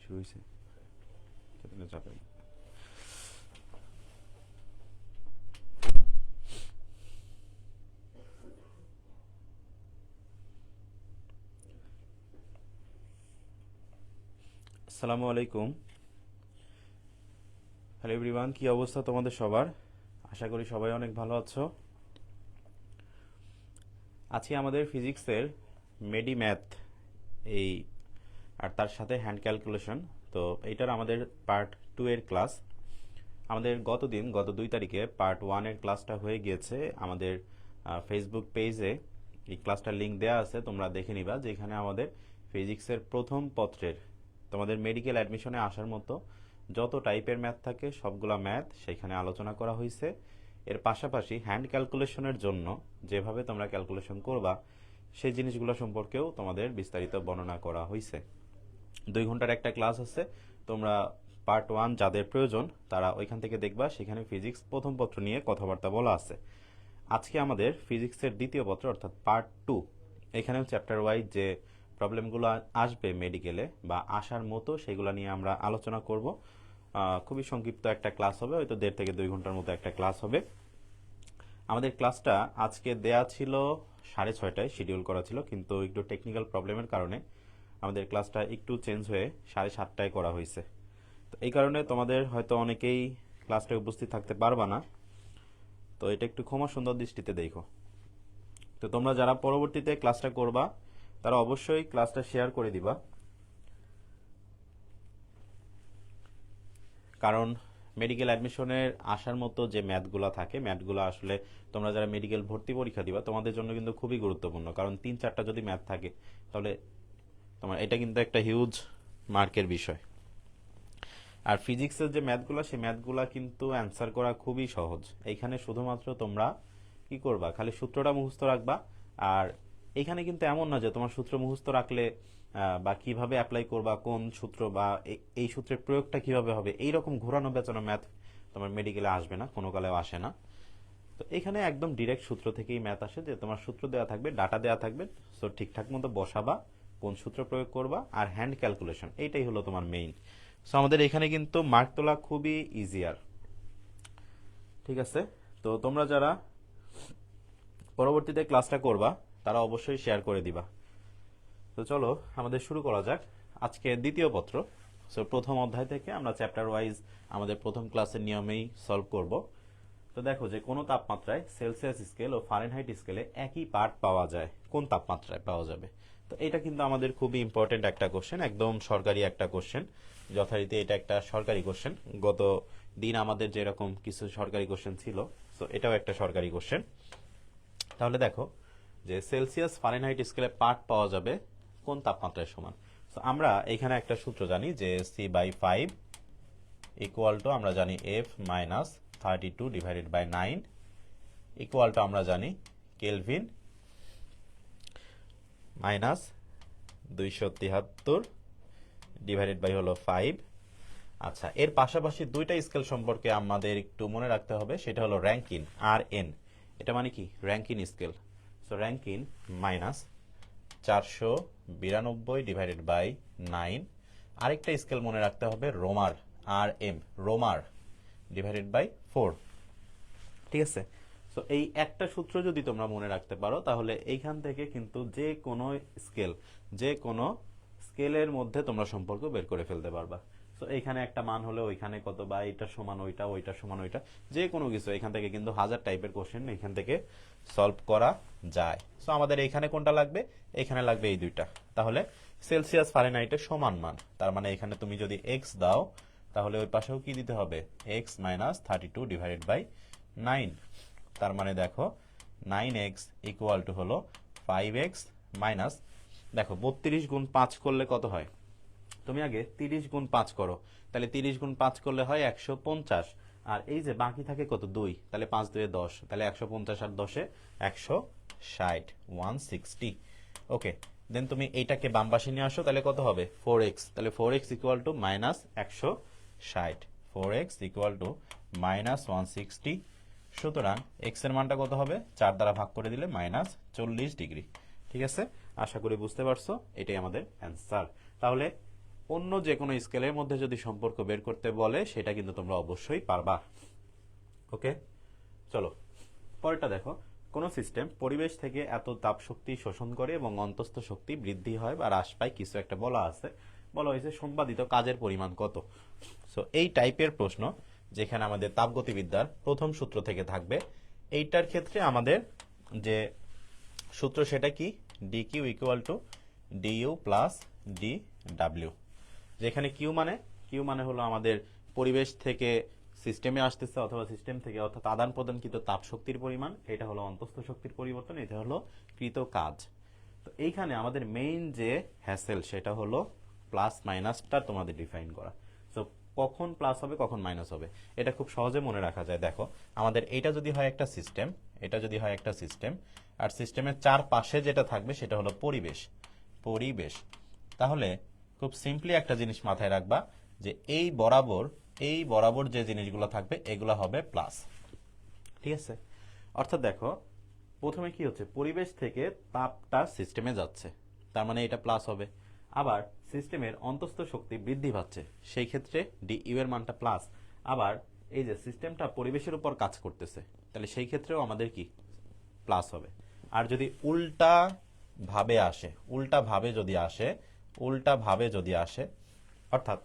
শুরু হয়েছে চাপে। আসসালামু আলাইকুম। হ্যালো এভরিওয়ান, কি অবস্থা তোমাদের সবার? আশা করি সবাই অনেক ভালো আছো। আজকে আমাদের ফিজিক্সের মেডি ম্যাথ এই আর তার সাথে হ্যান্ড ক্যালকুলেশন, তো এইটার আমাদের পার্ট 2 এর ক্লাস। আমাদের গত 2 তারিখে পার্ট 1 এর ক্লাসটা হয়ে গিয়েছে। আমাদের ফেসবুক পেজে এই ক্লাসটার লিঙ্ক দেওয়া আছে, তোমরা দেখে নিবা, যেখানে আমাদের ফিজিক্সের প্রথম পত্রের তোমাদের মেডিকেল অ্যাডমিশনে আসার মতো যত টাইপের ম্যাথ থাকে সবগুলা ম্যাথ সেখানে আলোচনা করা হয়েছে। এর পাশাপাশি হ্যান্ড ক্যালকুলেশনের জন্য যেভাবে তোমরা ক্যালকুলেশন করবা সেই জিনিসগুলো সম্পর্কেও তোমাদের বিস্তারিত বর্ণনা করা হয়েছে। 2 ঘন্টার একটা ক্লাস আছে, তোমরা পার্ট 1 যাদের প্রয়োজন তারা ওইখান থেকে দেখবা, সেখানে ফিজিক্স প্রথম পত্র নিয়ে কথাবার্তা বলা আছে। আজকে আমাদের ফিজিক্সের দ্বিতীয় পত্র অর্থাৎ পার্ট 2, এখানেও চ্যাপ্টার ওয়াইজ যে প্রবলেমগুলো আসবে মেডিকেলে বা আসার মতো সেগুলো নিয়ে আমরা আলোচনা করব। খুবই সংক্ষিপ্ত একটা ক্লাস হবে, হয়তো 1.5 থেকে 2 ঘন্টার মতো একটা ক্লাস হবে। আমাদের ক্লাসটা আজকে দেয়া ছিল 6:30টায় শিডিউল করা ছিল, কিন্তু একটু টেকনিক্যাল প্রবলেমের কারণে আমাদের ক্লাসটা একটু চেঞ্জ হয়ে 7:30টায় করা হয়েছে। তো এই কারণে তোমাদের হয়তো অনেকেই ক্লাসটায় উপস্থিত থাকতে পারবা না, তো এটা একটু ক্ষমা সুন্দর দৃষ্টিতে দেখো। তো তোমরা যারা পরবর্তীতে ক্লাসটা করবা তারা অবশ্যই ক্লাসটা শেয়ার করে দিবা, কারণ মেডিকেল অ্যাডমিশনের আসার মতো যে ম্যাথগুলো থাকে, ম্যাথগুলো আসলে তোমরা যারা মেডিকেল ভর্তি পরীক্ষা দিবা তোমাদের জন্য কিন্তু খুবই গুরুত্বপূর্ণ, কারণ 3-4টা যদি ম্যাথ থাকে তাহলে তোমার এটা কিন্তু একটা হিউজ মার্কের বিষয়। আর ফিজিক্সের যে ম্যাথগুলো সেই ম্যাথগুলো কিন্তু অ্যান্সার করা খুবই সহজ। এইখানে শুধুমাত্র তোমরা কি করবা, খালি সূত্রটা মুখস্থ রাখবা। আর এখানে কিন্তু এমন না যে তোমার সূত্র মুখস্থ রাখলে বা কিভাবে অ্যাপ্লাই করবা, কোন সূত্র বা এই সূত্রের প্রয়োগটা কিভাবে হবে, এইরকম ঘোরানো বেচানো ম্যাথ তোমার মেডিকেলে আসবে না, কোনো কালেও আসে না। তো এখানে একদম ডিরেক্ট সূত্র থেকেই ম্যাথ আসে, যে তোমার সূত্র দেওয়া থাকবে, ডাটা দেওয়া থাকবে, সো ঠিকঠাক মতো বসাবা, কোন সূত্র প্রয়োগ করবা, আর হ্যান্ড ক্যালকুলেশন, এইটাই হলো তোমার মেইন। সো আমাদের এখানে কিন্তু মার্ক তোলা খুবই ইজিয়ার। ঠিক আছে, তো তোমরা যারা পরবর্তীতে ক্লাসটা করবা তারা অবশ্যই শেয়ার করে দিবা। তো চলো আমাদের শুরু করা যাক আজকে দ্বিতীয় পত্র। সো প্রথম অধ্যায় থেকে আমরা চ্যাপ্টার ওয়াইজ আমাদের প্রথম ক্লাসের নিয়মেই সলভ করব। তো দেখো যে কোনো তাপমাত্রায় সেলসিয়াস স্কেল ও ফারেনহাইট স্কেলে একই পার্ট পাওয়া যায়, কোন তাপমাত্রায় পাওয়া যাবে? তো এটা কিন্তু আমাদের খুবই ইম্পর্টেন্ট একটা কোশ্চেন, একদম সরকারি একটা কোশ্চেন। যথারীতি এটা একটা সরকারি কোশ্চেন। গত দিন আমাদের যেরকম কিছু সরকারি কোশ্চেন ছিল, সো এটাও একটা সরকারি কোশ্চেন। তাহলে দেখো যে সেলসিয়াস ফারেনহাইট স্কেলে পার্ট পাওয়া যাবে কোন তাপমাত্রায় সমান। তো আমরা এখানে একটা সূত্র জানি যে C/5 ইকুয়াল টু, আমরা জানি F-32 divided by 9 equal to, আমরা জানি কেলভিন মাইনাস 273 ডিভাইডেড বাই হলো 5। আচ্ছা, এর পাশাপাশি দুইটা স্কেল সম্পর্কে আমাদের একটু মনে রাখতে হবে, সেটা হলো র্যাঙ্কিন আর এন। এটা মানে কি? Rankine scale. So Rankine minus 492 divided by 9। আরেকটা স্কেল মনে রাখতে হবে রোমার, আর এম, রোমার ডিভাইডেড বাই 4। ঠিক আছে, সো এই একটা সূত্র যদি তোমরা মনে রাখতে পারো তাহলে এইখান থেকে কিন্তু যে কোনো স্কেলের মধ্যে তোমরা সম্পর্ক বের করে ফেলতে পারবা। সো এইখানে একটা মান হলে ওইখানে কত, বা এটার সমান ওইটা, ওইটার সমান ওইটা, যে কোনো কিছু এখান থেকে কিন্তু হাজার টাইপের কোশ্চেন এখান থেকে সলভ করা যায়। সো আমাদের এইখানে কোনটা লাগবে? এখানে লাগবে এই দুইটা। তাহলে সেলসিয়াস ফারেনহাইটের সমান মান, তার মানে এখানে তুমি যদি এক্স দাও তাহলে ওই পাশেও কি দিতে হবে? X minus 32 divided by 9। তার মানে দেখো 9x ইকুয়াল টু হলো 5x মাইনাস, দেখো 32 গুণ 5 করলে কত হয়? তুমি আগে 30 গুণ 5 করো, তাহলে 30 গুণ 5 করলে হয় 150। আর এই যে বাকি থাকে কত? 2, তাহলে 5 2 10, তাহলে 150 আর 10 160, 160। ওকে, দেন তুমি এইটাকে বাম পাশে নিয়ে আসো, তাহলে কত হবে? 4x, তাহলে 4x equal to minus 160, 4x equal to minus 160। সুতরাং এক্স এর মানটা কত হবে? 4 দ্বারা ভাগ করে দিলে মাইনাস 40 ডিগ্রি। ঠিক আছে, আশা করি বুঝতে পারছো, এটাই আমাদের অ্যান্সার। তাহলে অন্য যে কোনো স্কেলের মধ্যে যদি সম্পর্ক বের করতে বলে সেটা কিন্তু তোমরা অবশ্যই পারবা। ওকে, চলো পরেরটা দেখো। কোন সিস্টেম পরিবেশ থেকে এত তাপ শক্তি শোষণ করে এবং অন্তস্থ শক্তি বৃদ্ধি হয় বা হ্রাস পায় কিছু একটা বলা আছে, বলা হয়েছে সম্পাদিত কাজের পরিমাণ কত। সো এই টাইপের প্রশ্ন যেখানে আমাদের তাপগতিবিদ্যার প্রথম সূত্র থেকে থাকবে, এইটার ক্ষেত্রে আমাদের যে সূত্র সেটা কি, D Q equal to DU plus D W. যেখানে কিউ মানে হলো আমাদের পরিবেশ থেকে সিস্টেমে আসতেছে অথবা সিস্টেম থেকে, অর্থাৎ আদান প্রদানকৃত তাপ শক্তির পরিমাণ, এটা হলো অন্তস্থ শক্তির পরিবর্তন, এটা হলো কৃত কাজ। তো এইখানে আমাদের মেইন যে হ্যাসেল সেটা হলো প্লাস মাইনাসটা তোমাদের ডিফাইন করা। সো কখন প্লাস হবে কখন মাইনাস হবে এটা খুব সহজে মনে রাখা যায়। দেখো আমাদের এটা যদি হয় একটা সিস্টেম, এটা যদি হয় একটা সিস্টেম, আর সিস্টেমের চারপাশে যেটা থাকবে সেটা হলো পরিবেশ, তাহলে খুব সিম্পলি একটা জিনিস মাথায় রাখবা যে এই বরাবর যে জিনিসগুলো থাকবে এগুলো হবে প্লাস। ঠিক আছে, অর্থাৎ দেখো প্রথমে কি হচ্ছে, পরিবেশ থেকে তাপটা সিস্টেমে যাচ্ছে, তার মানে এটা প্লাস হবে। আবার সিস্টেমের অন্তস্থ শক্তি বৃদ্ধি পাচ্ছে, সেই ক্ষেত্রে ডি ইউ এর মানটা প্লাস। আবার এই যে সিস্টেমটা পরিবেশের উপর কাজ করতেছে, তাহলে সেই ক্ষেত্রেও আমাদের কি প্লাস হবে। আর যদি উল্টা ভাবে যদি আসে, অর্থাৎ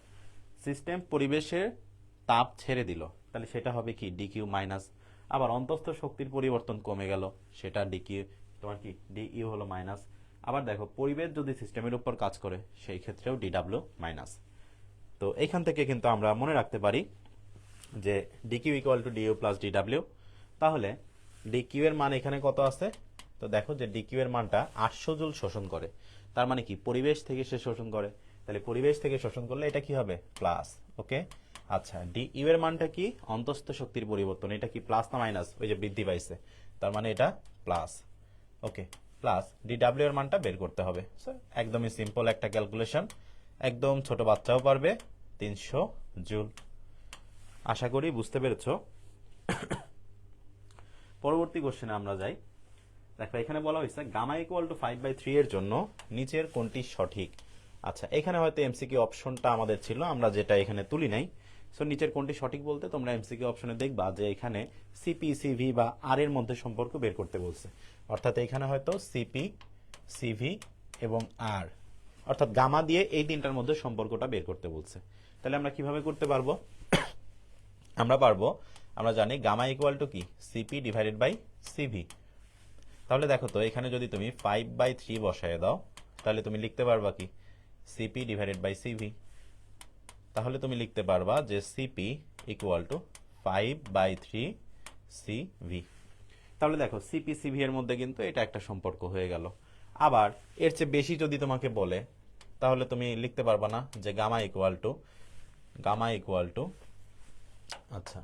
সিস্টেম পরিবেশের তাপ ছেড়ে দিল, তাহলে সেটা হবে কি ডিকিউ মাইনাস। আবার অন্তস্থ শক্তির পরিবর্তন কমে গেল, সেটা ডিকিউ তোমার কি ডিইউ হলো মাইনাস। আবার দেখো পরিবেশ যদি সিস্টেমের উপর কাজ করে সেই ক্ষেত্রেও ডিডাব্লিউ মাইনাস। তো এইখান থেকে কিন্তু আমরা মনে রাখতে পারি যে DQ equal to DU plus DW. তাহলে ডিকিউ এর মান এখানে কত আছে, তো দেখো যে ডিকিউ এর মানটা 800 জুল শোষণ করে, তার মানে কি পরিবেশ থেকে সে শোষণ করে, তাহলে পরিবেশ থেকে শোষণ করলে এটা কি হবে প্লাস। ওকে, আচ্ছা ডিইউ এর মানটা কি, অন্তস্থ শক্তির পরিবর্তন, এটা কি প্লাস না মাইনাস, ওই যে বৃদ্ধি পাইছে, তার মানে এটা প্লাস। ওকে, প্লাস ডিডাব্লিউ এর মানটা বের করতে হবে। একদমই সিম্পল একটা ক্যালকুলেশন, একদম ছোট বাচ্চাও পারবে, 300 জুল। আশা করি বুঝতে পেরেছো। পরবর্তী কোশ্চেনে আমরা যাই। দেখো এখানে বলা হয়েছে গামা ইকুয়াল টু 5/3 এর জন্য নিচের কোনটি সঠিক। আচ্ছা এখানে হয়তো এমসিকিউ অপশনটা আমাদের ছিল, আমরা যেটা এখানে তুলি নাই। সো নিচের কোনটি সঠিক বলতে তোমরা এমসিকিউ অপশনে দেখবা যে এখানে সিপি সিভি বা আর এর মধ্যে সম্পর্ক বের করতে বলছে, অর্থাৎ এখানে হয়তো সিপি সিভি এবং আর, অর্থাৎ গামা দিয়ে এই তিনটার মধ্যে সম্পর্কটা বের করতে বলছে। তাহলে আমরা কিভাবে করতে পারবো, আমরা জানি গামা ইকুয়াল টু কি সিপি ডিভাইডেড বাই সিভি। তাহলে দেখো তো এখানে যদি তুমি 5/3 বসায় দাও, তাহলে তুমি লিখতে পারবা কি সিপি ডিভাইডেড বাই সিভি। তাহলে তুমি লিখতে পারবা যে সিপি ইকুয়াল টু 5/3 সিভি। তাহলে দেখো সিপি সিভি এর মধ্যে কিন্তু এটা একটা সম্পর্ক হয়ে গেল। আবার এর চেয়ে বেশি যদি তোমাকে বলে, তাহলে তুমি লিখতে পারবা না যে গামা ইকুয়াল টু আচ্ছা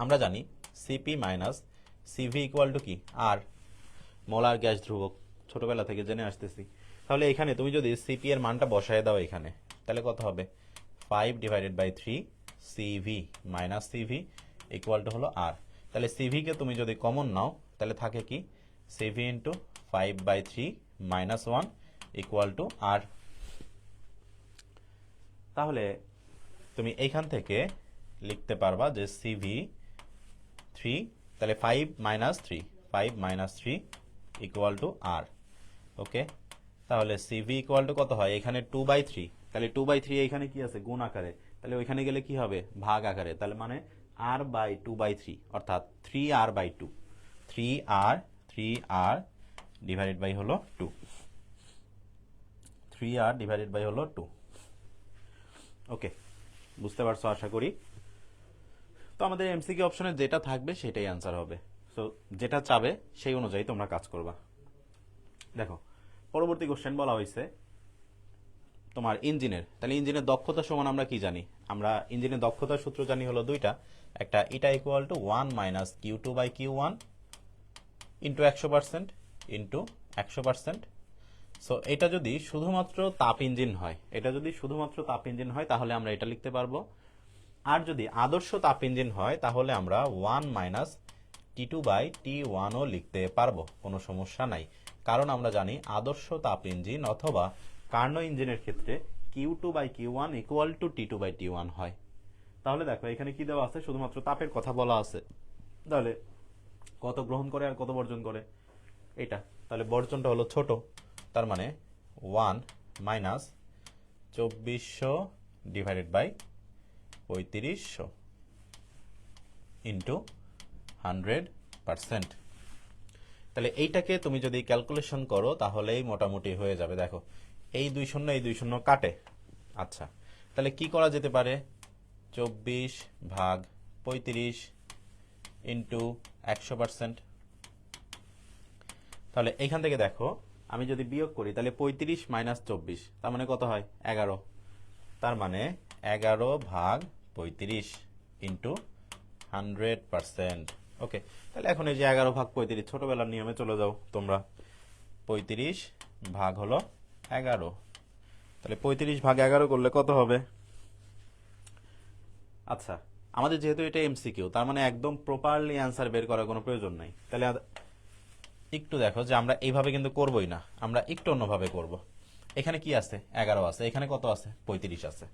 আমরা জানি CP minus CV equal to কি আর, মোলার গ্যাস ধ্রুবক, ছোটবেলা থেকে জেনে আসতেছি। তাহলে এখানে তুমি যদি সিপি এর মানটা বসায় দাও এখানে, তাহলে কত হবে 5/3 CV minus CV equal to হলো আর। তাহলে সিভি কে তুমি যদি কমন নাও, তাহলে থাকে কি CV into 5/3 minus 1 equal to R. তাহলে তুমি এইখান থেকে লিখতে পারবা যে সিভি 3, তাহলে 5 minus 3 equal to R. Okay, তাহলে সিভি ইকুয়াল টু কত হয়, এখানে 2/3, তাহলে 2/3 এখানে কি আছে গুণ আকারে, তাহলে ওইখানে গেলে কি হবে ভাগ আকারে, তাহলে মানে আর বাই 2/3, অর্থাৎ 3r/2, 3r ডিভাইডেড বাই হলো 2, 3r ডিভাইডেড বাই হলো 2। ওকে, বুঝতে পারছো আশা করি। তো আমাদের এমসিকিউ অপশনে যেটা থাকবে সেটাই অ্যান্সার হবে। সো যেটা চাবে সেই অনুযায়ী তোমরা কাজ করবা। দেখো পরবর্তী কোশ্চেন বলা হয়েছে তোমার ইঞ্জিনের, তাহলে ইঞ্জিনের দক্ষতা সমান আমরা কি জানি, আমরা ইঞ্জিনের দক্ষতার সূত্র জানি হলো দুইটা, একটা ইটা equal to 1 minus Q2/Q1 into 100% into 100%। So এটা যদি শুধুমাত্র তাপ ইঞ্জিন হয়, তাহলে আমরা এটা লিখতে পারবো। আর যদি আদর্শ তাপ ইঞ্জিন হয় তাহলে আমরা 1 মাইনাস T2/T1 ও লিখতে পারবো, কোনো সমস্যা নাই। কারণ আমরা জানি আদর্শ তাপ ইঞ্জিন অথবা কার্নো ইঞ্জিনের ক্ষেত্রে Q2/Q1 ইকুয়াল টু T2/T1 হয়। তাহলে দেখো এখানে কি দেওয়া আছে, শুধুমাত্র তাপের কথা বলা আছে। তাহলে কত গ্রহণ করে আর কত বর্জন করে, এটা তাহলে বর্জনটা হলো ছোট, তার মানে 1 মাইনাস 2400 ডিভাইডেড বাই 3500 ইন্টু 100%। তাহলে এইটাকে তুমি যদি ক্যালকুলেশন করো তাহলেই মোটামুটি হয়ে যাবে। দেখো এই 2 শূন্য এই 2 শূন্য কাটে। আচ্ছা, তাহলে কি করা যেতে পারে, 24/35 ইন্টু 100%। তাহলে এইখান থেকে দেখো আমি যদি বিয়োগ করি তাহলে 35 মাইনাস 24 তার মানে কত হয়, 11। তার মানে 11/35 ইন্টু 100%। ওকে, তাহলে এখন এই যে 11/35 ছোটবেলার নিয়মে চলে যাও তোমরা, 35 ভাগ হলো 11। তাহলে 35/11 করলে কত হবে। আচ্ছা, আমাদের যেহেতু এটা এমসিকিউ, তার মানে একদম প্রপারলি অ্যান্সার বের করার কোনো প্রয়োজন নাই। তাহলে একটু দেখো যে আমরা এইভাবে কিন্তু করবোই না, আমরা একটু অন্যভাবে করব। এখানে কি আছে, 11 আছে, এখানে কত আছে, 35 আছে।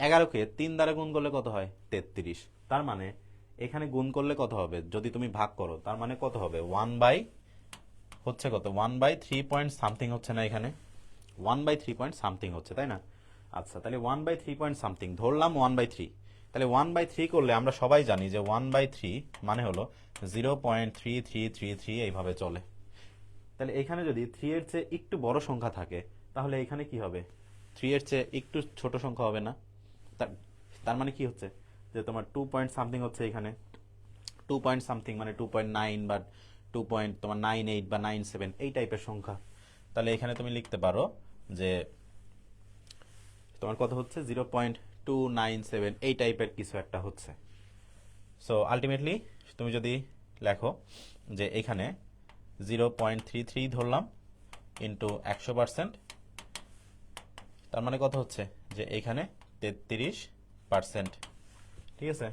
11কে 3 দ্বারা গুণ করলে কত হয়, 33। তার মানে এখানে গুণ করলে কত হবে, যদি তুমি ভাগ করো তার মানে কত হবে, 1/3 পয়েন্ট সামথিং হচ্ছে না, এখানে 1/3 পয়েন্ট সামথিং হচ্ছে, তাই না। আচ্ছা, তাহলে 1/3 পয়েন্ট সামথিং ধরলাম 1/3। তাহলে 1/3 করলে আমরা সবাই জানি যে 1/3 মানে হলো 0.3333 এইভাবে চলে। তাহলে এখানে যদি 3 এর চেয়ে একটু বড় সংখ্যা থাকে তাহলে এখানে কি হবে, 3 এর চেয়ে একটু ছোট সংখ্যা হবে না। তার মানে কি হচ্ছে যে তোমার 2 পয়েন্ট সামথিং হচ্ছে, এখানে 2 পয়েন্ট সামথিং মানে 2.9 বা 2.98 বা 97 এই টাইপের সংখ্যা। তাহলে এখানে তুমি লিখতে পারো যে তোমার কত হচ্ছে, 0.297 এই টাইপের কিছু একটা হচ্ছে। সো আলটিমেটলি তুমি যদি লেখো যে এখানে 0.33 ধরলাম ইন্টু 100%, তার মানে কত হচ্ছে যে এখানে 33%। ঠিক আছে,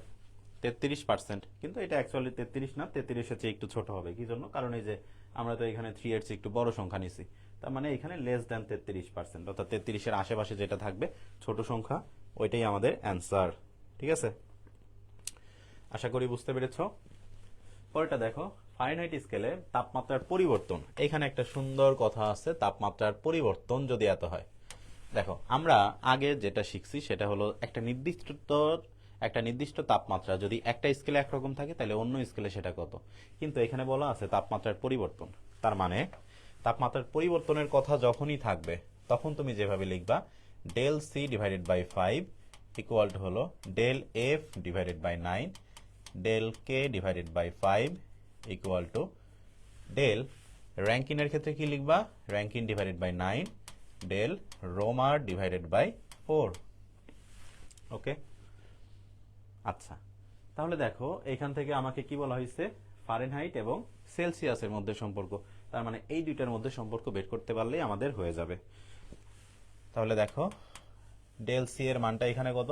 33%, কিন্তু এটা অ্যাকচুয়ালি 33 না, 33 এর চেয়ে একটু ছোট হবে। কি জন্য, কারণ এই যে আমরা তো এখানে 3 এর চেয়ে একটু বড় সংখ্যা নিছি, তার মানে এখানে লেস দ্যান 33%, অর্থাৎ 33 এর আশেপাশে যেটা থাকবে ছোট সংখ্যা, ওইটাই আমাদের অ্যান্সার। ঠিক আছে, আশা করি বুঝতে পেরেছ। পরেরটা দেখো, ফারেনহাইট স্কেলে তাপমাত্রার পরিবর্তন। এখানে একটা সুন্দর কথা আছে, তাপমাত্রার পরিবর্তন যদি এত হয়। দেখো আমরা আগে যেটা শিখছি সেটা হলো একটা নির্দিষ্ট তাপমাত্রা যদি একটা স্কেলে একরকম থাকে তাহলে অন্য স্কেলে সেটা কত, কিন্তু এখানে বলা আছে তাপমাত্রার পরিবর্তন। তার মানে তাপমাত্রার পরিবর্তনের কথা যখনই থাকবে তখন তুমি যেভাবে লিখবা, del C divided by 5 equal to হলো del F divided by 9 del K divided by 5 equal to del র্যাঙ্কিনের ক্ষেত্রে কি লিখবা, Rankine divided by 9 del Romer divided by 4। Okay, আচ্ছা, তাহলে দেখো এখান থেকে আমাকে কি বলা হয়েছে, ফারেনহাইট এবং সেলসিয়াসের মধ্যে সম্পর্ক। তার মানে এই দুইটার মধ্যে সম্পর্ক বের করতে পারলেই আমাদের হয়ে যাবে। তাহলে দেখো ডেল সি এর মানটা এখানে কত,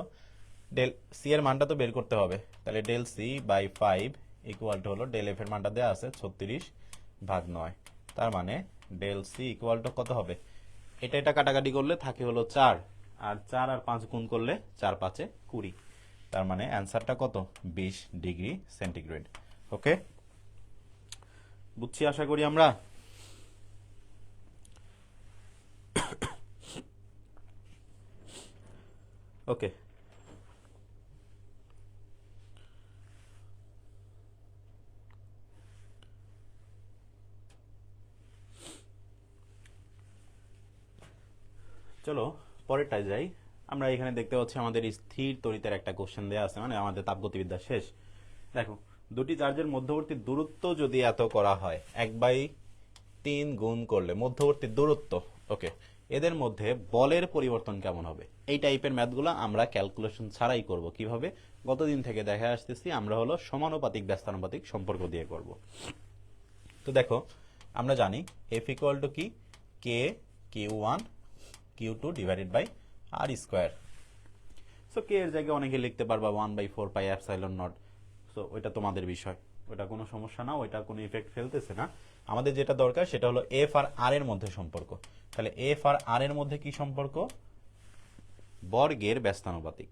ডেল সি এর মানটা তো বের করতে হবে। তাহলে del C by 5 equal to হলো ডেল এফ এর মানটা দেওয়া আছে 36/9। তার মানে ডেল সি ইকুয়াল টু কত হবে, এটা কাটাকাটি করলে থাকে হলো 4, আর 4 আর 5 গুণ করলে 4 5 20। তার মানে অ্যান্সারটা কত, 20 ডিগ্রি সেন্টিগ্রেড। ওকে, বুঝছি আশা করি আমরা। ওকে, চলো পরেরটায় যাই। আমরা এখানে দেখতে পাচ্ছি আমাদের স্থির তড়িতের একটা কোশ্চেন দেওয়া আছে, মানে আমাদের তাপগতিবিদ্যা শেষ। দেখো দুটি চার্জের মধ্যবর্তী দূরত্ব যদি এত করা হয় 1/3 গুণ করলে মধ্যবর্তী দূরত্ব, ওকে, এদের মধ্যে বলের পরিবর্তন কেমন হবে। এই টাইপের ম্যাথগুলো আমরা ক্যালকুলেশন ছাড়াই করব। কিভাবে, গতদিন থেকে দেখে আসতেছি আমরা হলো সমানুপাতিক ব্যস্তানুপাতিক সম্পর্ক দিয়ে করব। তো দেখো আমরা জানি এফ ইকুয়াল টু কি, K Q one Q two divided by R square. So K এর জায়গায় অনেকে লিখতে পারবা 1/4 পাই এপসাইলন নট। সো ওইটা তোমাদের বিষয়, ওটা কোনো সমস্যা না, ওইটা কোনো ইফেক্ট ফেলতেছে না। আমাদের যেটা দরকার সেটা হলো এফ আর আর এর মধ্যে সম্পর্ক। তাহলে এফ আর আর এর মধ্যে কি সম্পর্ক, বর্গের ব্যস্তানুপাতিক।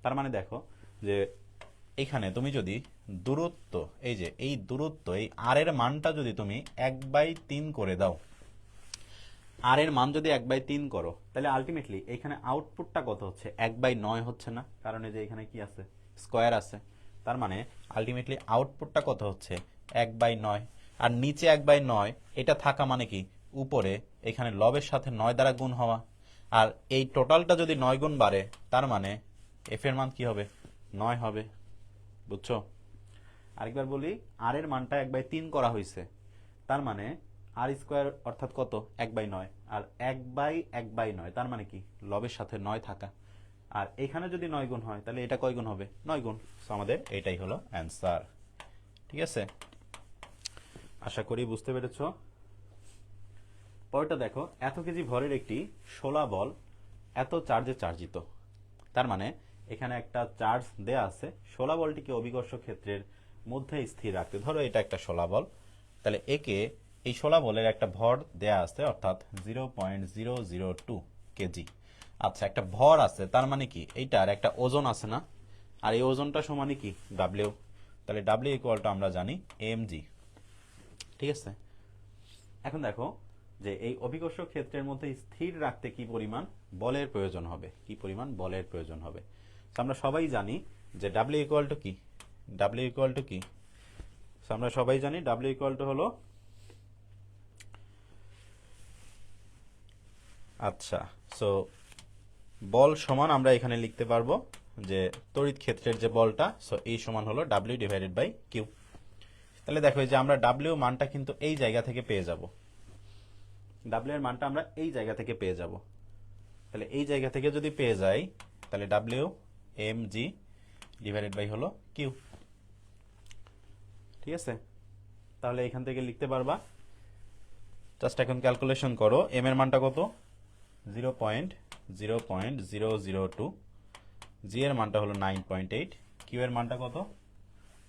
তার মানে দেখো যে এখানে তুমি যদি দূরত্ব, এই যে এই দূরত্ব, এই আর এর মানটা যদি তুমি 1/3 করে দাও, আর এর মান যদি 1/3 করো, তাহলে আলটিমেটলি এখানে আউটপুটটা কত হচ্ছে? 1/9 হচ্ছে না? কারণ এই যে এখানে কি আছে? স্কোয়ার আছে। তার মানে আলটিমেটলি আউটপুটটা কত হচ্ছে? 1/9। আর নিচে 1/9, এটা থাকা মানে কি? উপরে এখানে লবের সাথে 9 দ্বারা গুণ হওয়া। আর এই টোটালটা যদি 9 গুণ বাড়ে, তার মানে এফ এর মান কি হবে? 9 হবে। বুঝছো? আরেকবার বলি, আর এর মানটা 1/3 করা হয়েছে, তার মানে আর স্কোয়ার অর্থাৎ কত? 1/9। আর 1/9 তার মানে কি? লবের সাথে 9 থাকা। আর এখানে যদি 9 গুণ হয়, তাহলে এটা কয় গুণ হবে? 9 গুণ। সো আমাদের এটাই হলো অ্যান্সার। ঠিক আছে, আশা করি বুঝতে পেরেছ। পরেরটা দেখো, এত কেজি ভরের একটি শোলা বল এত চার্জে চার্জিত। তার মানে এখানে একটা চার্জ দেয়া আছে, শোলা বলটিকে অভিকর্ষ ক্ষেত্রের মধ্যে স্থির রাখতে। ধরো এটা একটা শোলা বল, তাহলে একে, এই শোলা বলের একটা ভর দেয়া আছে, অর্থাৎ 0.002 কেজি। আচ্ছা, একটা ভর আছে, তার মানে কি এইটার একটা ওজন আছে না? আর এই ওজনটা সমানই কি? ডাব্লিউ। তাহলে ডাব্লিউ ইকুয়াল টু আমরা জানি mg। ঠিক আছে, এখন দেখো যে এই অভিকর্ষ ক্ষেত্রের মধ্যে স্থির রাখতে কি পরিমাণ বলের প্রয়োজন হবে? কি পরিমাণ বলের প্রয়োজন হবে? তো আমরা সবাই জানি যে ডাব্লিউ ইকুয়াল টু কি? ডাব্লিউ ইকুয়াল টু কি? তো আমরা সবাই জানি ডাব্লিউ ইকুয়াল টু হলো, আচ্ছা, সো বল সমান আমরা এখানে লিখতে পারবো যে তড়িৎ ক্ষেত্রের যে বলটা, সো এই সমান হলো ডাব্লিউ ডিভাইডেড বাই কিউ। তাহলে দেখো যে আমরা ডাব্লিউ মানটা কিন্তু এই জায়গা থেকে পেয়ে যাব। ডাব্লিউ এর মানটা আমরা এই জায়গা থেকে পেয়ে যাব। তাহলে এই জায়গা থেকে যদি পেয়ে যাই, তাহলে W M G divided by হলো কিউ। ঠিক আছে, তাহলে এখান থেকে লিখতে পারবা। জাস্ট এখন ক্যালকুলেশন করো, এম এর মানটা কত? 0.002, জি এর মানটা হলো 9.8, কিউ এর মানটা কত?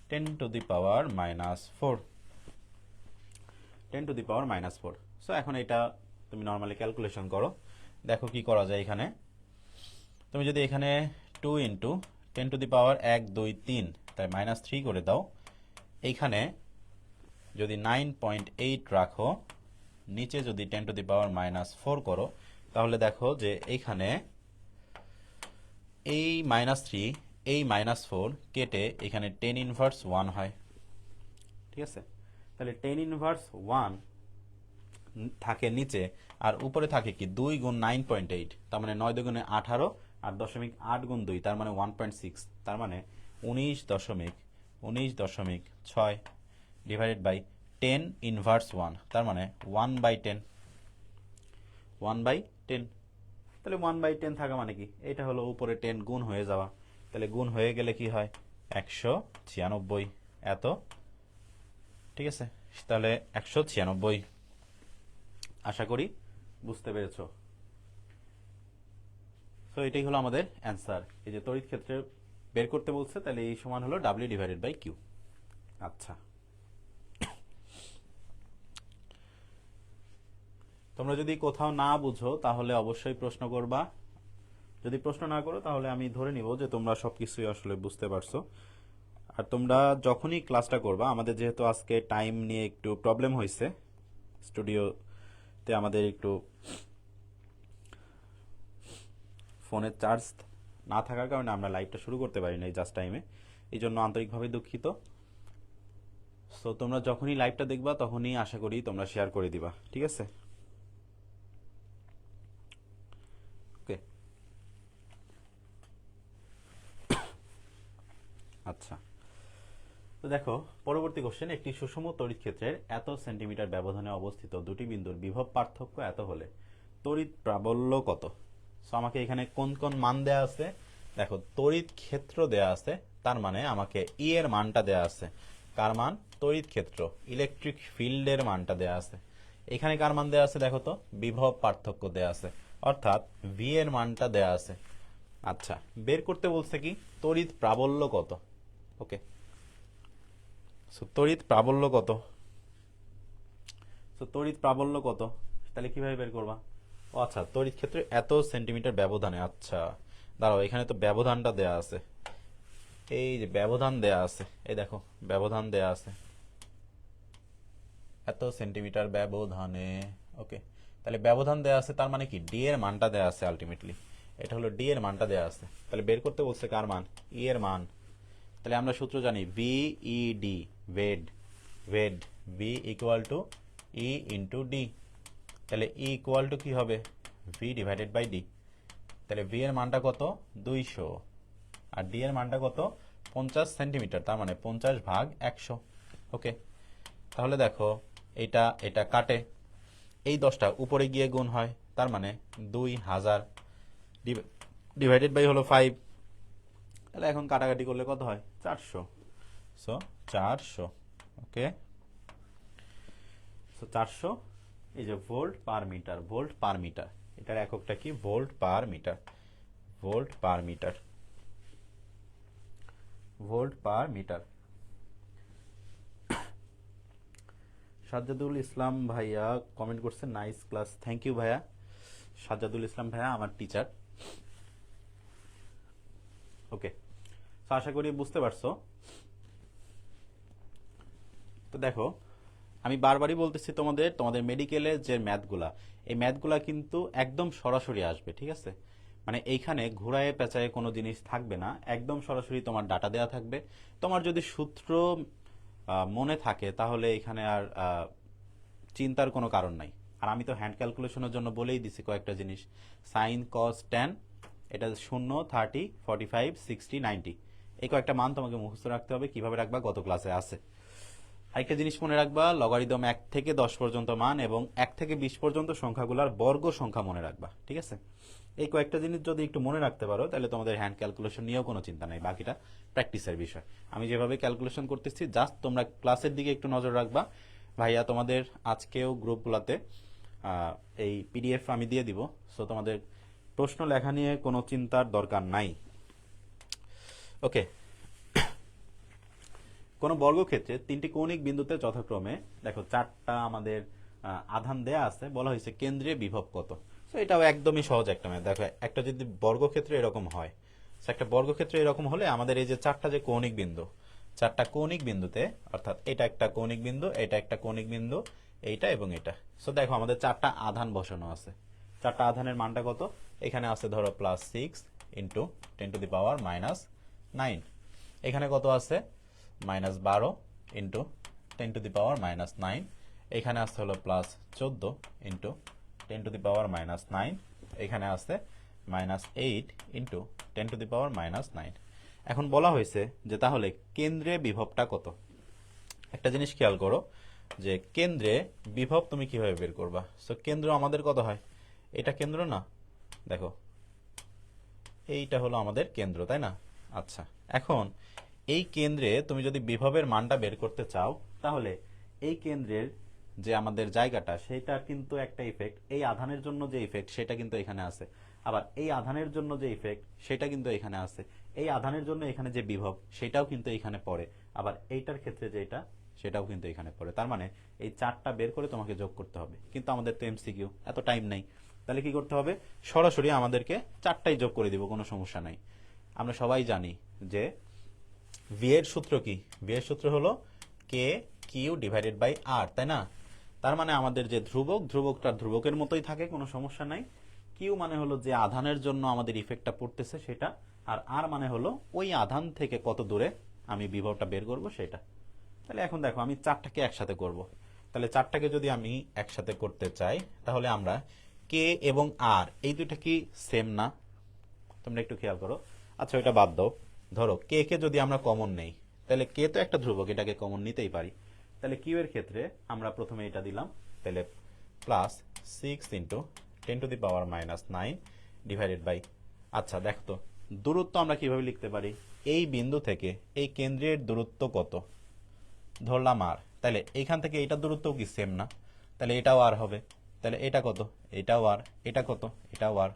10⁻⁻4, 10⁻⁻4। সো এখন এটা তুমি নর্মালি ক্যালকুলেশন করো, দেখো কি করা যায়। এখানে তুমি যদি এখানে 2 ইন্টু 10⁻123 তাই -3 করে দাও, এইখানে যদি 9.8 রাখো, নিচে যদি 10⁻⁻4 করো, তাহলে দেখো যে এইখানে এই -3, এই -4 কেটে এখানে 10⁻1 হয়। ঠিক আছে, তাহলে 10⁻1 থাকে নিচে, আর উপরে থাকে কি? 2 গুণ 9.8, তার মানে 9 দুগুণে 18, আর 0.8 গুণ 2, তার মানে 1.6, তার মানে 19.6 ডিভাইডেড বাই 10⁻1, তার মানে 1/10, 1/10। তাহলে 1/10 থাকা মানে কি? এটা হলো উপরে 10 গুণ হয়ে যাওয়া। তাহলে গুণ হয়ে গেলে কি হয়? 196 এত। ঠিক আছে, তাহলে 196। আশা করি বুঝতে পেরেছ। সো এটাই হলো আমাদের অ্যান্সার। এই যে তড়িৎ ক্ষেত্রে বের করতে বলছে, তাহলে এই সমান হলো ডাব্লিউ ডিভাইডেড বাই কিউ। আচ্ছা, তোমরা যদি কোথাও না বুঝো তাহলে অবশ্যই প্রশ্ন করবা। যদি প্রশ্ন না করো তাহলে আমি ধরে নিব যে তোমরা সবকিছুই আসলে বুঝতে পারছো। আর তোমরা যখনই ক্লাসটা করবা, আমাদের যেহেতু আজকে টাইম নিয়ে একটু প্রবলেম হয়েছে, স্টুডিওতে আমাদের একটু ফোনের চার্জ না থাকার কারণে আমরা লাইভটা শুরু করতে পারি না এই জাস্ট টাইমে, এই জন্য আন্তরিকভাবে দুঃখিত। সো তোমরা যখনই লাইভটা দেখবা তখনই আশা করি তোমরা শেয়ার করে দিবা। ঠিক আছে, ওকে। আচ্ছা, তো দেখো পরবর্তী কোশ্চেন, একটি সুষম তড়িৎ ক্ষেত্রের এত সেন্টিমিটার ব্যবধানে অবস্থিত দুটি বিন্দুর বিভব পার্থক্য এত হলে তড়িৎ প্রাবল্য কত? সো আমাকে এখানে কোন কোন মান দেয়া আছে? দেখো, তড়িৎ ক্ষেত্র দেয়া আছে, তার মানে আমাকে ই এর মানটা দেয়া আছে। কার মান? তড়িৎ ক্ষেত্র, ইলেকট্রিক ফিল্ডের মানটা দেয়া আছে। এখানে কার মান দেয়া আছে? দেখো তো, বিভব পার্থক্য দেয়া আছে, অর্থাৎ ভি এর মানটা দেয়া আছে। আচ্ছা, বের করতে বলছে কি? তড়িৎ প্রাবল্য কত? ওকে, সো তড়িৎ প্রাবল্য কত? সো তড়িৎ প্রাবল্য কত, তাহলে কিভাবে বের করবা? ও আচ্ছা, তড়িৎ ক্ষেত্রে এত সেন্টিমিটার ব্যবধানে। আচ্ছা, দাঁড়াও, এখানে তো ব্যবধানটা দেয়া আছে, এই যে ব্যবধান দেয়া আছে, এই দেখো ব্যবধান দেয়া আছে এত সেন্টিমিটার ব্যবধানে। ওকে, তাহলে ব্যবধান দেয়া আছে, তার মানে কি ডি এর মানটা দেয়া আছে আলটিমেটলি। এটা হলো ডি এর মানটা দেয়া আছে, তাহলে বের করতে বলছে কার মান, ই এর মান। তাহলে আমরা সূত্র জানি ভি ই ডি, ভেড, ভেড V equal to E into D. তাহলে ই ইকুয়াল টু কি হবে, ভি ডিভাইডেড বাই ডি। তাহলে ভি এর মানটা কত, 200, আর ডি এর মানটা কত, 50 সেন্টিমিটার, তার মানে 50/100। ওকে, তাহলে দেখো এটা এটা কাটে, এই 10টা উপরে গিয়ে গুণ হয়, তার মানে 2000 ডিভাইডেড বাই হলো 5। তাহলে এখন কাটাকাটি করলে কত হয়, 400। সো 400। ওকে, সো 400, এই যে volt per metre, volt per metre, এটার এককটা কি, volt per metre, volt per metre, volt per metre. Sajjadul Islam ভাইয়া কমেন্ট করছে, নাইস ক্লাস, থ্যাংক ইউ ভাইয়া। সাজ্জাদুল ইসলাম ভাইয়া আমার টিচার। ওকে, তো আশা করি বুঝতে পারছো। তো দেখো, আমি বারবারই বলতেছি তোমাদের, তোমাদের মেডিকেলে যে ম্যাথগুলা, এই ম্যাথগুলা কিন্তু একদম সরাসরি আসবে, ঠিক আছে? মানে এইখানে ঘুরায় পেঁচায় কোনো জিনিস থাকবে না, একদম সরাসরি তোমার ডাটা দেয়া থাকবে। তোমার যদি সূত্র মনে থাকে তাহলে এখানে আর চিন্তার কোনো কারণ নাই। আর আমি তো হ্যান্ড ক্যালকুলেশনের জন্য বলেই দিছি কয়েকটা জিনিস, সাইন কস ট্যান, এটা 0, 30, 45, 60, 90, এই কয়েকটা মান তোমাকে মুখস্থ রাখতে হবে। কিভাবে রাখবা গত ক্লাসে আছে। আরেকটা জিনিস মনে রাখবা, লগারিদম 1 থেকে 10 পর্যন্ত মান এবং 1 থেকে 20 পর্যন্ত সংখ্যাগুলোর বর্গ সংখ্যা মনে রাখবা, ঠিক আছে? এই কয়েকটা জিনিস যদি একটু মনে রাখতে পারো তাহলে তোমাদের হ্যান্ড ক্যালকুলেশন নিয়েও কোনো চিন্তা নাই, বাকিটা প্র্যাকটিসের বিষয়। আমি যেভাবে ক্যালকুলেশন করতেছি জাস্ট তোমরা ক্লাসের দিকে একটু নজর রাখবা। ভাইয়া তোমাদের আজকেও গ্রুপগুলোতে এই পিডিএফ আমি দিয়ে দিব, সো তোমাদের প্রশ্ন লেখা নিয়ে কোনো চিন্তার দরকার নাই। ওকে, কোন বর্গক্ষেত্রে 3টি কৌণিক বিন্দুতে যথাক্রমে দেখো 4টা আমাদের আধান দেয়া আছে, বলা হয়েছে কেন্দ্রে বিভব কত। সো এটাও একদমই সহজ একটা ম্যাথ। দেখো একটা যদি বর্গক্ষেত্র এরকম হয়, একটা বর্গক্ষেত্র এরকম হলে আমাদের এই যে 4টা যে কৌণিক বিন্দু, 4টা কৌণিক বিন্দুতে, অর্থাৎ এটা একটা কৌণিক বিন্দু, এটা একটা কৌণিক বিন্দু, এইটা এবং এটা। সো দেখো আমাদের 4টা আধান বসানো আছে। 4টা আধানের মানটা কত, এখানে আছে ধরো +6 ইন্টু 10⁻⁹। এখানে কত আছে, -12 ইন্টু 10⁻⁹। এখানে আসতে হলো +14 ইন্টু 10⁻⁹। এখানে আসছে -8 ইন্টু 10⁻⁹। এখন বলা হয়েছে যে তাহলে কেন্দ্রে বিভবটা কত। একটা জিনিস খেয়াল করো যে কেন্দ্রে বিভব তুমি কিভাবে বের করবা। সো কেন্দ্র আমাদের কত হয়, এটা কেন্দ্র না, দেখো এইটা হলো আমাদের কেন্দ্র, তাই না? আচ্ছা, এখন এই কেন্দ্রে তুমি যদি বিভবের মানটা বের করতে চাও তাহলে এই কেন্দ্রের যে আমাদের জায়গাটা সেটা কিন্তু একটা ইফেক্ট, এই আধানের জন্য যে ইফেক্ট সেটা কিন্তু এখানে আছে, আবার এই আধানের জন্য যে ইফেক্ট সেটা কিন্তু এখানে আছে, এই আধানের জন্য এখানে যে বিভব সেটাও কিন্তু এখানে পড়ে, আবার এইটার ক্ষেত্রে যেটা সেটাও কিন্তু এখানে পড়ে। তার মানে এই 4টা বের করে তোমাকে যোগ করতে হবে, কিন্তু আমাদের তো এমসিকিউ, এত টাইম নাই। তাহলে কি করতে হবে, সরাসরি আমাদেরকে 4টাই যোগ করে দিব, কোনো সমস্যা নাই। আমরা সবাই জানি যে ভি এর সূত্র কি, ভি এর সূত্র হলো কে কিউ ডিভাইডেড বাই আর, তাই না? তার মানে আমাদের যে ধ্রুবক, ধ্রুবকটা ধ্রুবকের মতোই থাকে, কোনো সমস্যা নাই। কিউ মানে হলো যে আধানের জন্য আমাদের ইফেক্টটা পড়তেছে সেটা, আর আর মানে হলো ওই আধান থেকে কত দূরে আমি বিভবটা বের করব সেটা। তাহলে এখন দেখো আমি 4টাকে একসাথে করব। তাহলে 4টাকে যদি আমি একসাথে করতে চাই তাহলে আমরা কে এবং আর এই দুইটা কি সেম না, তোমরা একটু খেয়াল করো। আচ্ছা ওইটা বাদ দাও, ধরো কে কে যদি আমরা কমন নেই তাহলে কে তো একটা ধ্রুবক, এটাকে কমন নিতেই পারি। তাহলে কিউ এর ক্ষেত্রে আমরা প্রথমে এটা দিলাম, তাহলে +6 ইন্টু 10⁻⁹ ডিভাইডেড বাই, আচ্ছা দেখো তো দূরত্ব আমরা কিভাবে লিখতে পারি, এই বিন্দু থেকে এই কেন্দ্রের দূরত্ব কত, ধরলাম আর, তাহলে এইখান থেকে এইটার দূরত্ব কি সেম না, তাহলে এটাও আর হবে। তাহলে এটা কত, এটাও আর, এটা কত, এটাও আর,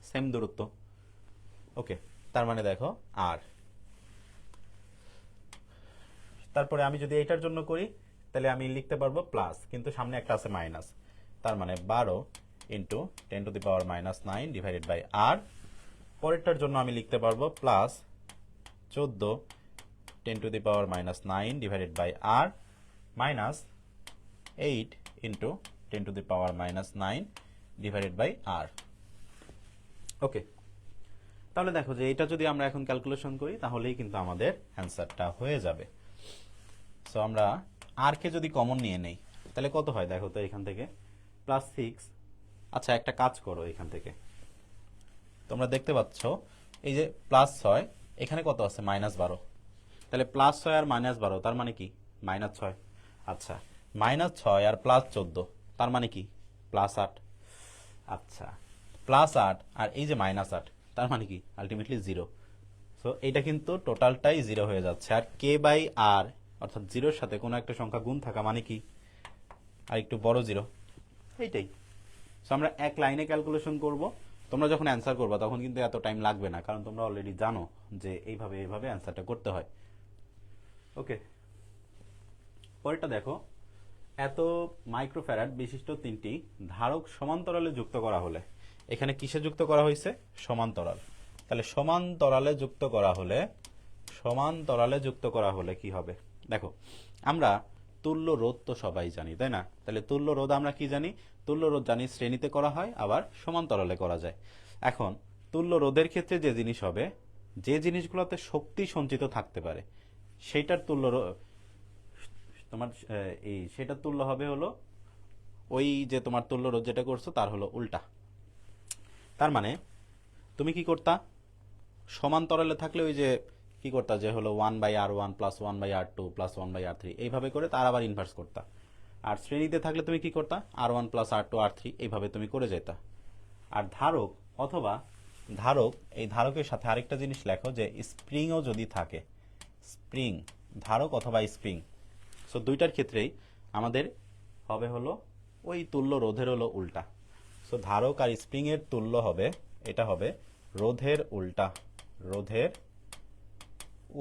সেম দূরত্ব। ওকে, তার মানে দেখো আর, তারপরে আমি যদি এটার জন্য করি তাহলে আমি লিখতে পারবো প্লাস, কিন্তু সামনে একটা আছে মাইনাস, তার মানে 12 ইন্টু 10⁻⁹ ডিভাইডেড বাই আর। পরেরটার জন্য আমি লিখতে পারবো plus 14 10⁻⁻9 divided by R minus 8 into 10⁻⁻9 divided by R. Okay, তাহলে দেখো যে এটা যদি আমরা এখন ক্যালকুলেশন করি তাহলেই কিন্তু আমাদের অ্যান্সারটা হয়ে যাবে। সো আমরা আর কে যদি কমন নিয়ে নেই তাহলে কত হয় দেখো তো এখান থেকে +6। আচ্ছা একটা কাজ করো, এখান থেকে তোমরা দেখতে পাচ্ছ এই যে +6 এখানে কত আছে -12, তাহলে +6 আর -12 তার মানে কি -6। আচ্ছা -6 আর +14 তার মানে কি +8। আচ্ছা +8 আর এই যে -8 তার মানে কি আলটিমেটলি 0। সো এটা কিন্তু টোটালটাই 0 হয়ে যাচ্ছে। আর কে বাই আর অর্থাৎ 0-র সাথে কোনো একটা সংখ্যা গুণ থাকা মানে কি আর একটু বড় 0, এইটাই। সো আমরা এক লাইনে ক্যালকুলেশন করব। তোমরা যখন অ্যান্সার করবা তখন কিন্তু এত টাইম লাগবে না, কারণ তোমরা অলরেডি জানো যে এইভাবে এইভাবে অ্যান্সারটা করতে হয়। ওকে, পরেরটা দেখো, এত মাইক্রোফ্যারাড বিশিষ্ট তিনটি ধারক সমান্তরালে যুক্ত করা হলে, এখানে কিসে যুক্ত করা হয়েছে সমান্তরাল, তাহলে সমান্তরালে যুক্ত করা হলে কি হবে দেখো, আমরা তুল্য রোধ তো সবাই জানি তাই না, তাহলে তুল্য রোধ আমরা কি জানি, তুল্য রোধ জানি শ্রেণীতে করা হয় আবার সমান্তরালে করা যায়। এখন তুল্য রোধের ক্ষেত্রে যে জিনিস হবে, যে জিনিসগুলোতে শক্তি সঞ্চিত থাকতে পারে সেইটার তুল্য তোমার সেটার তুল্য হবে হলো ওই যে তোমার তুল্য রোধ যেটা করছো তার হলো উল্টা। তার মানে তুমি কি করতা, সমান্তরালে থাকলে ওই যে কি করতা যে হলো 1/r1 plus 1/r2 plus 1/r3 এইভাবে করে তার আবার ইনভার্স করতা। আর শ্রেণীতে থাকলে তুমি কি করতা r1 প্লাস r2 r3 এইভাবে তুমি করে যেতা। আর ধারক অথবা ধারক, এই ধারকের সাথে আরেকটা জিনিস লেখো যে স্প্রিংও যদি থাকে, স্প্রিং ধারক অথবা স্প্রিং, সো দুইটার ক্ষেত্রেই আমাদের হবে হলো ওই তুল্য রোধের হলো উল্টা। সো ধারক আর স্প্রিং এর তুল্য হবে, এটা হবে রোধের উল্টা, রোধের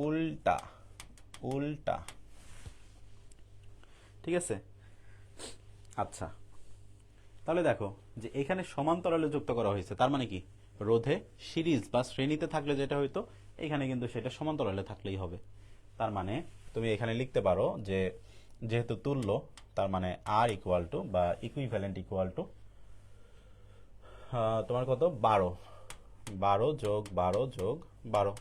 উল্টা উল্টা, ঠিক আছে। আচ্ছা তাহলে দেখো যে এখানে সমান্তরালে যুক্ত করা হয়েছে, তার মানে কি রোধে সিরিজ বা শ্রেণীতে থাকলে যেটা হইতো এখানে কিন্তু সেটা সমান্তরালে থাকলেই হবে। তার মানে তুমি এখানে লিখতে পারো যে যেহেতু তুল্য তার মানে আর ইকুয়াল টু বা ইকুইভ্যালেন্ট ইকুয়াল টু তোমার কত 12 যোগ 12 যোগ 12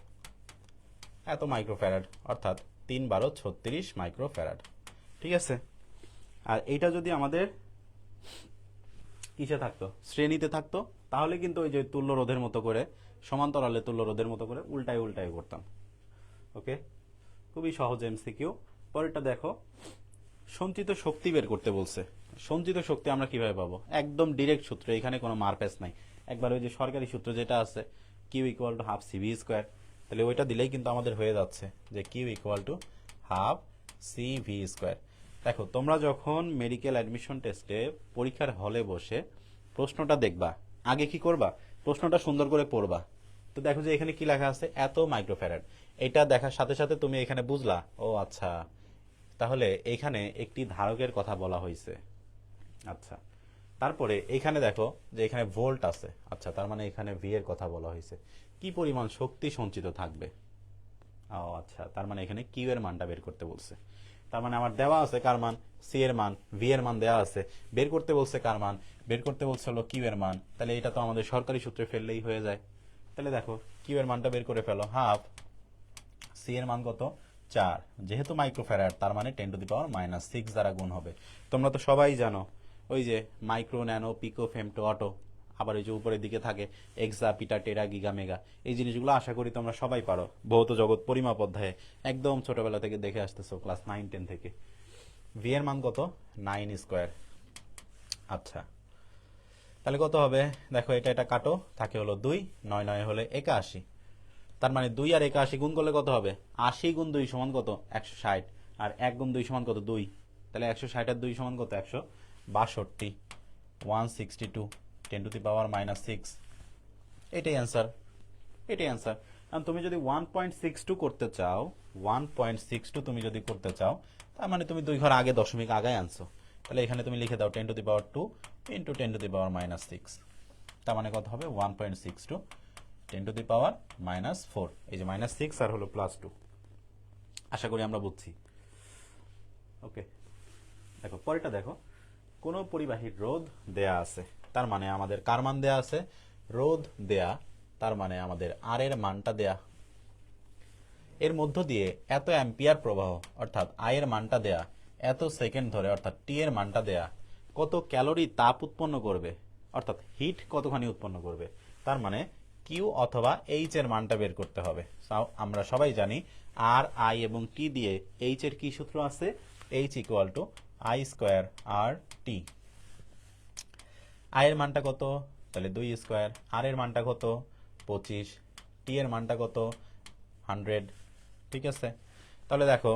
এত মাইক্রোফ্যারাড, অর্থাৎ 3 × 12 = 36 মাইক্রোফ্যারাড, ঠিক আছে। আর এইটা যদি আমাদের কিসে থাকতো শ্রেণীতে থাকতো তাহলে কিন্তু ওই যে তুল্য রোধের মতো করে সমান্তরালে তুল্য রোধের মতো করে উল্টায় উল্টায় করতাম। ওকে, খুবই সহজ এমসিকিউ। পরেরটা দেখো, সঞ্চিত শক্তি বের করতে বলছে। সঞ্চিত শক্তি আমরা কিভাবে পাবো, একদম ডিরেক্ট সূত্র, এখানে কোনো মারপ্যাচ নাই। একবার ওই যে সরকারি সূত্র যেটা আছে Q equal to half CV square, তাহলে ওইটা দিলেই কিন্তু আমাদের হয়ে যাচ্ছে যে Q equal to half CV square. দেখো তোমরা যখন মেডিকেল অ্যাডমিশন টেস্টে পরীক্ষার হলে বসে প্রশ্নটা দেখবা, আগে কি করবা, প্রশ্নটা সুন্দর করে পড়বা। তো দেখো যে এখানে কি লেখা আছে এত মাইক্রোফ্যারাড, এটা দেখার সাথে সাথে তুমি এখানে বুঝলা ও আচ্ছা তাহলে এখানে একটি ধারকের কথা বলা হয়েছে। আচ্ছা তারপরে এখানে দেখো যে এখানে ভোল্ট আছে, আচ্ছা তার মানে এখানে ভি এর কথা বলা হয়েছে, কি পরিমাণ শক্তি সঞ্চিত থাকবে। ও আচ্ছা তার মানে এখানে কিউ এর মানটা বের করতে বলছে। তার মানে আমার দেওয়া আছে কার মান, সি এর মান, ভি এর মান দেওয়া আছে, বের করতে বলছে কার মান, বের করতে বলছে হলো কিউ এর মান। তাহলে এটা তো আমাদের সরকারি সূত্রে ফেললেই হয়ে যায়। তাহলে দেখো কিউ এর মানটা বের করে ফেলো, হাফ সি এর মান কত 4, যেহেতু মাইক্রোফ্যারাড তার মানে 10⁻⁻6 দ্বারা গুণ হবে। তোমরা তো সবাই জানো ওই যে মাইক্রো, ন্যানো, পিকো, ফেমটো, অটো, আবার ওই যে উপরের দিকে থাকে এক্সা, পিটা, টেরা, গিগা, মেগা, এই জিনিসগুলো আশা করি তোমরা সবাই পারো। ভৌত জগৎ পরিমাপ অধ্যায়ে একদম ছোটবেলা থেকে দেখে আসতেছো ক্লাস 9-10 থেকে। ভি এর মান কত 9 স্কোয়ার। আচ্ছা তাহলে কত হবে দেখো, এটা কাটো, থাকে হলো 2, 9 9 হলে 81, তার মানে 2 আর 81 গুণ করলে কত হবে, 80 × 2 সমান কত 160, আর 1 × 2 সমান কত 2, তাহলে 160 আর 2 সমান কত 162, 162 10⁻⁻6, এটাই অ্যান্সার, এটাই অ্যান্সার। কারণ তুমি যদি 1.62 করতে চাও, 1.62 তুমি যদি করতে চাও তার মানে তুমি 2 ঘর আগে দশমিক আগায় আনছো, তাহলে এখানে তুমি লিখে দাও 10⁻2 × 10⁻⁻6, তার মানে কত হবে 1.62 10⁻⁻⁴, এই যে -6 আর হলো +2। আশা করি আমরা বুঝছি। ওকে, দেখো পরেরটা দেখো, কোনো পরিবাহীর রোধ দেয়া আছে, তার মানে আমাদের কার মান দেয়া আছে? রোধ দেয়া, তার মানে আমাদের আর এর মানটা দেয়া। এর মধ্য দিয়ে এত অ্যাম্পিয়ার প্রবাহ, অর্থাৎ আই এর মানটা দেয়া, এত সেকেন্ড ধরে, অর্থাৎ টি এর মানটা দেয়া, কত ক্যালোরি তাপ উৎপন্ন করবে, অর্থাৎ হিট কতখানি উৎপন্ন করবে, তার মানে কিউ অথবা এইচ এর মানটা বের করতে হবে। আমরা সবাই জানি আর, আই এবং টি দিয়ে এইচ এর কি সূত্র আছে? H equal to I square R T. I এর মানটা কত? তাহলে 2 স্কোয়ার। আর এর মানটা কত? 25। টি এর মানটা কত? 100। ঠিক আছে, তাহলে দেখো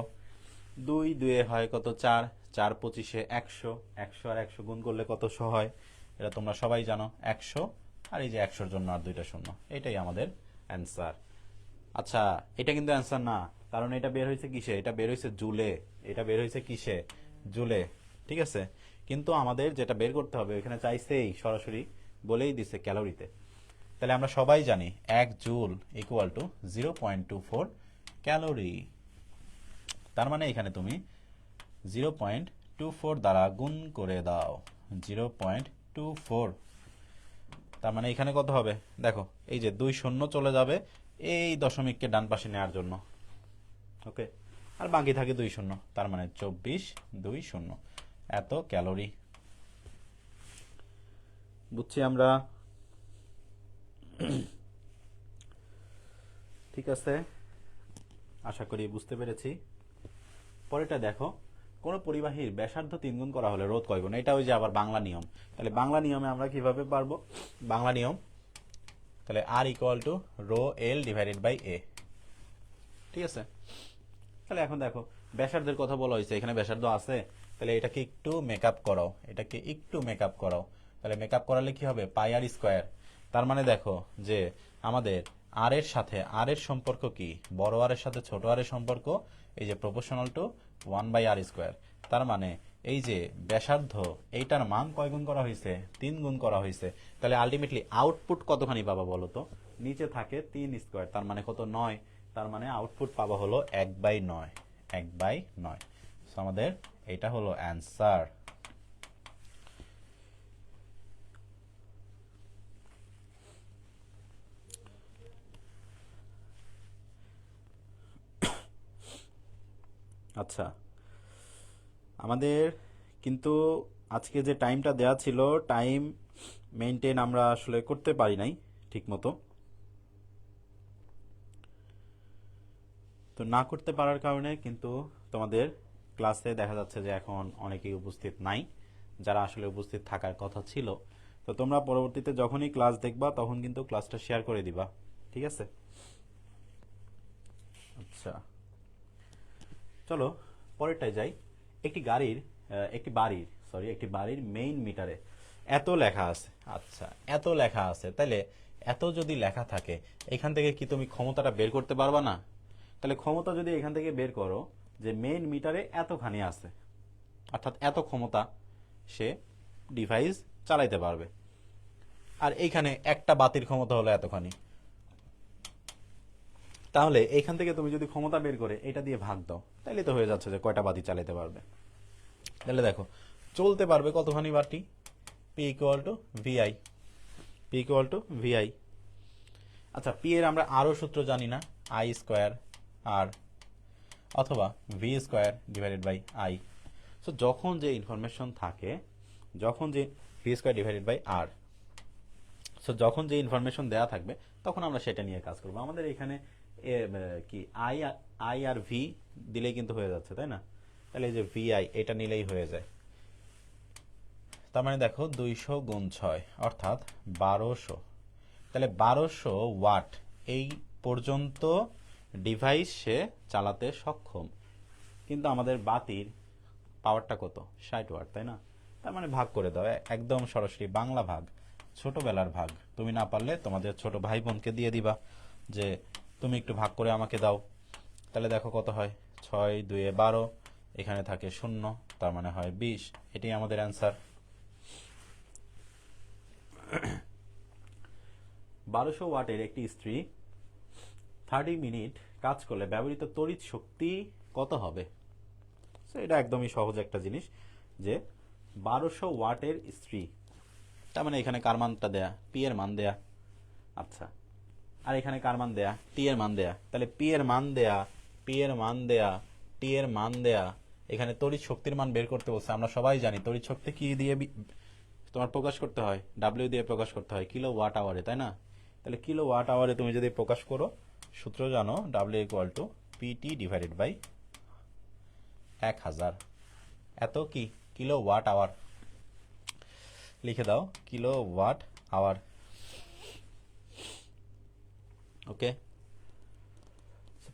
2 2 হয় কত? 4, 4 25 100, 100 আর 100 গুণ করলে কত হয়? এটা তোমরা সবাই জানো, 100, আর এই যে 100-র জন্য আর দুইটা শূন্য, এটাই আমাদের অ্যান্সার। আচ্ছা, এটা কিন্তু অ্যান্সার না, কারণ এটা বের হয়েছে কিসে? এটা বের হয়েছে জুলে। এটা বের হয়েছে কিসে? জুলে। ঠিক আছে, কিন্তু আমাদের যেটা বের করতে হবে এখানে চাইছেই সরাসরি বলেই দিছে ক্যালোরিতে। তাহলে আমরা সবাই জানি 1 জুল ইকুয়াল টু 0.24 ক্যালোরি। তার মানে এখানে তুমি 0.24 দ্বারা গুণ করে দাও, 0.24। তার মানে এখানে কত হবে? দেখো, এই যে 2 শূন্য চলে যাবে এই দশমিককে ডান পাশে নেওয়ার জন্য। ওকে, আর বাকি থাকে 2 শূন্য, তার মানে 24 2 শূন্য, এত ক্যালোরি। বুঝছি আমরা? ঠিক আছে, আশা করি বুঝতে পেরেছি। পরেরটা দেখো, কোনো পরিবাহীর ব্যাসার্ধ 3 গুণ করা হলে রোধ কয় গুণ? এটা ওই যে আবার বাংলা নিয়ম। তাহলে বাংলা নিয়মে আমরা কিভাবে পারবো? বাংলা নিয়ম, তাহলে R equal to rho L divided by A. ঠিক আছে, তাহলে এখন দেখো ব্যাসার্ধের কথা বলা হয়েছে, এখানে ব্যাসার্ধ আছে, তাহলে এটাকে একটু মেকআপ করাও, এটাকে একটু মেকআপ করাও। তাহলে মেকআপ করালে কি হবে? পাই আর স্কোয়ার। তার মানে দেখো যে আমাদের আর এর সাথে আর এর সম্পর্ক কি? বড় আর এর সাথে ছোট আর এর সম্পর্ক এই যে প্রপোর্শনাল টু 1/r স্কোয়ার। তার মানে এই যে ব্যাসার্ধ, এইটার মান কয় গুণ করা হয়েছে? 3 গুণ করা হয়েছে। তাহলে আলটিমেটলি আউটপুট কতখানি পাবা বলো তো? নিচে থাকে 3 স্কোয়ার, তার মানে কত? 9। তার মানে আউটপুট পাবা হলো 1/9, 1/9। সো আমাদের এটা হলো অ্যান্সার। আচ্ছা, আমাদের কিন্তু আজকে যে টাইমটা দেয়া ছিল, টাইম মেনটেন আমরা আসলে করতে পারি নাই ঠিক মতো। তো না করতে পারার কারণে কিন্তু তোমাদের ক্লাসে দেখা যাচ্ছে যে এখন অনেকেই উপস্থিত নাই, যারা আসলে উপস্থিত থাকার কথা ছিল। তো তোমরা পরবর্তীতে যখনই ক্লাস দেখবা তখন কিন্তু ক্লাসটা শেয়ার করে দিবা, ঠিক আছে? আচ্ছা, চলো পরেরটায় যাই। একটি বাড়ির মেইন মিটারে এত লেখা আছে। আচ্ছা, এত লেখা আছে, তাহলে এত যদি লেখা থাকে এখান থেকে কি তুমি ক্ষমতাটা বের করতে পারবা না? তাহলে ক্ষমতা যদি এখান থেকে বের করো যে মেইন মিটারে এতখানি আছে, অর্থাৎ এত ক্ষমতা সে ডিভাইস চালাইতে পারবে, আর এইখানে একটা বাতির ক্ষমতা হলো এতখানি, তাহলে এইখান থেকে তুমি যদি ক্ষমতা বের করে এটা দিয়ে ভাগ দাও, তাহলে তো হয়ে যাচ্ছে যে কয়টা বাতি চালাতে পারবে। তাহলে দেখো চলতে পারবে কতখানি বাতি? P equal to VI, P equal to VI. আচ্ছা, পি এর আমরা আরও সূত্র জানি না, আই স্কোয়ার আর অথবা V square divided by I. So যখন যে ইনফরমেশন থাকে, যখন যে V square divided by R, so যখন যে ইনফরমেশন দেওয়া থাকবে তখন আমরা সেটা নিয়ে কাজ করবো। আমাদের এখানে কি আই আর ভি দিলেই কিন্তু হয়ে যাচ্ছে, তাই না? তাহলে এই যে ভিআই এটা নিলেই হয়ে যায়। তার মানে দেখো 200 গুণ 6 অর্থাৎ 1200। তাহলে 1200 ওয়াট এই পর্যন্ত ডিভাইস সে চালাতে সক্ষম। কিন্তু আমাদের বাতির পাওয়ারটা কত? 60 ওয়াট, তাই না? তার মানে ভাগ করে দাও, একদম সরাসরি বাংলা ভাগ, ছোটবেলার ভাগ। তুমি না পারলে তোমাদের ছোট ভাই বোনকে দিয়ে দিবা যে তুমি একটু ভাগ করে আমাকে দাও। তাহলে দেখো কত হয়, 6 2 12, এখানে থাকে 0, তার মানে হয় 20। এটাই আমাদের অ্যান্সার। 1200 ওয়াটের একটি ইস্ত্রি 30 মিনিট কাজ করলে ব্যবহৃত তড়িৎ শক্তি কত হবে? সো এটা একদমই সহজ একটা জিনিস যে 1200 ওয়াটের ইস্ত্রি, তার মানে এখানে কার মানটা দেয়া, পি এর মান দেয়া। আচ্ছা, আর এখানে কার মান দেয়া, টি এর মান দেয়া। তাহলে পি এর মান দেয়া, পি এর মান দেয়া, টি এর মান দেয়া, এখানে তড়িৎ শক্তির মান বের করতে বলছে। আমরা সবাই জানি তড়িৎ শক্তি কি দিয়ে তোমার প্রকাশ করতে হয়, ডাব্লিউ দিয়ে প্রকাশ করতে হয়, কিলো ওয়াট আওয়ারে, তাই না? তাহলে কিলো ওয়াট আওয়ারে তুমি যদি প্রকাশ করো, সূত্র জানো, W equal to PT divided by 1000। এত কি কিলো ওয়াট আওয়ার, লিখে দাও kilo watt hour. Okay,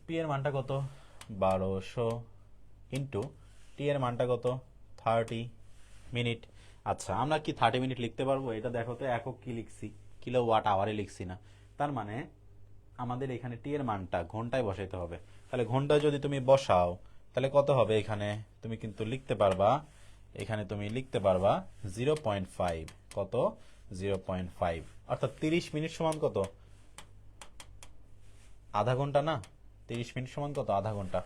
P এর মানটা কত, 1200 ইন্টু টি এর মানটা কত, 30 মিনিট। আচ্ছা, আমরা কি 30 মিনিট লিখতে পারবো? এটা দেখো তো, একক কি লিখছি, কিলো ওয়াট আওয়ারে লিখছি না। তার মানে আমাদের এখানে টি এর মানটা ঘন্টায় বসাইতে হবে। তাহলে ঘন্টায় যদি তুমি বসাও তাহলে কত হবে? এখানে তুমি কিন্তু লিখতে পারবা, এখানে তুমি লিখতে পারবা 0.5। কত? 0.5, অর্থাৎ 30 মিনিট সমান কত, আধা ঘন্টা না? 30 মিনিট সমান কত, আধা ঘন্টা।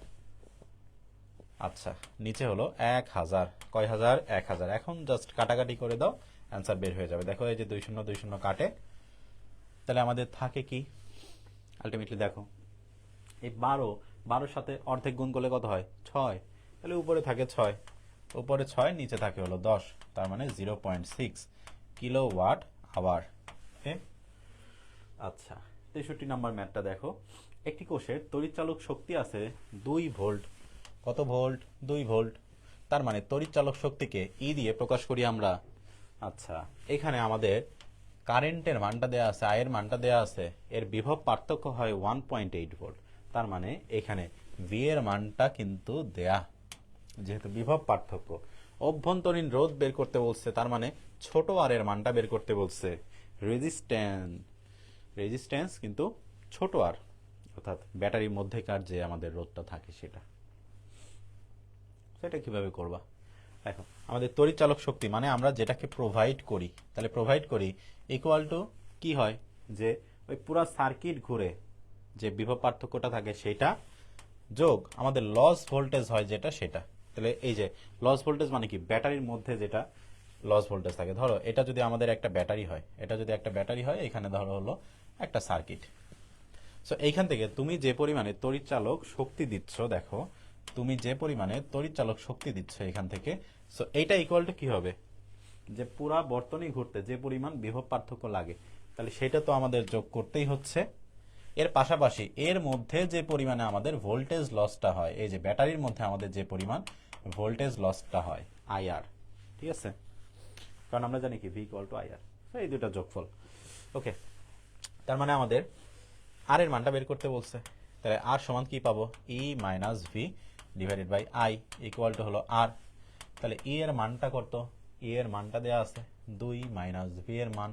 আচ্ছা, নিচে হলো 1000, কয় হাজার, 1000। এখন জাস্ট কাটাকাটি করে দাও, অ্যান্সার বের হয়ে যাবে। দেখো এই যে 2 শূন্য 2 শূন্য কাটে, তাহলে আমাদের থাকে কি আলটিমেটলি? দেখো এই 12 সাথে অর্ধেক গুণ করলে কত হয়, 6। তাহলে উপরে থাকে 6, উপরে 6, নিচে থাকে হলো 10, তার মানে 0.6 কিলো ওয়াট আওয়ার। ওকে, আচ্ছা 63 নাম্বার ম্যাথটা দেখো। একটি কোষের তড়িৎচালক শক্তি আছে 2 ভোল্ট। কত ভোল্ট? 2 ভোল্ট। তার মানে তড়িৎচালক শক্তিকে ই দিয়ে প্রকাশ করি আমরা। আচ্ছা, এখানে আমাদের কারেন্টের মানটা দেয়া আছে, আয়ের মানটা দেয়া আছে, এর বিভব পার্থক্য হয় 1.8 ভোল্ট। তার মানে এখানে ভি এর মানটা কিন্তু দেয়া, যেহেতু বিভব পার্থক্য। অভ্যন্তরীণ রোধ বের করতে বলছে, তার মানে ছোট আর এর মানটা বের করতে বলছে। রেজিস্ট্যান্স কিন্তু ছোট আর, অর্থাৎ ব্যাটারির মধ্যেকার যে আমাদের রোধটা থাকে সেটা কিভাবে করবা? দেখো, আমাদের তড়িৎচালক শক্তি মানে আমরা যেটাকে প্রোভাইড করি, তাহলে প্রোভাইড করি ইকুয়াল টু কি হয়, যে ওই পুরো সার্কিট ঘুরে যে বিভব পার্থক্যটা থাকে সেটা যোগ আমাদের লস ভোল্টেজ হয় যেটা, সেটা। তাহলে এই যে লস ভোল্টেজ মানে কি, ব্যাটারির মধ্যে যেটা লস ভোল্টেজ থাকে। ধরো এটা যদি আমাদের একটা ব্যাটারি হয়, এটা যদি একটা ব্যাটারি হয়, এখানে ধরো হলো একটা সার্কিট। সো এইখান থেকে তুমি যে পরিমাণে তড়িৎচালক শক্তি দিচ্ছ, দেখো তুমি যে পরিমাণে তড়িৎচালক শক্তি দিচ্ছ এখান থেকে, সো এইটা ইকুয়াল টু কি হবে, যে পুরা বর্তনী ঘুরতে যে পরিমাণ বিভব পার্থক্য লাগে, তাহলে সেটা তো আমাদের যোগ করতেই হচ্ছে। এর পাশাপাশি এর মধ্যে যে পরিমাণে আমাদের ভোল্টেজ লসটা হয়, এই যে ব্যাটারির মধ্যে আমাদের যে পরিমাণ ভোল্টেজ লসটা হয়, আইআর, ঠিক আছে? কারণ আমরা জানি কি ভি ইকুয়াল টু আইআর, এই দুটা যোগফল। ওকে, তার মানে আমাদের আর এর মানটা বের করতে বলছে। তাহলে আর সমান কি পাবো, E minus V divided by I equal to হলো আর। তাহলে ই এর মানটা কত, ই এর মানটা দেওয়া আছে 2 মাইনাস ভি এর মান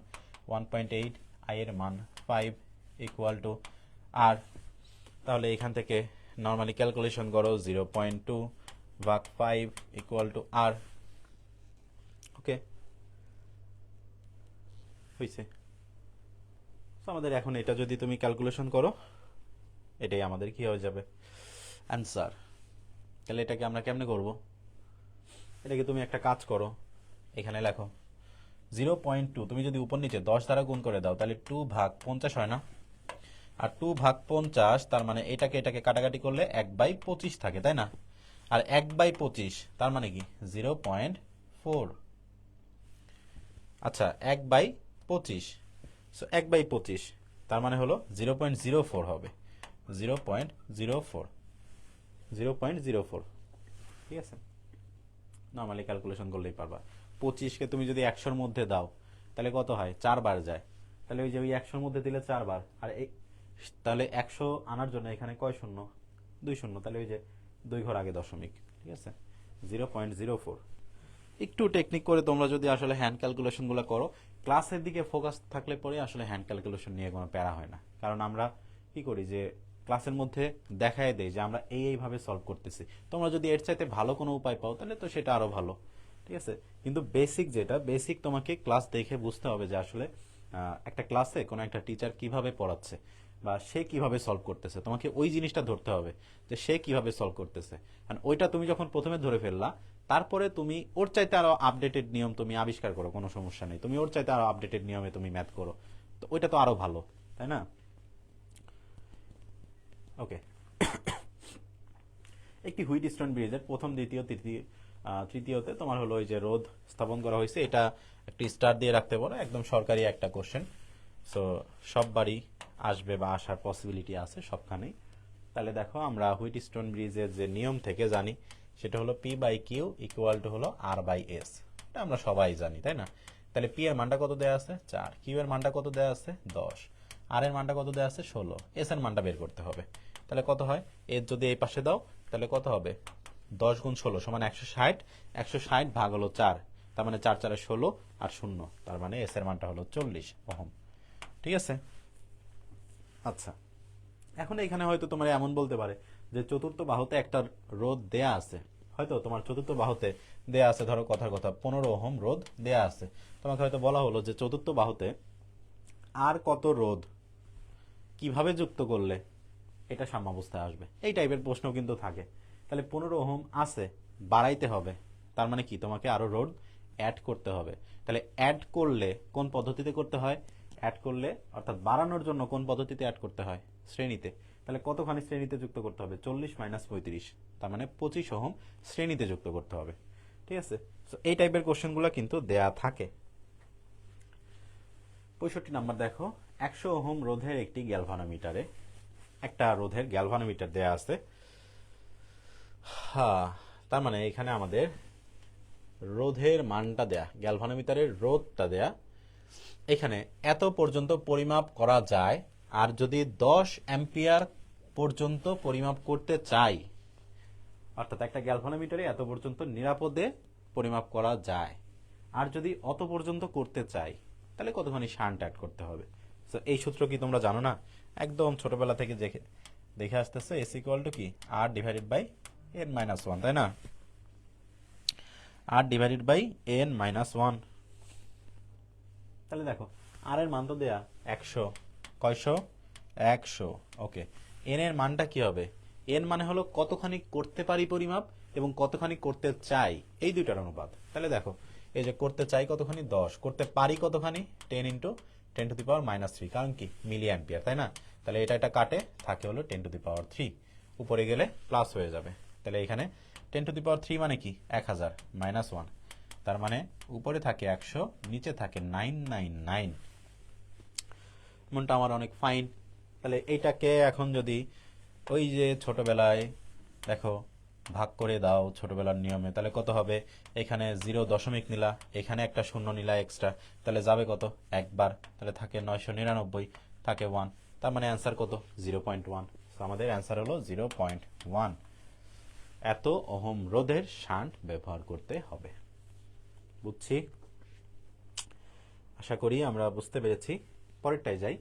1.8, আই এর মান 5 ইকুয়াল টু আর। তাহলে এখান থেকে নর্মালি ক্যালকুলেশন করো, 0.2 ভাগ 5 ইকুয়াল টু আর। ওকে, হয়েছে। আমাদের এখন এটা যদি তুমি ক্যালকুলেশন করো, এটাই আমাদের কি হয়ে যাবে, অ্যান্সার। তাহলে এটাকে আমরা কেমনে করব? এটাকে তুমি একটা কাজ করো, এখানে লেখো 0.2, তুমি যদি উপর নিচে 10 দ্বারা গুণ করে দাও, তাহলে 2 ভাগ 50 হয় না? আর 2 ভাগ 50, তার মানে এটাকে কাটাকাটি করলে 1/25 থাকে, তাই না? আর 1/25 তার মানে কি 0.4। আচ্ছা, 1/25, সো 1/25 তার মানে হলো 0.04 হবে, 0.04, 0.04, ঠিক আছে? নর্মালি ক্যালকুলেশন করলেই পারবা। 25কে তুমি যদি 100-র মধ্যে দাও তাহলে কত হয়, 4 বার যায়। তাহলে ওই যে ওই 100-র মধ্যে দিলে 4 বার, আর এই তাহলে 100 আনার জন্য এখানে কয় শূন্য, 2 শূন্য, তাহলে ওই যে 2 ঘর আগে দশমিক, ঠিক আছে? 0.04। একটু টেকনিক করে তোমরা যদি আসলে হ্যান্ড ক্যালকুলেশনগুলো করো, ক্লাসের দিকে ফোকাস থাকলে পরে আসলে হ্যান্ড ক্যালকুলেশন নিয়ে কোনো প্যারা হয় না। কারণ আমরা কি করি, যে ক্লাসের মধ্যে দেখায় দেই যে আমরা এইভাবে সলভ করতেছি। তোমরা যদি এর চাইতে ভালো কোনো উপায় পাও তাহলে তো সেটা আরো ভালো, ঠিক আছে? কিন্তু বেসিক যেটা, বেসিক তোমাকে ক্লাস দেখে বুঝতে হবে যে আসলে একটা ক্লাসে কোনো একটা টিচার কিভাবে পড়াচ্ছে বা সে কিভাবে সলভ করতেছে, তোমাকে ওই জিনিসটা ধরতে হবে যে সে কিভাবে সলভ করতেছে। কারণ ওইটা তুমি যখন প্রথমে ধরে ফেললা, তারপরে তুমি ওর চাইতে আরো আপডেটেড নিয়ম তুমি আবিষ্কার করো, কোনো সমস্যা নেই, তুমি ওর চাইতে আরো আপডেটেড নিয়মে তুমি ম্যাথ করো, তো ওইটা তো আরো ভালো, তাই না? ওকে। একটি হুইটস্টোন ব্রিজের প্রথম, দ্বিতীয়, তৃতীয়তে তোমার হলো ওই যে রোধ স্থাপন করা হয়েছে, এটা একটি স্টার দিয়ে রাখতে পারো, একদম সরকারি একটা কোশ্চেন। সো সব বাড়ি আসবে বা আসার পসিবিলিটি আছে সবখানেই। তাহলে দেখো আমরা হুইটস্টোন ব্রিজের যে নিয়ম থেকে জানি সেটা হলো P by Q equal to হলো আর বাই এস, এটা আমরা সবাই জানি, তাই না? তাহলে পি এর মানটা কত দেওয়া আছে 4, কিউ এর মানটা কত দেওয়া আছে 10, আর এর মানটা কত দেওয়া আছে 16, এস এর মানটা বের করতে হবে। তাহলে কত হয়, এর যদি এই পাশে দাও তাহলে কত হবে, 10 গুণ 16 সমান 160, 160 ভাগ হলো 4, তার মানে 4 4 16 আর 0, তার মানে এস এর মানটা হলো 40 ওহম। ঠিক আছে। আচ্ছা, এখন এখানে হয়তো তোমার এমন বলতে পারে যে চতুর্থ বাহুতে একটা রোধ দেয়া আছে, হয়তো তোমার চতুর্থ বাহুতে দেয়া আছে, ধরো কথার কথা 15 ওহম রোধ দেয়া আছে, তোমাকে হয়তো বলা হলো যে চতুর্থ বাহুতে আর কত রোধ কিভাবে যুক্ত করলে এটা সাম্যাবস্থায় আসবে, এই টাইপের প্রশ্ন কিন্তু থাকে। তাহলে 15 ওহম আছে, বাড়াইতে হবে, তার মানে কি তোমাকে আরো রোধ অ্যাড করতে হবে। তাহলে অ্যাড করলে কোন পদ্ধতিতে করতে হয়, অ্যাড করলে অর্থাৎ বাড়ানোর জন্য কোন পদ্ধতিতে অ্যাড করতে হয়, শ্রেণীতে। তাহলে কতখানি শ্রেণীতে যুক্ত করতে হবে, 40 মাইনাস 35, তার মানে 25 ওহম শ্রেণীতে যুক্ত করতে হবে। ঠিক আছে, তো এই টাইপের কোশ্চেনগুলো কিন্তু দেয়া থাকে। 65 নাম্বার দেখো, 100 ওহম রোধের একটি গ্যালভানোমিটারে, একটা রোধের গ্যালভানোমিটার দেয়া আছে। হ্যাঁ, তার মানে এখানে আমাদের রোধের মানটা দেয়া, গ্যালভানোমিটারের রোধটা দেয়া, এখানে এত পর্যন্ত পরিমাপ করা যায়, আর যদি 10 অ্যাম্পিয়ার পর্যন্ত পরিমাপ করতে চাই, অর্থাৎ একটা গ্যালভানোমিটারে এত পর্যন্ত নিরাপদে পরিমাপ করা যায়, আর যদি অত পর্যন্ত করতে চাই তাহলে কতখানি শান্ট অ্যাড করতে হবে। তো এই সূত্র কি তোমরা জানো না, একদম ছোটবেলা থেকে দেখে আসতেছে, এস ইকুয়াল টু কি R divided by N minus one, তাই না? R divided by N minus one. তাহলে দেখো আর এর মান তো দেয়া 100, কয়শো 100, ওকে। এন এর মানটা কি হবে, এন মানে হলো কতখানি করতে পারি পরিমাপ এবং কতখানি করতে চাই, এই দুইটার অনুপাত। তাহলে দেখো এই যে করতে চাই কতখানি 10, করতে পারি কতখানি 10 into 10 to the power minus 3, কারণ কি মিলি অ্যাম্পিয়ার, তাই না? তাহলে এটা কাটে থাকে হলো 10 টু দি পাওয়ার 3, উপরে গেলে প্লাস হয়ে যাবে। তাহলে এখানে 10 টু দি পাওয়ার 3 মানে কি 1000 মাইনাস 1, তার মানে উপরে থাকে 100, নিচে থাকে 999। মনটা আমার অনেক ফাইন। তাহলে এইটাকে এখন যদি ওই যে ছোটবেলায় দেখো ভাগ করে দাও ছোটবেলার নিয়মে, তাহলে কত হবে, এখানে 0 দশমিক নিলা, এখানে একটা শূন্য নিলা এক্সট্রা, তাহলে যাবে কত একবার, তাহলে থাকে 999, থাকে 1, তার মানে অ্যান্সার কত 0.1। আমাদের অ্যান্সার হলো 0.1, এত ওহম রোধের শান্ট ব্যবহার করতে হবে। বুঝছি, আশা করি আমরা বুঝতে পেরেছি। পরেরটায় যাই,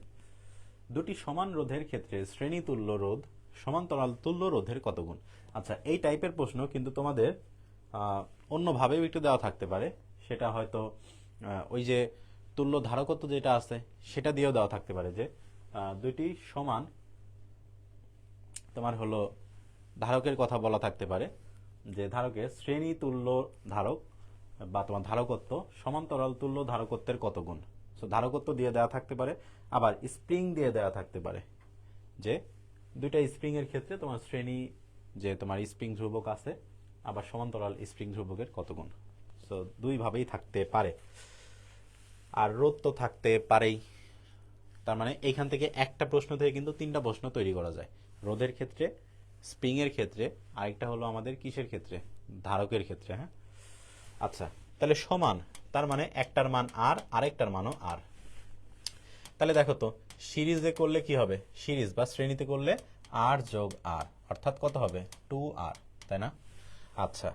দুটি সমান রোধের ক্ষেত্রে শ্রেণী তুল্য রোধ সমান্তরাল তুল্য রোধের কত গুণ। আচ্ছা, এই টাইপের প্রশ্ন কিন্তু তোমাদের অন্যভাবেও একটু দেওয়া থাকতে পারে, সেটা হয়তো ওই যে তুল্য ধারকত্ব যেটা আছে সেটা দিয়েও দেওয়া থাকতে পারে, যে দুইটি সমান তোমার হলো ধারকের কথা বলা থাকতে পারে, যে ধারকের শ্রেণী তুল্য ধারক বা তোমার ধারকত্ব সমান্তরাল তুল্য ধারকত্বের কত গুণ। সো ধারকত্ব দিয়ে দেওয়া থাকতে পারে, আবার স্প্রিং দিয়ে দেওয়া থাকতে পারে, যে দুইটা স্প্রিং এর ক্ষেত্রে তোমার শ্রেণী যে তোমার স্প্রিং ধ্রুবক আছে, আবার সমান্তরাল স্প্রিং ধ্রুবকের কত গুণ। সো দুই ভাবেই থাকতে পারে, আর রোধ তো থাকতে পারেই। তার মানে এইখান থেকে একটা প্রশ্ন থেকে কিন্তু তিনটা প্রশ্ন তৈরি করা যায়, রোধের ক্ষেত্রে, স্প্রিং এর ক্ষেত্রে, আরেকটা হলো আমাদের কিসের ক্ষেত্রে, ধারকের ক্ষেত্রে। হ্যাঁ, আচ্ছা, তাহলে সমান, তার মানে একটার মান আর, আরেকটার মানও আর। তাহলে দেখো তো সিরিজে করলে কি হবে, সিরিজ বা শ্রেণীতে করলে আর যোগ আর, অর্থাৎ কত হবে 2r, তাই না? আচ্ছা,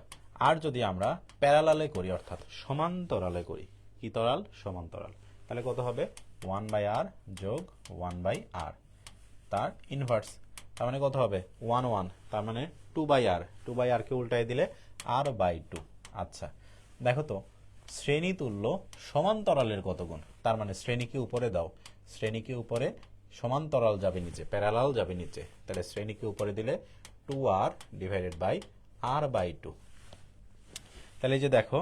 আর যদি আমরা প্যারালালে করি অর্থাৎ সমান্তরালে করি, কি তরাল সমান্তরাল, তাহলে কত হবে 1/r যোগ 1/r, তার ইনভার্স, তার মানে কত হবে 1 1, তার মানে 2/r, 2/r কে উল্টায় দিলে r/2। আচ্ছা, দেখো তো শ্রেণী তুল্য সমান্তরালের কত গুণ, তার মানে শ্রেণীকে উপরে দাও, শ্রেণীকে উপরে, সমান্তরাল যাবে নিচে, প্যারালাল যাবে নিচে, তাহলে শ্রেণীকে উপরে দিলে 2r ডিভাইডেড বাই r/2। তাহলে এই যে দেখো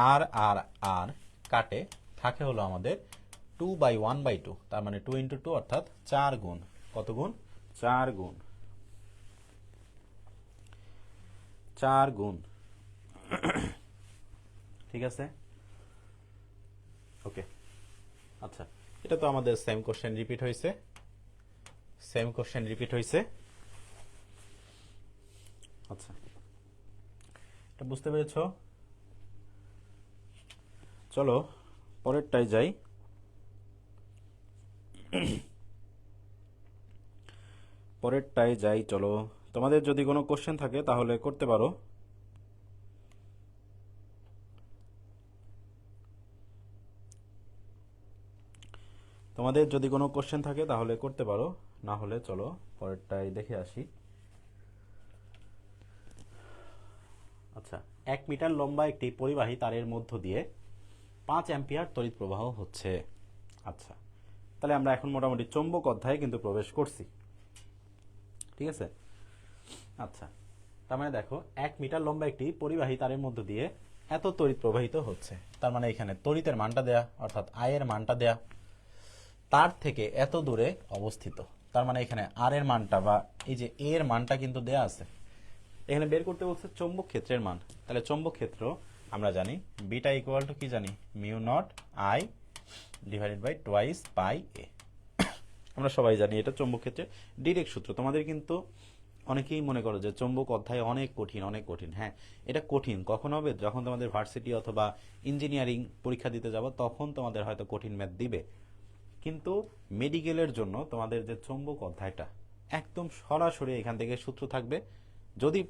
আর আর আর কাটে, থাকে হলো আমাদের 2/1/2, তার মানে 2 × 2 অর্থাৎ 4 গুণ। কত গুণ? 4 গুণ, 4 গুণ। ঠিক আছে, ওকে। আচ্ছা, এটা তো আমাদের সেম কোশ্চেন রিপিট হয়েছে, সেম কোশ্চেন রিপিট হয়েছে। আচ্ছা, এটা বুঝতে পেরেছো? চলো পরেরটায় যাই। পরেরটায় যাই, চলো। তোমাদের যদি কোনো কোশ্চেন থাকে তাহলে করতে পারো। তোমাদের যদি কোনো কোশ্চেন থাকে তাহলে করতে পারো, না হলে চলো পরেরটায় দেখে আসি। আচ্ছা, 1 মিটার লম্বা একটি পরিবাহী তারের মধ্য দিয়ে 5 অ্যাম্পিয়ার তড়িৎ প্রবাহ হচ্ছে। আচ্ছা, তাহলে আমরা এখন মোটামুটি চৌম্বক অধ্যায়ে কিন্তু প্রবেশ করছি। ঠিক আছে, আচ্ছা, তার মানে দেখো 1 মিটার লম্বা একটি পরিবাহী তারের মধ্য দিয়ে এত তড়িৎ প্রবাহিত হচ্ছে, তার মানে এখানে তড়িতের মানটা দেয়া, অর্থাৎ আই এর মানটা দেয়া, তার থেকে এত দূরে অবস্থিত, তার মানে এখানে আর এর মানটা বা এই যে এ এর মানটা কিন্তু দেয়া আছে। এখানে বের করতে বলছে চৌম্বক ক্ষেত্রের মান। তাহলে চৌম্বক ক্ষেত্র আমরা জানি বিটা ইকুয়াল টু কি জানি, μ0 I divided by twice pi A. আমরা সবাই জানি এটা চৌম্বক ক্ষেত্রে ডিরেক্ট সূত্র। তোমাদের কিন্তু অনেকেই মনে করো যে চৌম্বক অধ্যায় অনেক কঠিন, অনেক কঠিন। হ্যাঁ, এটা কঠিন কখন হবে? যখন তোমাদের ভার্সিটি অথবা ইঞ্জিনিয়ারিং পরীক্ষা দিতে যাবো, তখন তোমাদের হয়তো কঠিন ম্যাথ দিবে। কিন্তু মেডিকেলের জন্য তোমাদের যে চৌম্বক অধ্যায়টা একদম সরাসরি এখান থেকে সূত্র থাকবে, যদি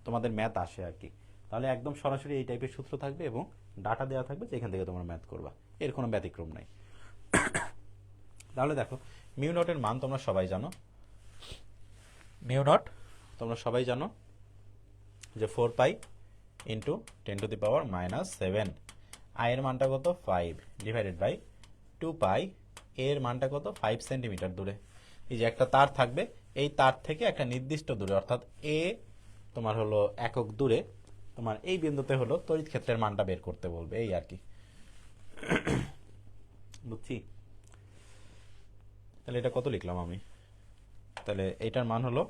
তোমাদের ম্যাথ আসে আর কি, তাহলে একদম সরাসরি এই টাইপের সূত্র থাকবে এবং ডাটা দেওয়া থাকবে যে এখান থেকে তোমরা ম্যাথ করবা, এর কোনো ব্যতিক্রম নাই। তাহলে দেখো μ0 এর মান তোমরা সবাই জানো, μ0 তোমরা সবাই জানো যে 4 পাই ইন্টু 10⁻⁻7। আই এর মানটা কত? 5 ডিভাইডেড বাই 2 পাই, এর মানটা কত? 5 সেন্টিমিটার দূরে। এই যে একটা তার থাকবে, এই তার থেকে একটা নির্দিষ্ট দূরে, অর্থাৎ এ তোমার হলো একক দূরে, তোমার এই বিন্দুতে হলো তড়িৎ ক্ষেত্রের মানটা বের করতে বলবে, এই আর কি। বুঝছি? তাহলে এটা কত লিখলাম আমি? তাহলে এটার মান হলো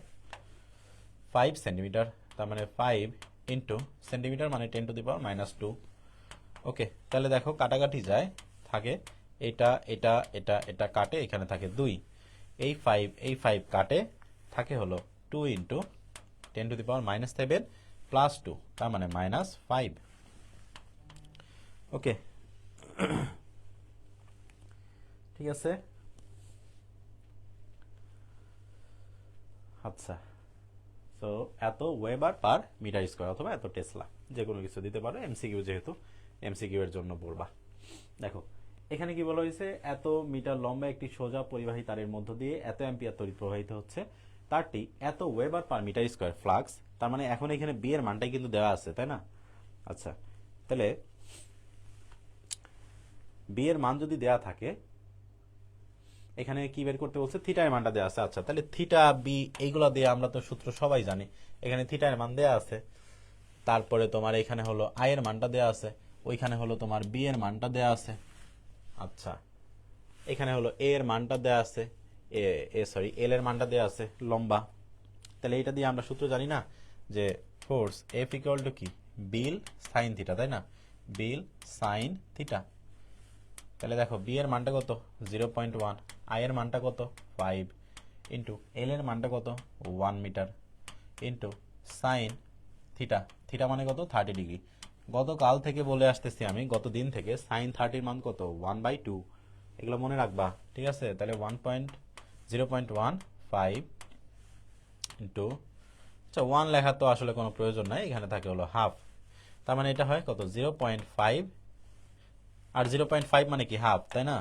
5 সেন্টিমিটার, তার মানে 5 ইন্টু সেন্টিমিটার মানে 10⁻²। ওকে, তাহলে দেখো কাটাকাটি যায়, থাকে এটা এটা এটা এটা কাটে, এখানে থাকে 2, এই 5 কাটে, থাকে হলো 2 ইন্টু 10⁻⁷ প্লাস 2, তার মানে -5। ওকে, ঠিক আছে। আচ্ছা, তো এত ওয়েবার পার মিটার স্কোয়ার অথবা এত টেসলা, যে কোনো কিছু দিতে পারো, এমসিকিউ যেহেতু, এমসিকিউ এর জন্য পড়বা। দেখো এখানে কি বলা হয়েছে, এত মিটার লম্বা একটি সোজা পরিবাহী তারের মধ্য দিয়ে এত অ্যাম্পিয়ার তড়িৎ প্রবাহিত হচ্ছে, তারটি এত weber per metre square flux. তার মানে এখন এখানে বি এর মানটাই কিন্তু দেওয়া আছে, তাই না? আচ্ছা, তাহলে বি এর মান যদি দেয়া থাকে, এখানে কি বের করতে বলছে? থিটা এর মানটা দেওয়া আছে। আচ্ছা, তাহলে থিটা বি এইগুলো দিয়ে আমরা তো সূত্র সবাই জানি, এখানে থিটা এর মান দেওয়া আছে, তারপরে তোমার এখানে হলো আই এর মানটা দেওয়া আছে, ওইখানে হলো তোমার বি এর মানটা দেওয়া আছে। আচ্ছা, এখানে হলো এ এর মানটা দেওয়া আছে, এল এর মানটা দেওয়া আছে লম্বা। তাহলে এটা দিয়ে আমরা সূত্র জানি না যে ফোর্স এফ ইকুয়াল টু কি, বিল সাইন থিটা, তাই না? বিল সাইন থিটা। তাহলে দেখো বি এর মানটা কত? 0.1, আই এর মানটা কত? 5 ইন্টু এল এর মানটা কত? 1 metre into sine theta, theta মানে কত? 30 ডিগ্রি। গতকাল থেকে বলে আসতেছি আমি, গত দিন থেকে, সাইন 30 মান কত? 1/2। এগুলো মনে রাখবা, ঠিক আছে? তাহলে 0.15 ইন্টু, আচ্ছা 1 লেখা তো আসলে কোনো প্রয়োজন নাই, এখানে থাকে হলো হাফ, তার মানে এটা হয় কত? 0.5, আর 0.5 মানে কি? হাফ, তাই না?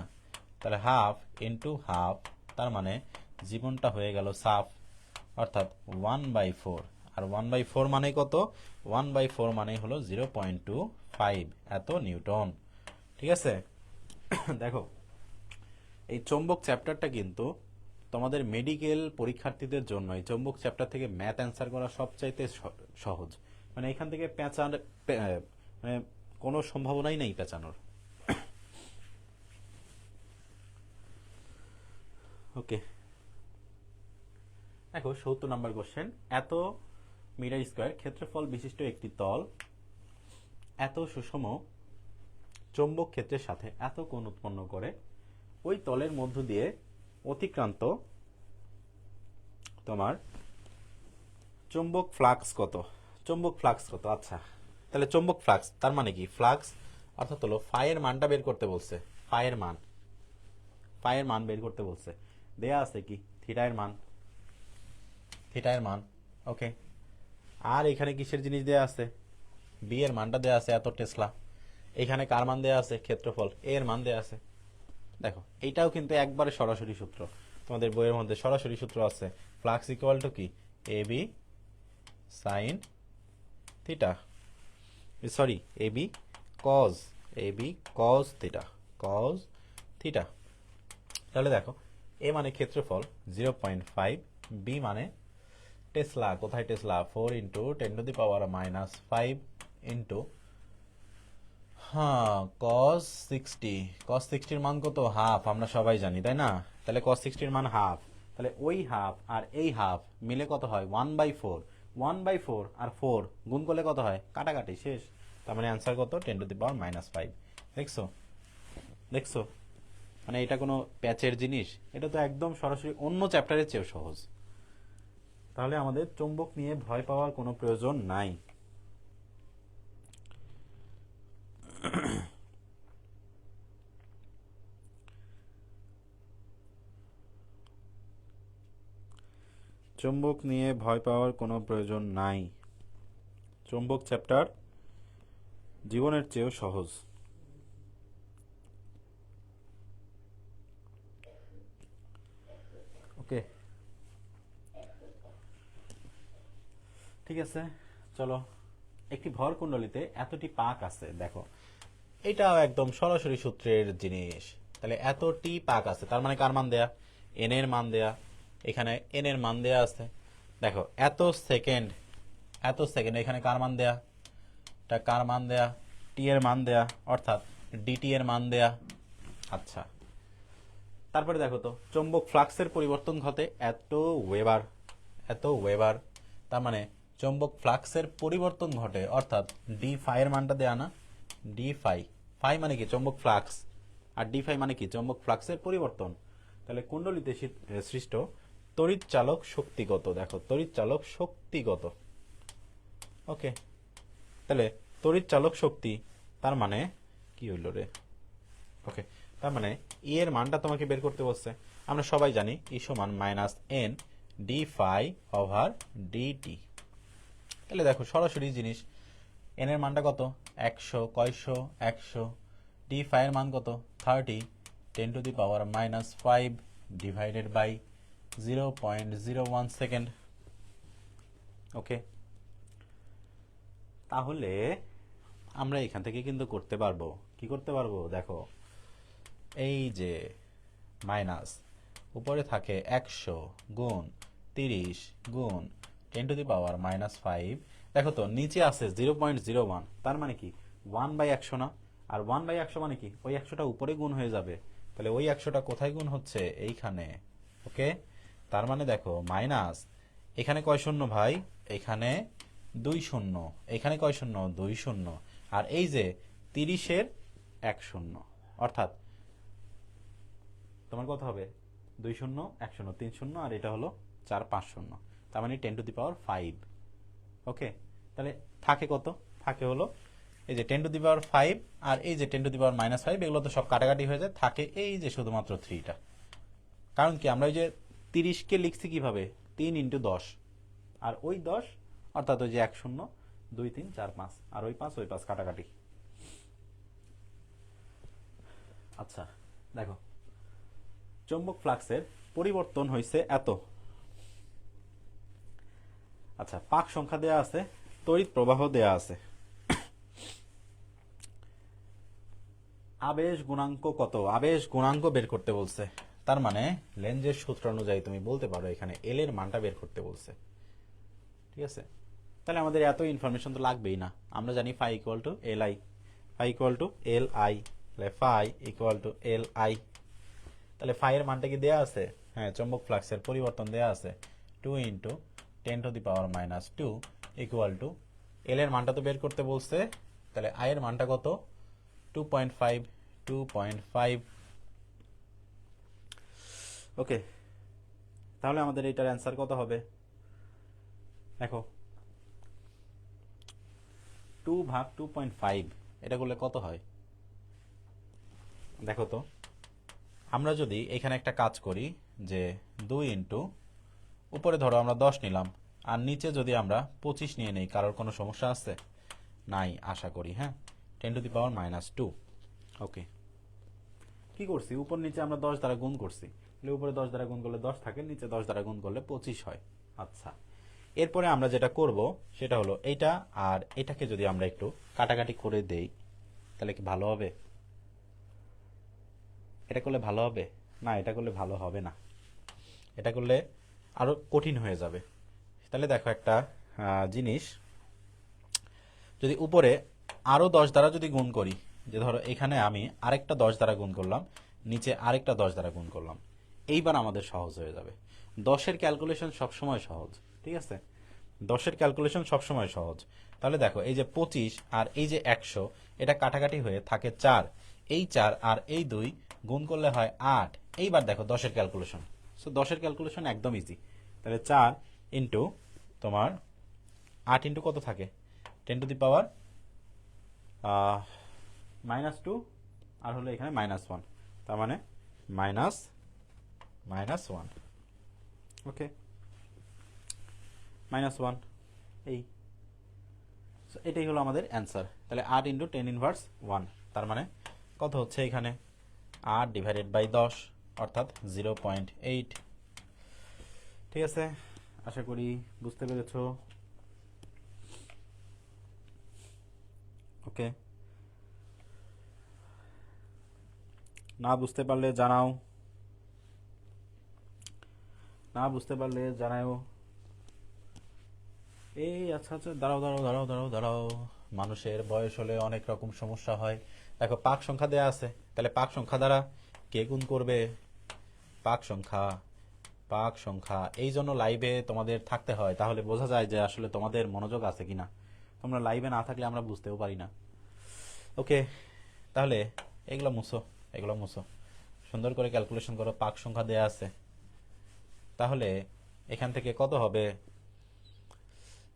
তাহলে হাফ ইন্টু হাফ, তার মানে জীবনটা হয়ে গেল সাফ, অর্থাৎ 1/4। আর 1/4 মানে কত? 1/4 মানে হলো 0.25 এত নিউটন। ঠিক আছে? দেখো এই চৌম্বক চ্যাপ্টারটা কিন্তু তোমাদের মেডিকেল পরীক্ষার্থীদের জন্য এই চৌম্বক চ্যাপ্টার থেকে ম্যাথ অ্যান্সার করা সবচাইতে সহজ। মানে এখান থেকে মানে কোনো সম্ভাবনাই নেই পেঁচানোর। ওকে, দেখো 70 নম্বর কোশ্চেন। এত মিটার স্কয়ার ক্ষেত্রফল বিশিষ্ট একটি তল এত সুষম চৌম্বক ক্ষেত্রের সাথে এত কোণ উৎপন্ন করে, ওই তলের মধ্য দিয়ে অতিক্রান্ত তোমার চৌম্বক ফ্লাক্স কত? চৌম্বক ফ্লাক্স কত? আচ্ছা, তাহলে চৌম্বক ফ্লাক্স তার মানে কি? ফ্লাক্স অর্থাৎ হলো ফাইয়ের মানটা বের করতে বলছে। ফাইয়ের মান বের করতে বলছে। দেয়া আছে কি? থিটা এর মান। ওকে, আর এখানে কিসের জিনিস দেয়া আছে? বি এর মানটা দেয়া আছে এত টেসলা। এখানে কার মান দেয়া আছে? ক্ষেত্রফল। এ এর মান দেয়া আছে। দেখো এইটাও কিন্তু একবারে সরাসরি সূত্র, তোমাদের বইয়ের মধ্যে সরাসরি সূত্র আছে। ফ্লাক্স ইকুয়াল টু কি? A B sine theta, sorry A B cause theta. তাহলে দেখো এ মানে ক্ষেত্রফল 0.5, বি মানে টেসলা। কোথায় Tesla? 4 into 10⁻⁻5 into cos 60। cos 60 এর মান কত? হাফ, আমরা সবাই জানি তাই না? তাহলে cos 60 এর মান হাফ। তাহলে ওই হাফ আর এই হাফ মিলে কত হয়? 1/4। 1/4 আর 4 গুণ করলে কত হয়? কাটাকাটি শেষ। তার মানে অ্যান্সার কত? 10⁻⁻5। দেখছো মানে এটা কোনো প্যাচের জিনিস? এটা তো একদম সরাসরি অন্য চ্যাপ্টারের চেয়েও সহজ। তাহলে আমাদের চৌম্বক নিয়ে ভয় পাওয়ার কোনো প্রয়োজন নাই। চৌম্বক নিয়ে ভয় পাওয়ার কোনো প্রয়োজন নাই। চৌম্বক চ্যাপ্টার জীবনের চেয়েও সহজ। ওকে, ঠিক আছে, চলো। একটি ভরকুণ্ডলীতে এতটি পাক আছে। দেখো এটাও একদম সরাসরি সূত্রের জিনিস। তাহলে এতটি পাক আছে তার মানে কার মান দেয়া? এন এর মান দেয়া। এখানে এন এর মান দেয়া আছে। দেখো এত সেকেন্ড এখানে কার মান দেয়া? এটা কার মান দেয়া? টি এর মান দেয়া, অর্থাৎ ডিটি এর মান দেয়া। আচ্ছা, তারপরে দেখো তো চৌম্বক ফ্লাক্সের পরিবর্তন ঘটে এত ওয়েবার। তার মানে চৌম্বক ফ্লাক্সের পরিবর্তন ঘটে, অর্থাৎ ডি ফাই এর মানটা দেয়া না? ডি ফাই মানে কি? চৌম্বক ফ্লাক্স। আর ডি ফাই মানে কি? চৌম্বক ফ্লাক্সের পরিবর্তন। তাহলে কুণ্ডলীতে সৃষ্ট তড়িৎ চালক শক্তিগত। দেখো তড়িৎ চালক শক্তিগত। ওকে, তাহলে তড়িৎ চালক শক্তি তার মানে কি হইল রে? ওকে, তার মানে ই এর মানটা তোমাকে বের করতে বলছে। আমরা সবাই জানি ই সমান -n D phi over DT. তাহলে দেখো সরাসরি জিনিস, এন এর মানটা কত? 100। কয়শো? 100। ডি ফাই এর মান কত? 30 10⁻⁻5 ডিভাইডেড বাই 0.01 সেকেন্ড। ওকে, তাহলে আমরা এখান থেকে কিন্তু করতে পারবো। কি করতে পারবো? দেখো এই যে মাইনাস উপরে থাকে 100 গুণ 30 গুণ 10⁻⁻5। দেখো তো নিচে আছে 0.01, তার মানে কি 1/100 না? আর 1/100 মানে কি? ওই 100টা উপরে গুণ হয়ে যাবে। তাহলে ওই 100টা কোথায় গুণ হচ্ছে? এইখানে। ওকে, তার মানে দেখো মাইনাস, এখানে কয় শূন্য ভাই? এখানে 2 শূন্য। এখানে কয় শূন্য? 2 শূন্য। আর এই যে 30-এর 1 শূন্য, অর্থাৎ তোমার কত হবে? 2 শূন্য 1 শূন্য 3 শূন্য, আর এটা হলো 4 5 শূন্য। তার মানে 10⁵। ওকে, তাহলে থাকে কত? থাকে হলো এই যে 10⁵, আর এই যে 10⁻⁻5, এগুলো তো সব কাটাকাটি হয়ে যায়, থাকে এই যে শুধুমাত্র 3টা। কারণ কি আমরা ওই যে 30কে লিখছি কিভাবে? 3 × 10, আর ওই 10 অর্থাৎ ওই যে 1 শূন্য 2 3 4 5, আর ওই 5 কাটাকাটি। আচ্ছা, দেখো চৌম্বক ফ্লাক্সের পরিবর্তন হয়েছে এত। আচ্ছা, পাক সংখ্যা দেয়া আছে, তড়িৎ প্রবাহ দেয়া আছে। আবেশ গুণাঙ্ক কত? আবেশ গুণাঙ্ক বের করতে বলছে, তার মানে লেঞ্জের সূত্র অনুযায়ী তুমি বলতে পারো এখানে এল এর মানটা বের করতে বলছে। ঠিক আছে, তাহলে আমাদের এত ইনফরমেশন তো লাগবেই না। আমরা জানি phi equal to L I, phi equal to L I, তাহলে phi equal to L I. তাহলে ফাই এর মানটা কি দেয়া আছে? হ্যাঁ, চৌম্বক ফ্লাক্সের পরিবর্তন দেয়া আছে 2 ইন্টু 10⁻⁻2 ইকুয়াল টু এল এর মানটা তো বের করতে বলছে, তাহলে আই এর মানটা কত? 2.5, 2.5। ওকে, তাহলে আমাদের এইটার অ্যান্সার কত হবে? দেখো 2/2.5 এটা করলে কত হয় দেখো তো। আমরা যদি এখানে একটা কাজ করি যে 2 ইন্টু উপরে ধরো আমরা 10 নিলাম, আর নিচে যদি আমরা 25 নিয়ে নেই, কারোর কোনো সমস্যা আছে? নাই আশা করি। হ্যাঁ, 10⁻²। ওকে, কি করছি? উপর নিচে আমরা 10 দ্বারা গুণ করছি, উপরে 10 দ্বারা গুণ করলে 10 থাকে, নিচে 10 দ্বারা গুণ করলে 25 হয়। আচ্ছা, এরপরে আমরা যেটা করব সেটা হলো এইটা আর এটাকে যদি আমরা একটু কাটাকাটি করে দেই, তাহলে কি ভালো হবে? এটা করলে ভালো হবে না? এটা করলে ভালো হবে না, এটা করলে আরো কঠিন হয়ে যাবে। তাহলে দেখো একটা জিনিস, যদি উপরে আরো 10 দ্বারা যদি গুণ করি, যে ধরো এখানে আমি আরেকটা 10 দ্বারা গুণ করলাম, নিচে আরেকটা 10 দ্বারা গুণ করলাম, এইবার আমাদের সহজ হয়ে যাবে। 10-এর ক্যালকুলেশন সবসময় সহজ। ঠিক আছে, 10-এর ক্যালকুলেশন সবসময় সহজ। তাহলে দেখো এই যে 25 আর এই যে 100, এটা কাটাকাটি হয়ে থাকে 4, এই 4 আর এই 2 গুণ করলে হয় 8। এইবার দেখো 10-এর ক্যালকুলেশন, সো 10-এর ক্যালকুলেশন একদম ইজি। তাহলে 4 ইন্টু তোমার 8 ইন্টু কত থাকে? 10⁻², আর হলো এখানে -1, তার মানে -1। ওকে, -1 এই, এটাই হলো আমাদের অ্যান্সার। তাহলে 8 ইন্টু 10⁻1, তার মানে কত হচ্ছে এখানে? 8/10, অর্থাৎ 0.8। ঠিক আছে, আশা করি বুঝতে পেরেছো। ওকে, না বুঝতে পারলে জানাও, না বুঝতে পারলে জানাও। এই আচ্ছা আচ্ছা, দাঁড়াও দাঁড়াও দাঁড়াও দাঁড়াও দাঁড়াও, মানুষের বয়স হলে অনেক রকম সমস্যা হয়। দেখো পাক সংখ্যা দেয়া আছে, তাহলে পাক সংখ্যা দ্বারা কে গুণ করবে? পাক সংখ্যা, পাক সংখ্যা। এই জন্য লাইভে তোমাদের থাকতে হয়, তাহলে বোঝা যায় যে আসলে তোমাদের মনোযোগ আছে কিনা। তোমরা লাইভে না থাকলে আমরা বুঝতেও পারি না। ওকে, তাহলে এগুলো মুছো, এগুলো মুছো, সুন্দর করে ক্যালকুলেশন করো। পাক সংখ্যা দেয়া আছে, তাহলে এখান থেকে কত হবে?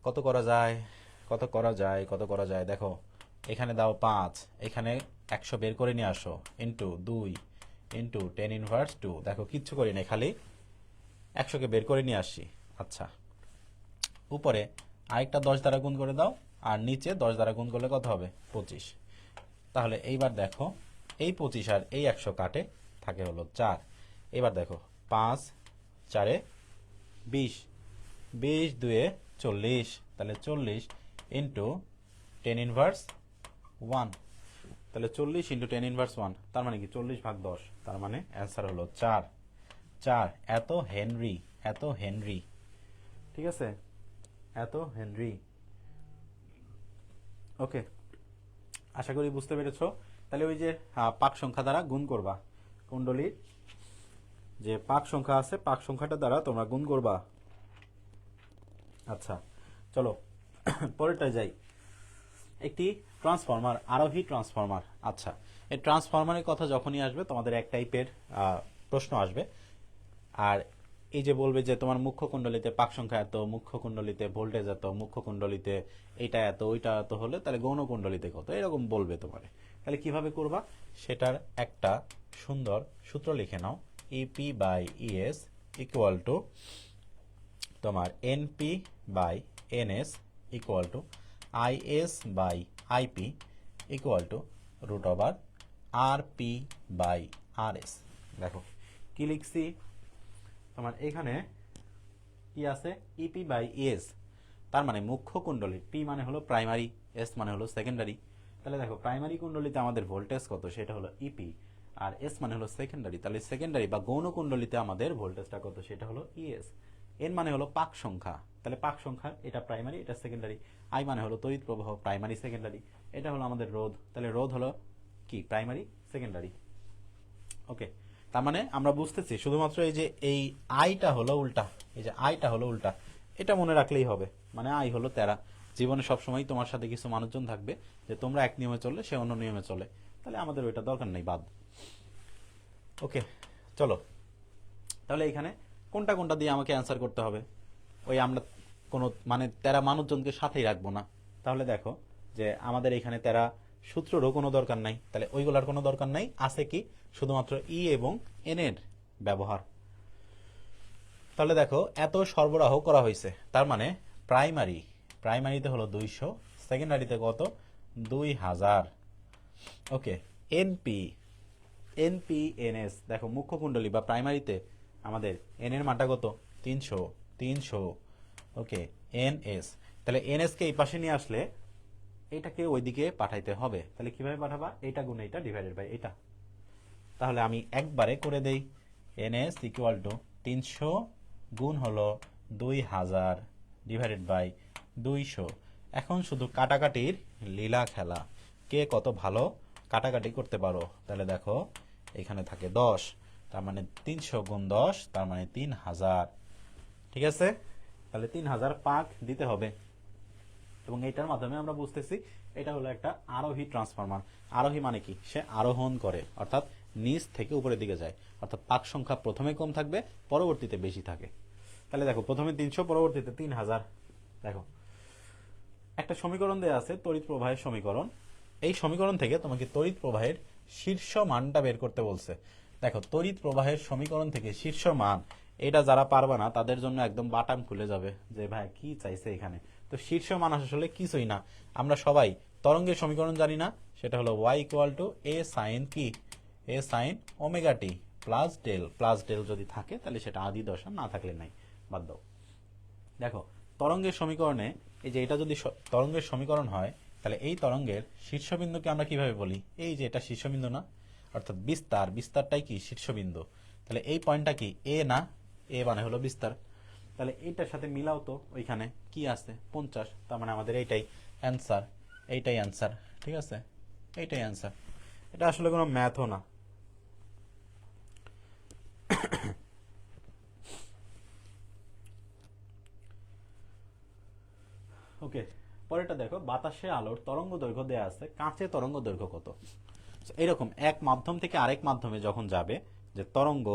কত করা যায়, কত করা যায়, কত করা যায়? দেখো এখানে দাও 5, এখানে 100 বের করে নিয়ে আসো, ইন্টু 2 ইন্টু 10⁻²। দেখো কিচ্ছু করি না, খালি 100কে বের করে নিয়ে আসি। আচ্ছা, উপরে আরেকটা 10 দ্বারা গুণ করে দাও, আর নিচে 10 দ্বারা গুণ করলে কত হবে? 25। তাহলে এইবার দেখো এই 25 আর এই 100 কাটে, থাকে হলো 4। এবার দেখো 5 4 20, 20 2 40, তাহলে 40 ইন্টু 10⁻1, তাহলে 40 ইন্টু 10⁻1, তার মানে কি 40/10, তার মানে অ্যান্সার হলো 4। 4 এত হেনরি, এত হেনরি। ঠিক আছে, এত হেনরি। ওকে, আশা করি বুঝতে পেরেছো। তাহলে ওই যে পাক সংখ্যা দ্বারা গুণ করবা, কুণ্ডলীর যে পাক সংখ্যা আছে, পাক সংখ্যাটা দ্বারা তোমরা গুণ করবা। আচ্ছা চলো পরেরটায় যাই। একটি ট্রান্সফরমার, আরোহী ট্রান্সফরমার। আচ্ছা, এই ট্রান্সফরমারের কথা যখনই আসবে তোমাদের এক টাইপের প্রশ্ন আসবে, আর এই যে বলবে যে তোমার মুখ্য কুণ্ডলীতে পাক সংখ্যা এত, মুখ্য কুণ্ডলীতে ভোল্টেজ এত, মুখ্য কুণ্ডলীতে এইটা এত, ওইটা এত হলে তাহলে গৌণ কুণ্ডলীতে কত, এরকম বলবে তোমারে। তাহলে কিভাবে করবা সেটার একটা সুন্দর সূত্র লিখে নাও। EP/ES ইকুয়াল টু তোমার NP/NS equal to IS/IP equal to √RP/RS। দেখো কি লিখছি তোমার এখানে, কি আছে? EP/ES, তার মানে মুখ্য কুণ্ডলী, P মানে হলো প্রাইমারি, S মানে হলো সেকেন্ডারি। তাহলে দেখো প্রাইমারি কুণ্ডলিতে আমাদের ভোল্টেজ কত, সেটা হলো ইপি, আর এস মানে হলো সেকেন্ডারি, তাহলে সেকেন্ডারি বা গৌণ কুণ্ডলিতে আমাদের ভোল্টেজটা কত, সেটা হলো ইএস। এন মানে হলো পাক সংখ্যা, তাহলে পাক সংখ্যা এটা প্রাইমারি এটা সেকেন্ডারি। আই মানে হলো তড়িৎ প্রবাহ, প্রাইমারি সেকেন্ডারি। এটা হলো আমাদের রোধ, তাহলে রোধ হলো কি প্রাইমারি সেকেন্ডারি। ওকে, তার মানে আমরা বুঝতেছি শুধুমাত্র এই যে এই আইটা হলো উল্টা, এই যে আইটা হলো উল্টা, এটা মনে রাখলেই হবে। মানে আই হলো তেরা। জীবনে সবসময় তোমার সাথে কিছু মানুষজন থাকবে যে তোমরা এক নিয়মে চললে সে অন্য নিয়মে চলে, তাহলে আমাদের ওইটা দরকার নেই, বাদ। ওকে, চলো তাহলে এখানে কোনটা কোনটা দিয়ে আমাকে অ্যান্সার করতে হবে। ওই আমরা কোনো মানে তেরা মানুষজনকে সাথেই রাখবো না। তাহলে দেখো যে আমাদের এখানে তেরা সূত্ররও কোনো দরকার নাই, তাহলে ওইগুলার কোনো দরকার নাই। আছে কি শুধুমাত্র ই এবং এন এর ব্যবহার। তাহলে দেখো এত সরবরাহ করা হয়েছে, তার মানে প্রাইমারিতে হলো 200, সেকেন্ডারিতে কত 2000। ওকে, এনএস দেখো মুখ্য কুণ্ডলী বা প্রাইমারিতে আমাদের এন এর মানটা কত 300। ওকে, এনএস, তাহলে এনএস কে এই পাশে নিয়ে আসলে এটাকে ওইদিকে পাঠাইতে হবে। তাহলে কিভাবে পাঠাবা, এটা গুণ এটা ডিভাইডেড বাই এটা। তাহলে আমি একবারে করে দেই, এনএস ইকুয়াল টু 300 গুণ হলো 2000 ডিভাইডেড বাই 200। এখন শুধু কাটাকাটির লীলা খেলা, কে কত ভালো কাটাকাটি করতে পারো। তাহলে দেখো এখানে থাকে 10, তার মানে 300 গুণ 10, তার মানে 3000। ঠিক আছে, তাহলে 3000 পাক দিতে হবে। এবং এটার মাধ্যমে আমরা বুঝতেছি এটা হলো একটা আরোহী ট্রান্সফরমার। আরোহী মানে কি, সে আরোহণ করে, অর্থাৎ নিচ থেকে উপরের দিকে যায়, অর্থাৎ পাক সংখ্যা প্রথমে কম থাকবে, পরবর্তীতে বেশি থাকে। তাহলে দেখো প্রথমে 300, পরবর্তীতে 3000। দেখো একটা সমীকরণ দেয়া আছে তড়িৎ প্রবাহের সমীকরণ। এই সমীকরণ থেকে তোমাকে তড়িৎ প্রবাহের শীর্ষ মানটা বের করতে বলছে। দেখো তড়িৎ প্রবাহের সমীকরণ থেকে শীর্ষ মান, এটা যারা পারবে না তাদের জন্য একদম বাটাম খুলে যাবে যে ভাই কি চাইছে এখানে। তো শীর্ষ মান আসলে কিছুই না, আমরা সবাই তরঙ্গের সমীকরণ জানি না, সেটা হলো y equal to A sine কি, A sine omega T plus del যদি থাকে তাহলে সেটা আদি দশা, না থাকলে নাই, বাদ দাও। দেখো তরঙ্গের সমীকরণে এই যে এটা যদি তরঙ্গের সমীকরণ হয়, তাহলে এই তরঙ্গের শীর্ষবিন্দুকে আমরা কিভাবে বলি, এই যে এটা শীর্ষবিন্দু না, অর্থাৎ বিস্তারটাই কি শীর্ষবিন্দু। তাহলে এই পয়েন্টটা কি এ না, এ মানে হলো বিস্তার। তাহলে এইটার সাথে মিলাও তো, ওইখানে কি আছে 50, তার মানে আমাদের এইটাই অ্যান্সার। ঠিক আছে, এইটাই অ্যান্সার। এটা আসলে কোনো ম্যাথও না। ওকে, পরেরটা দেখো, বাতাসে আলোর তরঙ্গ দৈর্ঘ্য দেয়া আছে, কাঁচে তরঙ্গ দৈর্ঘ্য কত। এরকম এক মাধ্যম থেকে আরেক মাধ্যমে যখন যাবে, যে তরঙ্গ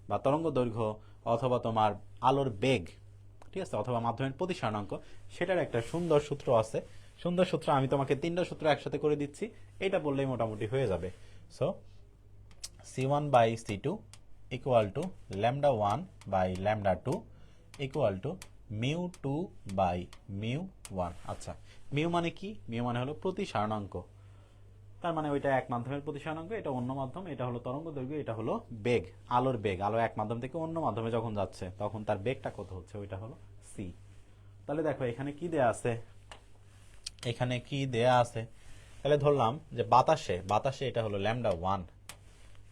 বা তরঙ্গ দৈর্ঘ্য অথবা তোমার আলোর বেগ, ঠিক আছে, অথবা মাধ্যমের প্রতিসরণাঙ্ক, সেটার একটা সুন্দর সূত্র আছে। সুন্দর সূত্র আমি তোমাকে 3টা সূত্র একসাথে করে দিচ্ছি, এটা বললেই মোটামুটি হয়ে যাবে। So c1 by c2 equal to lambda 1 by lambda 2 equal to mu 2 by mu 1। আচ্ছা, মিউ মানে কি, মিউ মানে হলো প্রতিসরণাঙ্ক, তার মানে ওইটা এক মাধ্যমের প্রতিসরণাঙ্ক, এটা অন্য মাধ্যম, এটা হলো তরঙ্গ দৈর্ঘ্য, এটা হলো বেগ, আলোর বেগ। আলো এক মাধ্যম থেকে অন্য মাধ্যমে যখন যাচ্ছে তখন তার বেগটা কত হচ্ছে, ওইটা হলো সি। তাহলে দেখো এখানে কি দেয়া আছে, তাহলে ধরলাম যে বাতাসে এটা হলো ল্যামডা 1,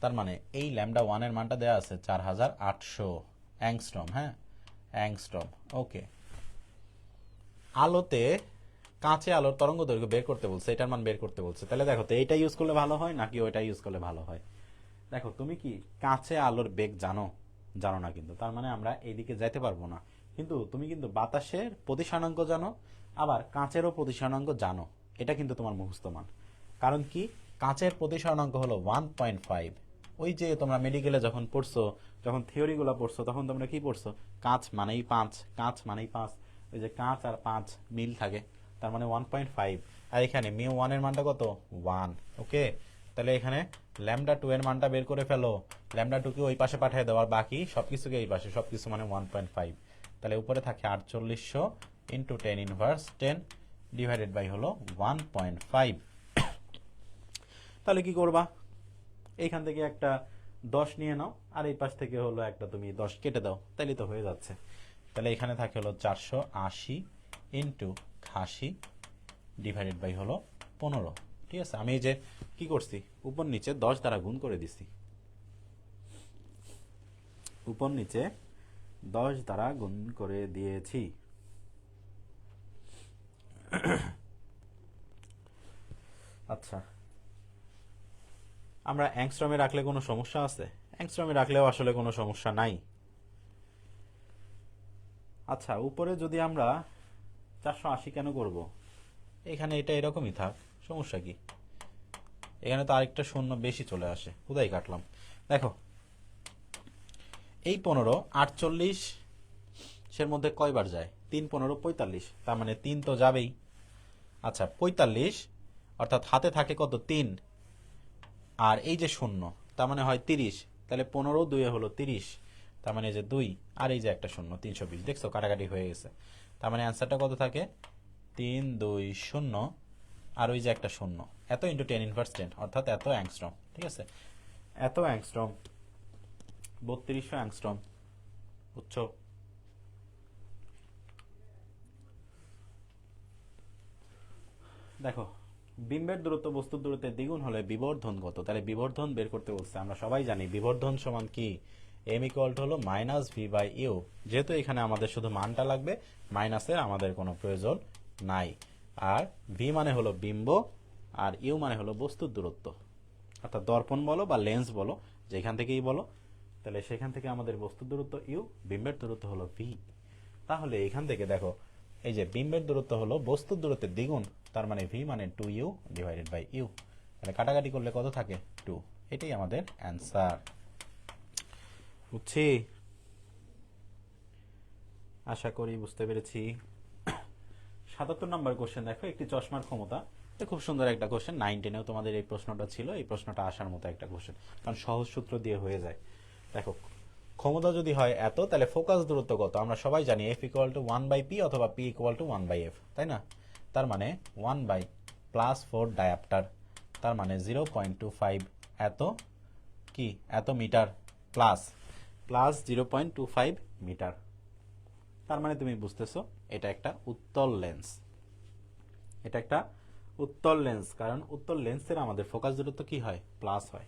তার মানে এই ল্যামডা 1 এর মানটা দেয়া আছে 4800 অ্যাংস্ট্রম। হ্যাঁ, অ্যাংস্ট্রম। ওকে, কাঁচে আলোর তরঙ্গ দৈর্ঘ্য বের করতে বলছে, এটার মান বের করতে বলছে। তাহলে দেখো তো এইটা ইউজ করলে ভালো হয় নাকি ওইটা ইউজ করলে ভালো হয়। দেখো তুমি কি কাঁচে আলোর বেগ জানো না, কিন্তু তার মানে আমরা এইদিকে যাইতে পারবো না। কিন্তু তুমি কিন্তু বাতাসের প্রতিসরণাঙ্ক জানো, আবার কাঁচেরও প্রতিসরণাঙ্ক জানো, এটা কিন্তু তোমার মুখস্থ মান। কারণ কি, কাঁচের প্রতিসরণাঙ্ক হলো 1.5। ওই যে তোমরা মেডিকেলে যখন পড়ছো, যখন থিওরিগুলো পড়ছো, তখন তোমরা কি পড়ছো, কাঁচ মানেই 5, ওই যে কাঁচ আর 5 মিল থাকে, তার মানে 1.5। আর এখানে মিউ 1 এর মানটা কত 1। ওকে, তাহলে এখানে ল্যামডা 2 এর মানটা বের করে ফেলো, ল্যামডা 2 কে ওই পাশে পাঠিয়ে দাও, আর বাকি সবকিছুকে এই পাশে, সবকিছু মানে 1.5। তাহলে উপরে থাকে 4800 ইন্টু 10 ইনভার্স 10 ডিভাইডেড বাই হলো 1.5। তাহলে কি করবা, এইখান থেকে একটা 10 নিয়ে নাও, আর এই পাশ থেকে হলো একটা তুমি 10 কেটে দাও, তাইলে তো হয়ে যাচ্ছে। তাহলে এখানে থাকে হলো 480 ইন্টু 80 ডিভাইডেড বাই হলো 15। ঠিক ঠিক আছে, আমি এই যে কি করছি, উপর নিচে 10 দ্বারা গুণ করে দিছি, উপর নিচে 10 দ্বারা গুণ করে দিয়েছি। আচ্ছা, আমরা অ্যাংস্ট্রমে রাখলে কোনো সমস্যা আছে? অ্যাংস্ট্রমে রাখলেও আসলে কোনো সমস্যা নাই। আচ্ছা, উপরে যদি আমরা 480 কেন করব? এখানে এটা এরকমই থাক, সমস্যা কি? এখানে তো আরেকটা শূন্য বেশি চলে আসে, কোথায় কাটলাম? দেখো, এই 15 48 এর মধ্যে কয়বার যায়? 3 15 45, তার মানে 3 তো যাবেই। আচ্ছা, 45 অর্থাৎ হাতে থাকে কত? 3, আর এই যে শূন্য, তার মানে হয় 30, তাহলে 15 2 হলো 30, তার মানে যে 2 আর এই যে একটা শূন্য, 320। দেখছো, কাটাকাটি হয়ে গেছে। তার মানে অ্যান্সারটা কত থাকে? 3 2 0 আর ওই যে একটা শূন্য, এত ইন্টু 10 ইনভার্স 10, অর্থাৎ এত অ্যাংস্ট্রম। ঠিক আছে, এত অ্যাংস্ট্রম, 3200 অ্যাংস্ট্রম, বুঝছো? দেখো, বিম্বের দূরত্ব বস্তুর দূরত্বের দ্বিগুণ হলে বিবর্ধন কত? তাহলে বিবর্ধন বের করতে বলছে। আমরা সবাই জানি বিবর্ধন সমান কি? এম ইকুয়াল টু হলো মাইনাস ভি বাই ইউ। যেহেতু এখানে আমাদের শুধু মানটা লাগবে, মাইনাসের আমাদের কোনো প্রয়োজন নাই। আর ভি মানে হলো বিম্ব, আর ইউ মানে হলো বস্তুর দূরত্ব, অর্থাৎ দর্পণ বলো বা লেন্স বলো, যেখান থেকেই বলো, তাহলে সেখান থেকে আমাদের বস্তুর দূরত্ব ইউ, বিম্বের দূরত্ব হলো ভি। তাহলে এখান থেকে দেখো, এই যে বিম্বের দূরত্ব হলো বস্তুর দূরত্বের দ্বিগুণ, তার মানে ভি মানে 2u ডিভাইডেড বাই ইউ। তাহলে কাটাকাটি করলে কত থাকে? 2। এটাই আমাদের অ্যান্সার। বুঝছি? আশা করি বুঝতে পেরেছি। 77 নম্বর কোশ্চেন দেখো, একটি চশমার ক্ষমতা। এটা খুব সুন্দর একটা কোশ্চেন, 9 10-এও তোমাদের এই প্রশ্নটা ছিল। এই প্রশ্নটা আসার মতো একটা কোশ্চেন, কারণ সহজ সূত্র দিয়ে হয়ে যায়। দেখো, ক্ষমতা যদি হয় এত, তাহলে ফোকাস দূরত্ব কত? আমরা সবাই জানি এফ ইকুয়াল টু 1/p অথবা পি ইকুয়াল টু 1/f, তাই না? তার মানে 1/+4 ডায়াপ্টার, তার মানে 0.25 এত কি, এত মিটার, প্লাস প্লাস 0.25 মিটার। তার মানে তুমি বুঝতেছো এটা একটা উত্তল লেন্স। এটা একটা উত্তল লেন্স, কারণ উত্তল লেন্সের আমাদের ফোকাস দূরত্ব কি হয়? প্লাস হয়।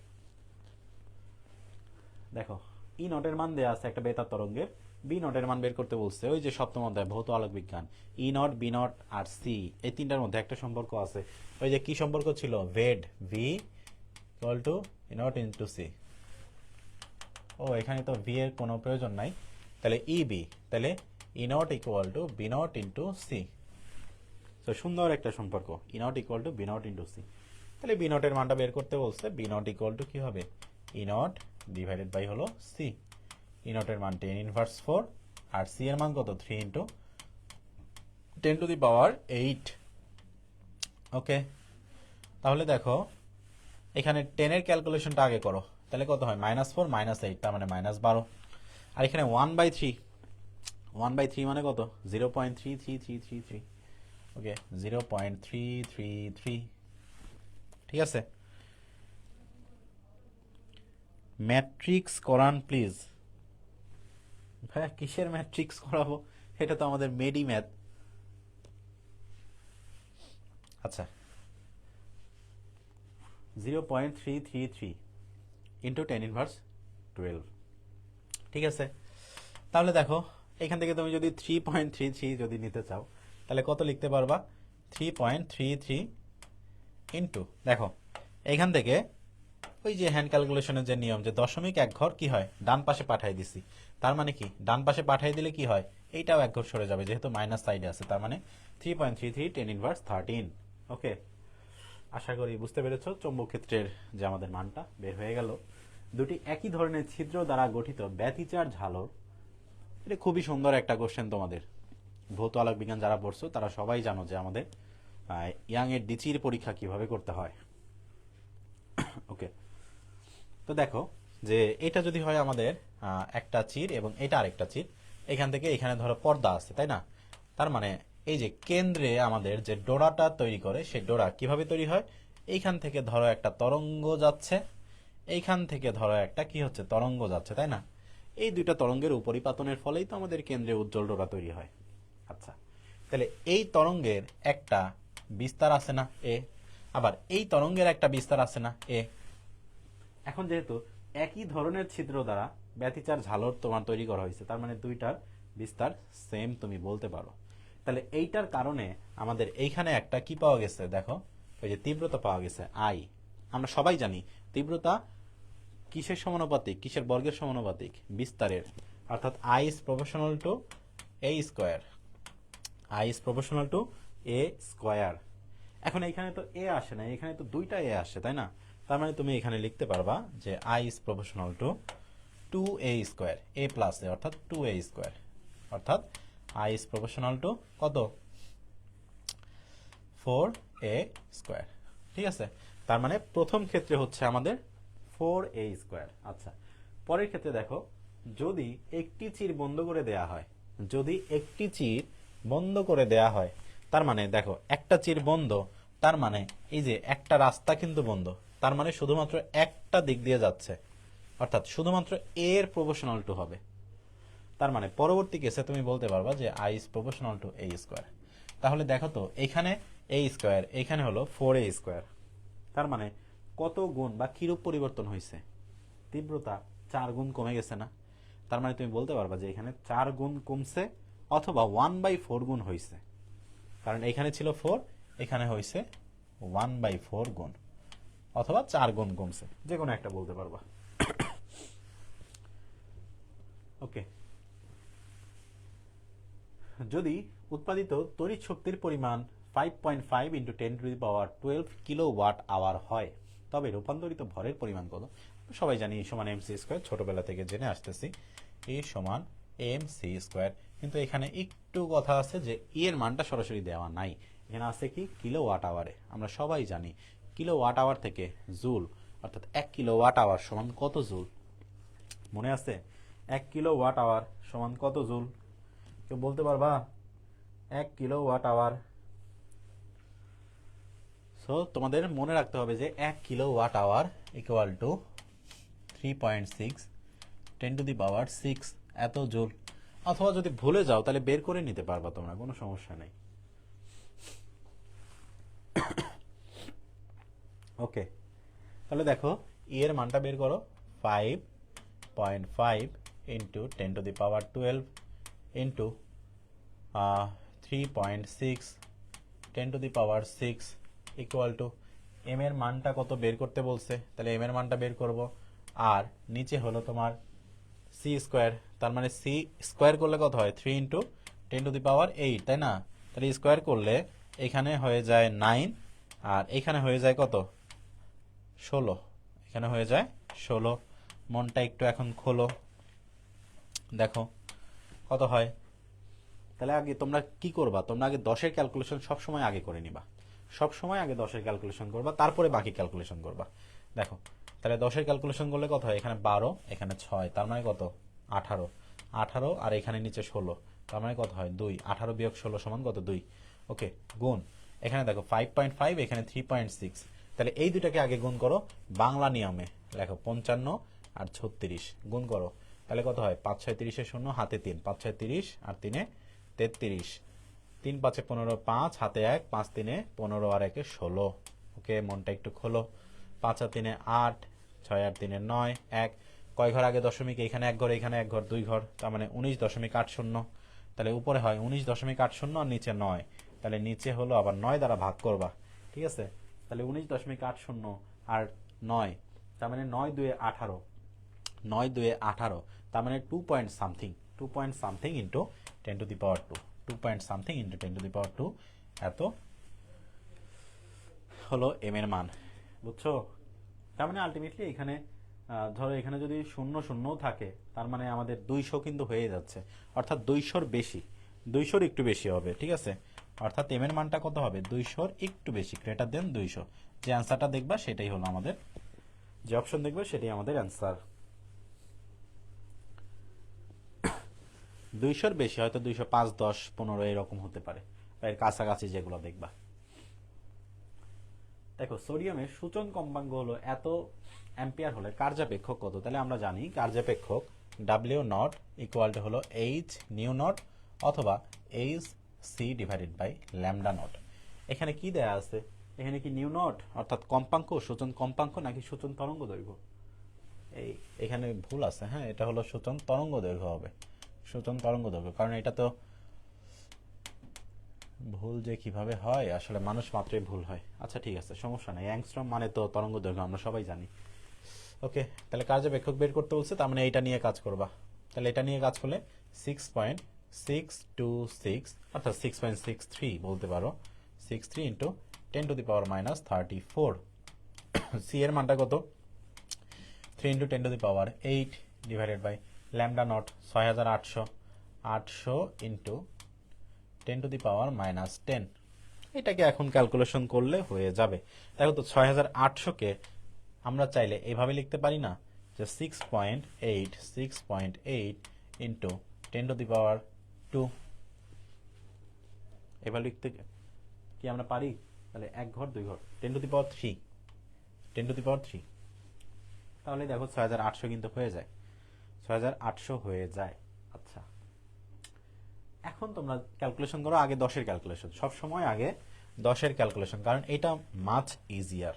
দেখো, ই নটের মান দেয়া আছে একটা বেতার তরঙ্গের, বি নটের মান বের করতে বলছে। ওই যে সপ্তম অধ্যায় ভৌত আলোক বিজ্ঞান, ই নট, বি নট আর সি, এই তিনটার মধ্যে একটা সম্পর্ক আছে। ওই যে কি সম্পর্ক ছিল? ভেড, V equal to E nought into C. ও, এখানে তো ভি এর কোনো প্রয়োজন নাই, তাহলে ই বি, তাহলে E nought equal to B nought into C. তো সুন্দর একটা সম্পর্ক, E nought equal to B nought into C. তাহলে বি নটের মানটা বের করতে বলছে, বি নট ইকুয়াল টু কি হবে? ই নট ডিভাইডেড বাই হলো সি। ই নটের মান 10 ইনভার্স 4, আর সি এর মান কত? 3 ইন্টু 10 টু দি পাওয়ার 8। ওকে, তাহলে দেখো, এখানে 10 এর ক্যালকুলেশনটা আগে করো, তাহলে কত হয়? -4 -8, তার মানে -12। আর এখানে 1/3, 1/3 মানে কত? 0.3333। ওকে, 0.333। ঠিক আছে, ম্যাট্রিক্স করান প্লিজ। ভাইয়া, কিসের ম্যাট্রিক্স করাবো? এটা তো আমাদের মেডি ম্যাথ। আচ্ছা, 0.333 ইন্টু 10 ইনভার্স 12। ঠিক আছে, তাহলে দেখো, এখান থেকে তুমি যদি 3.33 যদি নিতে চাও, তাহলে কত লিখতে পারবা? 3.33 ইন্টু, দেখো এখান থেকে ওই যে হ্যান্ড ক্যালকুলেশনের যে নিয়ম, যে দশমিক এক ঘর কি হয়? ডান পাশে পাঠিয়ে দিছি। তার মানে কি, ডান পাশে পাঠিয়ে দিলে কি হয়? এইটাও এক ঘর সরে যাবে, যেহেতু মাইনাস সাইডে আছে। তার মানে 3.33 10 ইনভার্স 13। ওকে, আশা করি বুঝতে পেরেছো। চৌম্বক ক্ষেত্রের যে আমাদের মানটা বের হয়ে গেল। দুটি একই ধরনের ছিদ্র দ্বারা গঠিত ব্যতিচার ঝালর, এটা খুবই সুন্দর একটা কোশ্চেন। তোমাদের ভৌত আলোক বিজ্ঞান যারা পড়ছো তারা সবাই জানো যে আমাদের ইয়াং এর ডিচির পরীক্ষা কিভাবে করতে হয়। ওকে, তো দেখো, যে এটা যদি হয় আমাদের একটা চির এবং এটা আরেকটা চির, এখান থেকে এখানে ধরো পর্দা আছে, তাই না? তার মানে এই যে কেন্দ্রে আমাদের যে ডোরাটা তৈরি করে, সেই ডোরা কিভাবে তৈরি হয়? এইখান থেকে ধরো একটা তরঙ্গ যাচ্ছে, এইখান থেকে ধরো একটা কি হচ্ছে? তরঙ্গ যাচ্ছে, তাই না? এই দুইটা তরঙ্গের উপরিপাতনের ফলেই তো আমাদের কেন্দ্রে উজ্জ্বল ডোরা তৈরি হয়। আচ্ছা, তাহলে এই তরঙ্গের একটা বিস্তার আছে না, এ, আবার এই তরঙ্গের একটা বিস্তার আছে না এ। এখন যেহেতু একই ধরনের ছিদ্র দ্বারা ব্যতিচার ঝালর তোমার তৈরি করা হয়েছে, তার মানে দুইটার বিস্তার সেম তুমি বলতে পারো। তাহলে এইটার কারণে আমাদের এইখানে একটা কি পাওয়া গেছে দেখো, ওই যে তীব্রতা পাওয়া গেছে আই। আমরা সবাই জানি তীব্রতা কিসের সমানুপাতিক, কিসের বর্গের সমানুপাতিক, বিস্তারের, অর্থাৎ I is proportional two A square. I is proportional two A square. এখন এইখানে তো এ আসে না, এখানে তো দুইটা এ আসে, তাই না? তার মানে তুমি এখানে লিখতে পারবা যে I is proportional to 2a square, A plus A অর্থাৎ 2a স্কোয়ার, অর্থাৎ আই ইজ প্রপোর্শনাল টু কত, 4a স্কোয়ার। ঠিক আছে, তার মানে প্রথম ক্ষেত্রে হচ্ছে আমাদের 4a স্কোয়ার। আচ্ছা, পরের ক্ষেত্রে দেখো, যদি একটি চির বন্ধ করে দেয়া হয়, যদি একটি চির বন্ধ করে দেয়া হয়, তার মানে দেখো একটা চির বন্ধ, তার মানে এই যে একটা রাস্তা কিন্তু বন্ধ, তার মানে শুধুমাত্র একটা দিক দিয়ে যাচ্ছে, অর্থাৎ শুধুমাত্র এর প্রপোর্শনাল টু হবে। তার মানে পরবর্তী কেসে তুমি বলতে পারবা যে I is proportional two A square. তাহলে দেখো তো এখানে এ স্কোয়ার, এখানে হলো 4a স্কোয়ার, তার মানে কত গুণ বা কিরূপ পরিবর্তন হয়েছে, তীব্রতা 4 গুণ কমে গেছে না? তার মানে তুমি বলতে পারবা যে এখানে 4 গুণ কমছে অথবা 1/4 গুণ হয়েছে, কারণ এখানে ছিল 4, এখানে হয়েছে 1/4 গুণ, অথবা 4 গুণ কমছে, যে কোনো একটা বলতে পারবা। ওকে, যদি উৎপাদিত তড়িৎ শক্তির পরিমাণ 5.5 × 10⁻12 কিলোওয়াট আওয়ার হয়, তবে রূপান্তরিত ভরের পরিমাণ কত? সবাই জানি E = mc স্কয়ার, ছোটবেলা থেকে জেনে আসতেছি E = mc স্কয়ার। কিন্তু এখানে একটু কথা আছে যে E এর মানটা সরাসরি দেওয়া নাই, এখানে আছে কি কিলোওয়াট আওয়ারে। আমরা সবাই জানি কিলোওয়াট আওয়ার থেকে জুল, অর্থাৎ 1 কিলোওয়াট আওয়ার সমান কত জুল? মনে আছে 1 কিলোওয়াট আওয়ার সমান কত জুল? কেউ বলতে পারবা 1 কিলোওয়াট আওয়ার? সো তোমাদের মনে রাখতে হবে যে 1 কিলোওয়াট আওয়ার ইকুয়াল টু 3.6 10⁻6 এত জুল। অথবা যদি ভুলে যাও তাহলে বের করে নিতে পারবা তোমরা, কোনো সমস্যা নেই। ওকে, তাহলে দেখো ই এর মানটা বের করো, 5.5 × 10⁻12 ইন্টু 3.6 10⁻6 ইকুয়াল টু এম এর মানটা কত বের করতে বলছে, তাহলে এম এর মানটা বের করব। আর নিচে হলো তোমার সি স্কোয়ার, তার মানে সি স্কোয়ার করলে কত হয়, 3 × 10⁸, তাই না? তাহলে স্কোয়ার করলে এখানে হয়ে যায় 9, আর এখানে হয়ে যায় কত, 16, এখানে হয়ে যায় 16। মনটা একটু এখন খোলো, দেখো কত হয়। তাহলে আগে তোমরা কি করবা, তোমরা আগে 10-এর ক্যালকুলেশন সবসময় আগে করে নিবা, সবসময় আগে 10-এর ক্যালকুলেশন করবা, তারপরে বাকি ক্যালকুলেশন করবা। দেখো তাহলে 10-এর ক্যালকুলেশন করলে কত হয়, এখানে 12, এখানে 6, তার মানে কত 18, 18 আর এখানে নিচে 16, তার মানে কত হয় 2, 18 বিয়োগ 16 সমান কত 2। ওকে, গুণ, এখানে দেখো 5.5, এখানে 3.6, তাহলে এই দুটাকে আগে গুণ করো বাংলা নিয়মে, লেখো 55 আর 36 গুণ করো, তাহলে কত হয় 5 6 30 0 হাতে 3, 5 6 30 আর 3 33, 3 5 15, 5 হাতে 1, 5 3 15 আর 1 16। ওকে, মনটা একটু খোলো, 5 আর 3 8, 6 আর 3 9, 1 কয় ঘর আগে দশমিক, এখানে 1 ঘর, এখানে 1 ঘর, 2 ঘর, তার মানে 19.80। তাহলে উপরে হয় 19.80 আর নিচে 9, তাহলে নিচে হলো আবার 9 দ্বারা ভাগ করবা, ঠিক আছে? তাহলে 19.80 আর 9, তার মানে 9 2 18, 9 2 18, তার মানে 2 point something, 2 point something into 10⁻², 2 point something into 10⁻², এত হলো এম এর মান, বুঝছো? তার মানে আলটিমেটলি এখানে ধরো এখানে যদি 0 0 থাকে, তার মানে আমাদের 200 কিন্তু হয়ে যাচ্ছে, অর্থাৎ 200-র বেশি, 200-র একটু বেশি হবে, ঠিক আছে? অর্থাৎ এম এর মানটা কত হবে, 200-র একটু বেশি, গ্রেটার দেন 200। যে অ্যান্সারটা দেখবা সেটাই হলো আমাদের, যে অপশন দেখবে সেটাই আমাদের অ্যান্সার। 200-র বেশি হয়তো 205 10 15 এরকম হতে পারে, বা এর কাছাকাছি যেগুলো দেখবা। দেখো সোডিয়ামের সূচন কম্পাঙ্ক হলো এত অ্যাম্পিয়ার হলে কার্যাপেক্ষক কত? তাহলে আমরা জানি কার্যাপেক্ষক W0 ইকুয়াল টু হলো H নিউ নট অথবা H C divided by lambda naught. এখানে কি দেয়া আছে, এখানে কি নিউ নট অর্থাৎ কম্পাঙ্ক, সূচন কম্পাঙ্ক নাকি সূচন তরঙ্গ দৈর্ঘ্য? এখানে ভুল আছে, হ্যাঁ, এটা হলো সূচন তরঙ্গ দৈর্ঘ্য হবে, সূচন তরঙ্গ দৈর্ঘ্য। কারণ এটা তো ভুল যে কিভাবে হয়, আসলে মানুষ মাত্রই ভুল হয়। আচ্ছা ঠিক আছে, সমস্যা নেই, অ্যাংস্ট্রম মানে তো তরঙ্গ দৈর্ঘ্য, আমরা সবাই জানি। ওকে, তাহলে কার্যবেক্ষক বের করতে বলছে, তার মানে এইটা নিয়ে কাজ করবা। তাহলে এটা নিয়ে কাজ করলে 6.626 অর্থাৎ 6.63 বলতে পারো, 63 ইন্টু 10⁻⁻34। সি এর মানটা কত? 3 into 10⁻8 divided by lambda naught 6800, 800 into 10⁻⁻10। এটাকে এখন ক্যালকুলেশন করলে হয়ে যাবে। দেখো তো 6800-কে আমরা চাইলে এইভাবে লিখতে পারি না, যে 6.8 ইন্টু 10⁻²। এভাবে লিখতে কি আমরা পারি? তাহলে 1 ঘর 2 ঘর 10⁻3, 10⁻3। তাহলে দেখো 6800 কিন্তু হয়ে যায়, 6800 হয়ে যায়। আচ্ছা, এখন তোমরা ক্যালকুলেশন করো আগে 10-এর ক্যালকুলেশন, সবসময় আগে 10-এর ক্যালকুলেশন, কারণ এটা মাচ ইজিয়ার।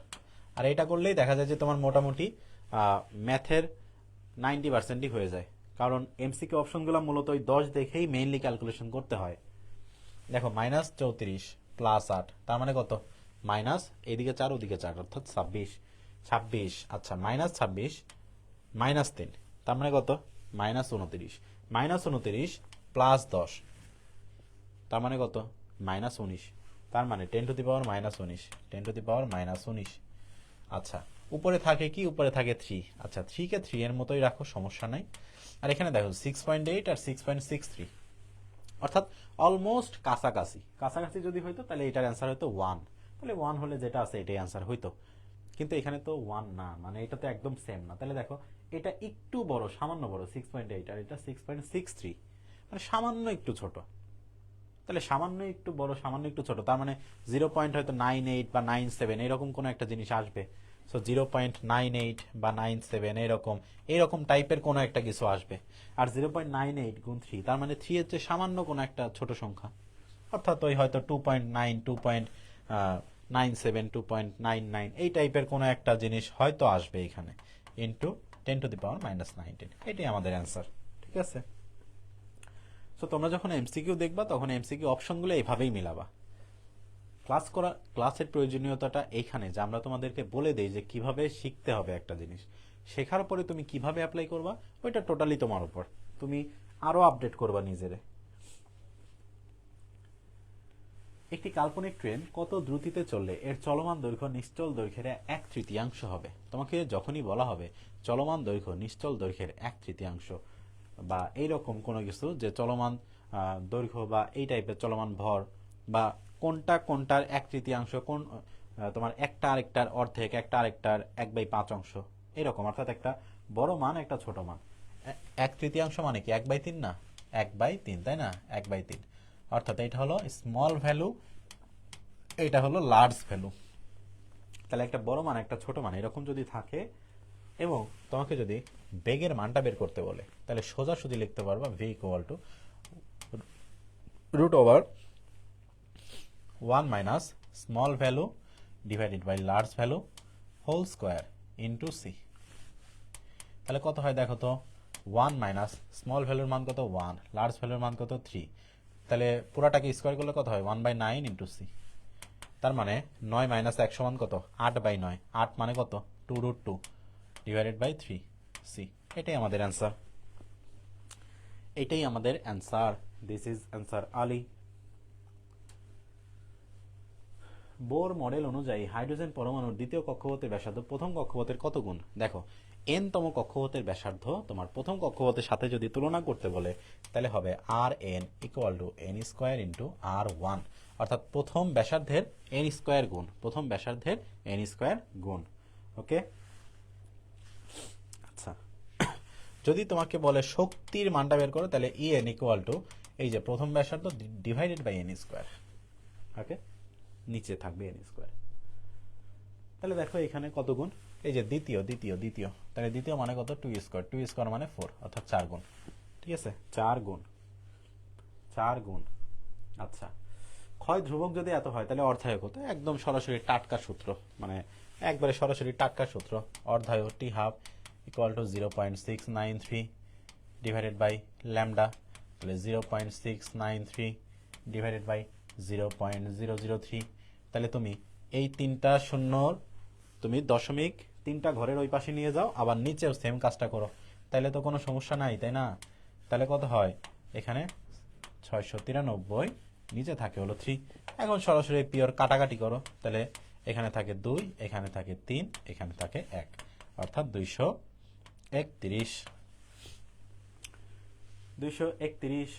আর এটা করলেই দেখা যায় যে তোমার মোটামুটি ম্যাথের 90%ই হয়ে যায়, কারণ এমসিকিউ অপশনগুলো মূলত ওই 10 দেখেই মেইনলি ক্যালকুলেশন করতে হয়। দেখো -34 প্লাস 8 তার মানে কত? মাইনাস এদিকে 4 ওদিকে 4 অর্থাৎ 26। 26, আচ্ছা -26 -3 তার মানে কত? -29। -29 প্লাস 10 তার মানে কত? -19। তার মানে 10⁻⁻19, 10⁻⁻19। আচ্ছা, উপরে থাকে কি? উপরে থাকে 3। আচ্ছা, 3-কে 3 এর মতোই রাখো, সমস্যা নাই। আর এখানে দেখো 6.8 আর 6.63 অর্থাৎ অলমোস্ট কাছাকাছি। কাছাকাছি যদি হইতো তাহলে এটার অ্যান্সার হইতো 1। তাহলে 1 হলে যেটা আছে এটাই অ্যান্সার হইতো, কিন্তু এখানে তো 1 না, মানে এটা তো একদম সেম না। তাহলে দেখো এটা একটু বড়, সামান্য বড় 6.8, আর এটা 6.63, মানে সামান্য একটু ছোট। তাহলে সামান্য একটু বড়, সামান্য একটু ছোট, তার মানে 0.98 বা 97 এরকম কোনো একটা জিনিস আসবে। সো 0.98 বা 97 এরকম টাইপের কোনো একটা কিছু আসবে। আর 0.98 গুণ 3 তার মানে 3 এর চেয়ে সামান্য কোনো একটা ছোট সংখ্যা, অর্থাৎ ওই হয়তো 2.9, 2.97, 2.99 এই টাইপের কোনো একটা জিনিস হয়তো আসবে এখানে, ইন্টু 10⁻⁻19। এটাই আমাদের অ্যান্সার। ঠিক আছে, তো তোমরা যখন এমসিকিউ দেখবা তখন এমসিকিউ অপশনগুলো এইভাবেই মিলাবা। ক্লাসের প্রয়োজনীয়তাটা এইখানে, যে আমরা তোমাদেরকে বলে দেই যে কিভাবে শিখতে হবে একটা জিনিস, শেখার পরে তুমি কিভাবে অ্যাপ্লাই করবা ওইটা টোটালি তোমার উপর, তুমি আরো আপডেট করবা নিজেরে। একটি কাল্পনিক ট্রেন কত দ্রুতিতে চললে এর চলমান দৈর্ঘ্য নিশ্চল দৈর্ঘ্যের 1/3 হবে? তোমাকে যখনই বলা হবে চলমান দৈর্ঘ্য নিশ্চল দৈর্ঘ্যের 1/3 বা এইরকম কোনো কিছু, যে চলমান দৈর্ঘ্য বা এই টাইপের চলমান ভর, বা কোনটা কোনটার 1/3, কোন তোমার একটা আরেকটার অর্ধেক, একটা আরেকটার 1/5 এরকম, অর্থাৎ একটা বড় মান একটা ছোট মান। 1/3 মানে কি 1/3 না? 1/3, তাই না? 1/3 অর্থাৎ এটা হলো স্মল ভ্যালু, এটা হলো লার্জ ভ্যালু। তাহলে একটা বড় মান একটা ছোট মান এরকম যদি থাকে, এবং তোমাকে যদি বেগের মানটা বের করতে বলে, তাহলে সোজাসুজি লিখতে পারবা v = √1 minus small value divided by large value whole square into C. তাহলে কত হয় দেখো তো? 1 মাইনাস স্মল ভ্যালুর মান কত? 1, লার্জ ভ্যালুর মান কত? 3। তাহলে পুরাটাকে স্কোয়ার করলে কত হয়? 1/9 ইন্টু সি। তার মানে 9 মাইনাস 1 সমান কত? 8/9। 8 মানে কত? 2√2 ডিভাইডেড বাই 3 সি। এটাই আমাদের অ্যান্সার, এটাই আমাদের answer. This is answer Ali. Bohr model অনুযায়ী হাইড্রোজেন পরমাণুর দ্বিতীয় কক্ষপথের ব্যাসার্ধ প্রথম কক্ষপথের কত গুণ? দেখো, n তম কক্ষপথের ব্যাসার্ধ তোমার প্রথম কক্ষপথের সাথে যদি তুলনা করতে বলে, তাহলে হবে Rn = n² ইন্টু R1, অর্থাৎ প্রথম ব্যাসার্ধের n² গুণ, প্রথম ব্যাসার্ধের n² গুণ। ওকে, আচ্ছা, যদি তোমাকে বলে শক্তির মানটা বের করো, তাহলে En = এই যে প্রথম ব্যাসার্ধ ডিভাইডেড বাই n²। ওকে, নিচে থাকবে n²। তাহলে দেখো এখানে কত গুণ? এই যে দ্বিতীয়, তাহলে দ্বিতীয় মানে কত? 2², 2² মানে 4, অর্থাৎ 4 গুণ। ঠিক আছে, 4 গুণ, 4 গুণ। আচ্ছা, ক্ষয় ধ্রুবক যদি এত হয় তাহলে অর্ধায়ক হতো একদম সরাসরি টাটকা সূত্র, মানে একবারে সরাসরি টাটকা সূত্র। অর্ধায়ক T half equal to 0.693 divided by lambda, তাহলে 0.693 ডিভাইডেড বাই 0.003। তাহলে তুমি এই তিনটা শূন্যর তুমি দশমিক তিনটা ঘরের ওই পাশে নিয়ে যাও, আবার নিচেও সেম কাজটা করো, তাহলে তো কোনো সমস্যা নাই, তাই না? তাহলে কত হয় এখানে 693, নিচে থাকে হলো 3। এখন সরাসরি পিওর কাটাকাটি করো, তাহলে এখানে থাকে 2, এখানে থাকে 3, এখানে থাকে 1, অর্থাৎ 231। 231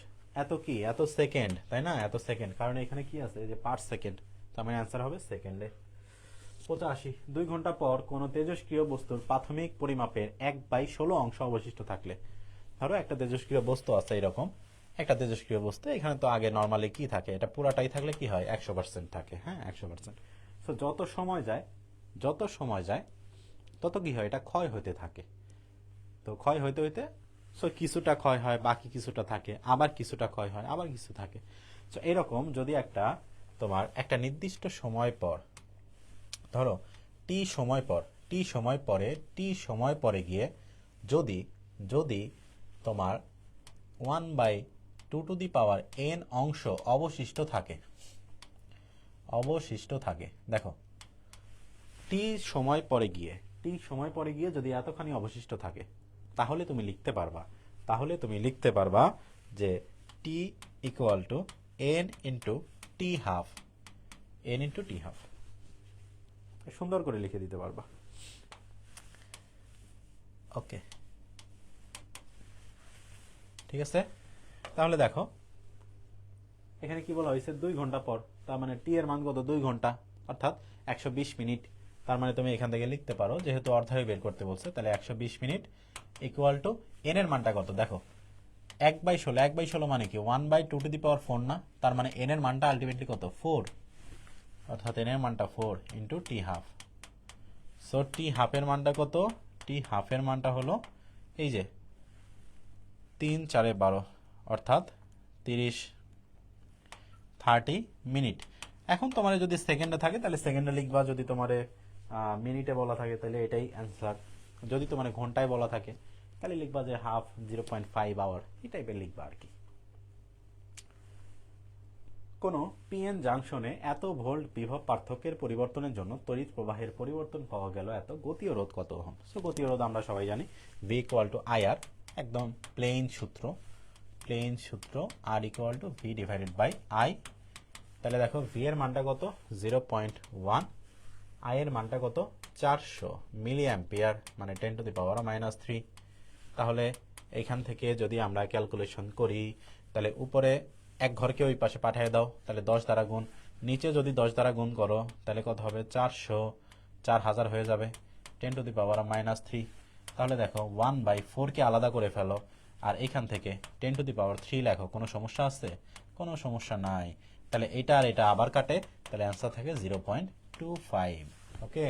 এত কি, এত সেকেন্ড, তাই না? এত সেকেন্ড, কারণ এখানে কি আছে যে পার সেকেন্ড, তার মানে অ্যান্সার হবে সেকেন্ডে। 85, 2 ঘন্টা পর কোনো তেজস্ক্রিয় বস্তুর প্রাথমিক পরিমাপের 1/16 অংশ অবশিষ্ট থাকলে, ধরো একটা তেজস্ক্রিয় বস্তু আছে এরকম, একটা তেজস্ক্রিয় বস্তু, এখানে তো আগে নর্মালি কি থাকে, এটা পুরাটাই থাকলে কি হয় 100% থাকে, হ্যাঁ 100%। সো যত সময় যায় তত কি হয়, এটা ক্ষয় হতে থাকে। তো ক্ষয় হইতে হইতে সো কিছুটা ক্ষয় হয়, বাকি কিছুটা থাকে, আবার কিছুটা ক্ষয় হয়, আবার কিছু থাকে। তো এরকম যদি একটা তোমার একটা নির্দিষ্ট সময় পর, ধরো টি সময় পরে গিয়ে যদি যদি তোমার 1/2n অংশ অবশিষ্ট থাকে, দেখো টি সময় পরে গিয়ে যদি এতখানি অবশিষ্ট থাকে, তাহলে তুমি লিখতে পারবা যে T equal to n into T half, সুন্দর করে লিখে দিতে পারবা। ওকে, ঠিক আছে। তাহলে দেখো এখানে কি বলা হয়েছে 2 ঘন্টা পর, তার মানে টি এর মান কত, 2 ঘন্টা, অর্থাৎ 120 মিনিট। তার মানে তুমি এখান থেকে লিখতে পারো, যেহেতু অর্ধায়ক বের করতে বলছে, তাহলে 120 মিনিট ইকুয়াল টু এন এর মানটা কত, দেখো 1/16 মানে কি 1/2^4 না, তার মানে এন এর মানটা আলটিমেটলি কত 4, অর্থাৎ এন এর মানটা 4 ইন্টু টি হাফ। সো টি হাফের মানটা কত, টি হাফের মানটা হলো এই যে 3 4 12, অর্থাৎ 30 মিনিট। এখন তোমার যদি সেকেন্ডে থাকে তাহলে সেকেন্ডে লিখবা, যদি তোমার মিনিটে বলা থাকে তাহলে এটাই অ্যান্সার, যদি তোমার ঘন্টায় বলা থাকে তাহলে লিখবা যে হাফ 0.5 আওয়ার, এই টাইপের লিখবা আর কি। কোনো পিএন জাংশনে এত ভোল্ট বিভব পার্থক্যের পরিবর্তনের জন্য তড়িৎ প্রবাহের পরিবর্তন পাওয়া গেল এত, গতীয় রোধ কত ওহম। সো গতীয় রোধ আমরা সবাই জানি ভি ইকুয়াল টু আইআর, একদম প্লেন সূত্র R equal to V divided by I. তাহলে দেখো ভি এর মানটা কত 0.1, আই এর মানটা কত 400 মিলি অ্যাম্পিয়ার, মানে 10⁻³ তাহলে এইখান থেকে যদি আমরা ক্যালকুলেশন করি, তাহলে উপরে এক ঘরকে ওই পাশে পাঠিয়ে দাও, তাহলে 10 দ্বারা গুণ, নিচে যদি 10 দ্বারা গুণ করো তাহলে কত হবে 400, 4000 হয়ে যাবে 10⁻³ তাহলে দেখো 1/4কে আলাদা করে ফেলো, আর এখান থেকে 10⁻³ লেখো, কোনো সমস্যা আছে? কোনো সমস্যা নাই। তাহলে এটা আর এটা আবার কাটে, তাহলে অ্যান্সার থাকে 0.25। ওকে,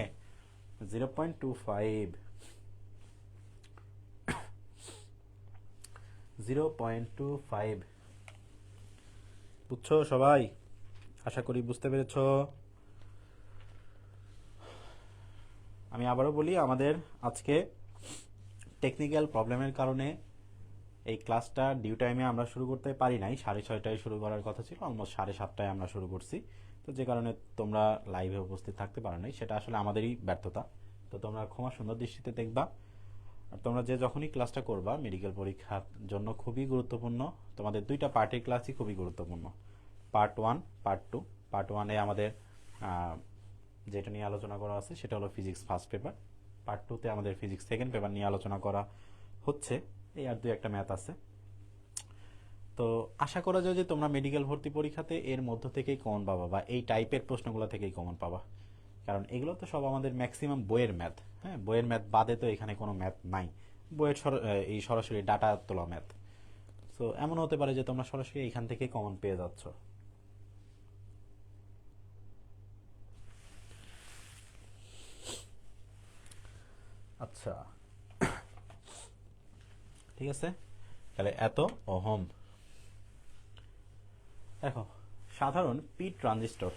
0.25, 0.25 বুঝছো সবাই? আশা করি বুঝতে পেরেছো। আমি আবারও বলি, আমাদের আজকে টেকনিক্যাল প্রবলেমের কারণে এই ক্লাসটা ডিউ টাইমে আমরা শুরু করতে পারি নাই, 6:30টায় শুরু করার কথা ছিল, অলমোস্ট 7:30টায় আমরা শুরু করছি। তো যে কারণে তোমরা লাইভে উপস্থিত থাকতে পারো নাই, সেটা আসলে আমাদেরই ব্যর্থতা। তো তোমরা ক্ষমা সুন্দর দৃষ্টিতে দেখবা। আর তোমরা যে যখনই ক্লাসটা করবা মেডিকেল পরীক্ষার জন্য খুবই গুরুত্বপূর্ণ, তোমাদের 2টা পার্টের ক্লাসই খুবই গুরুত্বপূর্ণ, পার্ট 1 পার্ট 2। পার্ট 1-এ আমাদের যেটা নিয়ে আলোচনা করা আছে সেটা হলো ফিজিক্স ফার্স্ট পেপার, পার্ট 2-তে আমাদের ফিজিক্স সেকেন্ড পেপার নিয়ে আলোচনা করা হচ্ছে, এই আর 2-একটা ম্যাথ আছে। তো আশা করা যায় যে তোমরা মেডিকেল ভর্তি পরীক্ষাতে এর মধ্য থেকেই কমন পাবা, বা এই টাইপের প্রশ্নগুলো থেকেই কমন পাবা, কারণ এগুলো তো সব আমাদের ম্যাক্সিমাম বইয়ের ম্যাথ। হ্যাঁ, বইয়ের ম্যাথ বাদে তো এখানে কোনো ম্যাথ নাই, বইয়ের এই সরাসরি ডাটা তোলা ম্যাথ। সো এমন হতে পারে যে তোমরা সরাসরি এখান থেকে কমন পেয়ে যাচ্ছ। আচ্ছা, ঠিক আছে, তাহলে এত ওহম। দেখো সাধারণ পি ট্রানজিস্টর।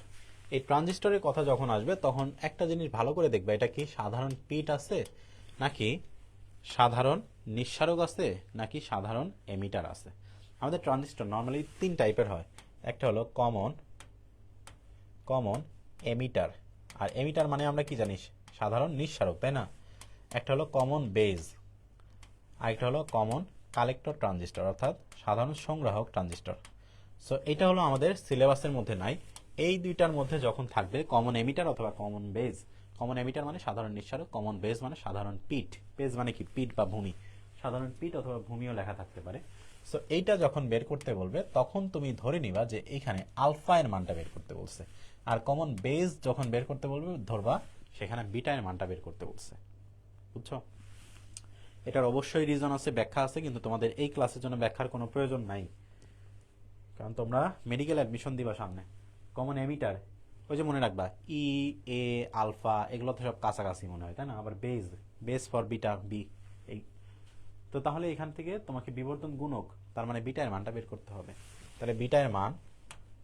এই ট্রানজিস্টরের কথা যখন আসবে তখন একটা জিনিস ভালো করে দেখবে, এটা কি সাধারণ পিট আছে নাকি সাধারণ নিঃসারক আছে নাকি সাধারণ এমিটার আছে। আমাদের ট্রানজিস্টর নর্মালি 3 টাইপের হয়। একটা হলো কমন এমিটার, আর এমিটার মানে আমরা কি জানিস, সাধারণ নিঃসারক, তাই না। একটা হলো কমন বেজ, আরেকটা হলো কমন কালেক্টর ট্রানজিস্টর, অর্থাৎ সাধারণ সংগ্রাহক ট্রানজিস্টর। সো এটা হলো আমাদের সিলেবাসের মধ্যে নাই। এই দুইটার মধ্যে যখন থাকবে কমন এমিটার অথবা কমন বেজ, কমন এমিটার মানে সাধারণ নিঃসারক, কমন বেজ মানে সাধারণ পিট, বেজ মানে কি পিট বা ভূমি, সাধারণ পিট অথবা ভূমিও লেখা থাকতে পারে। সো এইটা যখন বের করতে বলবে তখন তুমি ধরে নিবা যে এখানে আলফা এর মানটা বের করতে বলছে, আর কমন বেজ যখন বের করতে বলবে ধরবা সেখানে বিটা এর মানটা বের করতে বলছে। বুঝছো? এটার অবশ্যই রিজন আছে, ব্যাখ্যা আছে, কিন্তু তোমাদের এই ক্লাসের জন্য ব্যাখ্যার কোনো প্রয়োজন নাই, কারণ তোমরা মেডিকেল অ্যাডমিশন দিবা সামনে। কমন এমিটার ওই যে মনে রাখবা ই, এ, আলফা এগুলো তো সব কাছাকাছি মনে হয়, তাই না। আবার বেজ ফর বিটা বি, এই তো তাহলে এখান থেকে তোমাকে বিবর্তন গুণক, তার মানে বিটা এর মানটা বের করতে হবে। তাহলে বিটা এর মান,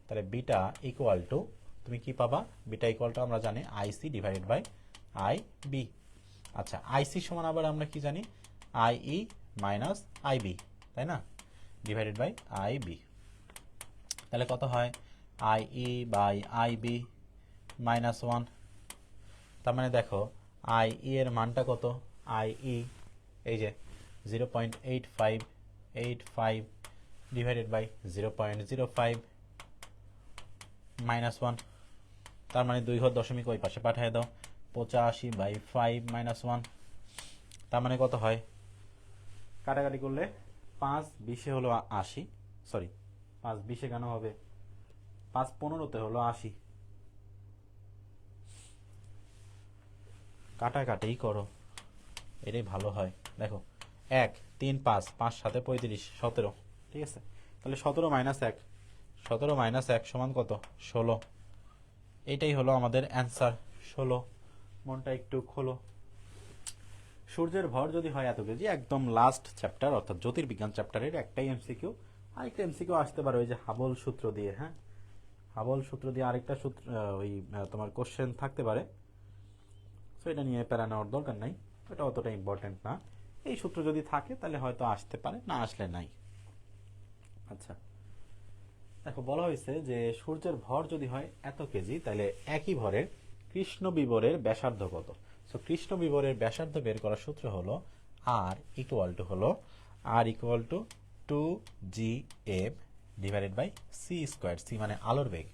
তাহলে বিটা ইকুয়াল টু তুমি কি পাবা, বিটা ইকুয়াল টু আমরা জানি IC divided by I B. আচ্ছা, আইসি সমান আবার আমরা কি জানি, I E minus I B, তাই না, ডিভাইডেড বাই আই বি। তাহলে কত হয়, I E by I B minus 1। তার মানে দেখো আই ই এর মানটা কত, আই ই এই যে 0.8585 ডিভাইডেড বাই 0.05 মাইনাস 1। তার মানে 2 ঘর দশমিক ওই পাশে পাঠিয়ে দাও, 85/5 মাইনাস 1। তার মানে কত হয়, কাটাকাটি করলে 5×20 হলো 80, সরি 5×20 কেন হবে, 5×15 হলো 80। কাটাকাটি করো, এটাই ভালো হয়। দেখো 1 3 5 5 7 35 17, ঠিক আছে। তাহলে 17 মাইনাস 1, 17 মাইনাস 1 সমান কত, 16। এটাই হলো আমাদের অ্যান্সার 16। মনটা একটু খোলো। সূর্যের ভর যদি হয় এত কেজি, একদম লাস্ট চ্যাপ্টার অর্থাৎ জ্যোতির্বিজ্ঞান চ্যাপ্টারের একটাই এমসিকিউ। আরেকটা এমসিকিউ আসতে পারে ওই যে হাবল সূত্র দিয়ে, হ্যাঁ হাবল সূত্র দিয়ে আরেকটা সূত্র, ওই তোমার কোশ্চেন থাকতে পারে। সো এটা নিয়ে প্যারা নেওয়ার দরকার নাই, এটা অতটা ইম্পর্টেন্ট না। এই সূত্র যদি থাকে তাহলে হয়তো আসতে পারে, না আসলে নাই। আচ্ছা দেখো বলা হয়েছে যে সূর্যের ভর যদি হয় এত কেজি, তাহলে একই ভরের কৃষ্ণ বিবরের ব্যাসার্ধ কত। সো কৃষ্ণ বিবরের ব্যাসার্ধ বের করার সূত্র হলো R equal to 2gf divided by C square, C মানে আলোর বেগ,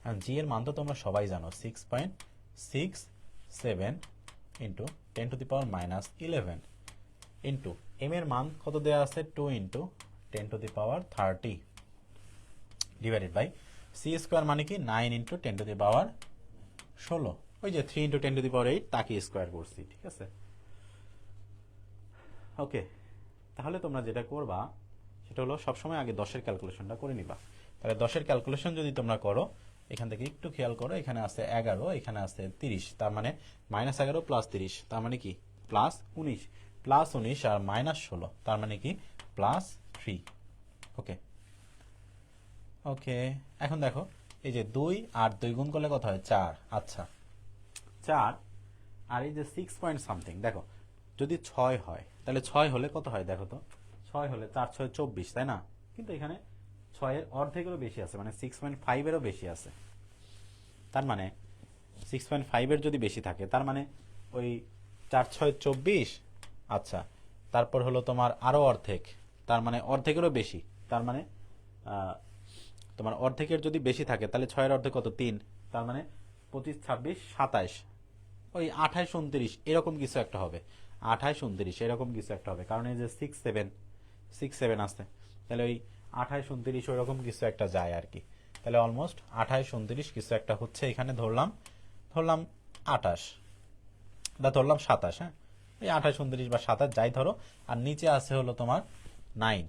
আর জি এর মান তো তোমরা সবাই জানো 6.67 ইন্টু 10⁻⁻11 ইন্টু এম এর মান কত দেওয়া আছে, 2 into 10⁻30 divided by C square মানে কি 9 ইন্টু 10⁻16, ওই যে 3 ইন্টু 10⁸ তাকে স্কোয়ার করছি, ঠিক আছে। ওকে, তাহলে তোমরা যেটা করবা সেটা হলো সবসময় আগে 10-এর ক্যালকুলেশনটা করে নিবা। তাহলে 10-এর ক্যালকুলেশন যদি তোমরা করো, এখান থেকে একটু খেয়াল করো, এখানে আছে 11, এখানে আছে 30, তার মানে -11 প্লাস 30, তার মানে কি +19, +19 আর -16, তার মানে কি +3। ওকে ওকে, এখন দেখো এই যে 2 আর 2 গুণ করলে কত হয়, 4। আচ্ছা 4 আর এই যে 6 পয়েন্ট সামথিং, দেখো যদি 6 হয় তাহলে 6 হলে কত হয় দেখো তো, 6 হলে 4 6 24, তাই না। কিন্তু এখানে 6 এর অর্ধেকেরও বেশি আছে, মানে 6.5 এরও বেশি আছে। তার মানে 6.5 এর যদি বেশি থাকে, তার মানে ওই 4 6 24, আচ্ছা তারপর হলো তোমার আরো অর্ধেক, তার মানে অর্ধেকেরও বেশি, তার মানে তোমার অর্ধেকের যদি বেশি থাকে তাহলে 6 এর অর্ধেক কত, 3, তার মানে 25 26 27, ওই 28 29 এরকম কিছু একটা হবে, 28 29 এরকম কিছু একটা হবে, কারণ এই যে 6 7 আসছে, তাহলে ওই 28 29 ওইরকম কিছু একটা যায় আর কি। তাহলে অলমোস্ট 28 29 কিছু একটা হচ্ছে, এখানে ধরলাম 28 বা ধরলাম 27, হ্যাঁ এই 28 29 বা 27 যাই ধরো, আর নিচে আছে হলো তোমার 9।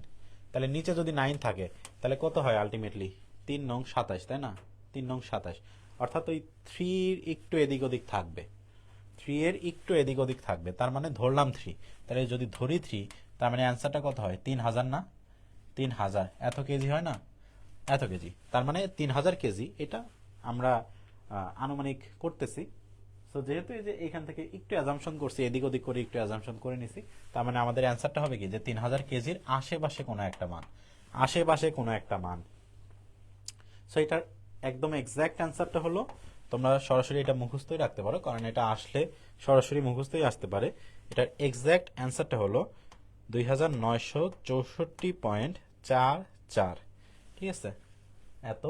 তাহলে নিচে যদি 9 থাকে তাহলে কত হয় আলটিমেটলি, 3 নং 27, তাই না, 3 নং 27, অর্থাৎ ওই 3 একটু এদিক ওদিক থাকবে, 3 এর একটু এদিক ওদিক থাকবে, তার মানে ধরলাম 3, তাহলে যদি ধরি 3, তার মানে অ্যান্সারটা কত হয়, 3000 না, 3000 এত কেজি হয় না, এত কেজি, তার মানে 3000 কেজি। এটা আমরা আনুমানিক করতেছি। তো যেহেতু এই যে এখান থেকে একটু অ্যাজাম্পশন করছি, এদিক ওদিক করে একটু অ্যাজাম্পশন করে নিছি, তার মানে আমাদের অ্যান্সারটা হবে কি যে 3000 কেজির আশেপাশে কোনো একটা মান, আশেপাশে কোনো একটা মান। সো এটার একদম এক্সাক্ট অ্যান্সারটা হলো, তোমরা সরাসরি এটা মুখস্থই রাখতে পারো, কারণ এটা আসলে সরাসরি মুখস্থই আসতে পারে। এটার এক্সাক্ট অ্যান্সারটা হলো 2964.44, ঠিক আছে? এত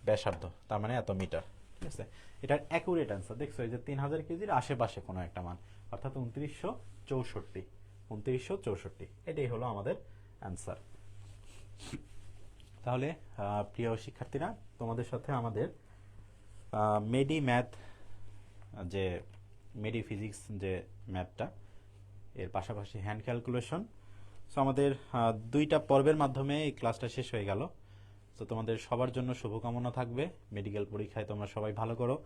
ব্যাসার্ধ, তার মানে এত মিটার, ঠিক আছে? এটার অ্যাকুরেট অ্যান্সার দেখছো, এই যে 3000 কেজির আশেপাশে কোনো একটা মান, অর্থাৎ 2964, এটাই হলো আমাদের অ্যান্সার। তাহলে প্রিয় শিক্ষার্থীরা, তোমাদের সাথে আমাদের মেডি ম্যাথ, যে মেডি ফিজিক্স যে ম্যাথটা, এর পাশাপাশি হ্যান্ড ক্যালকুলেশন, সো আমাদের 2টা পর্বের মাধ্যমে এই ক্লাসটা শেষ হয়ে গেল। তো তোমাদের সবার জন্য শুভকামনা থাকবে, মেডিকেল পরীক্ষায় তোমরা সবাই ভালো করো।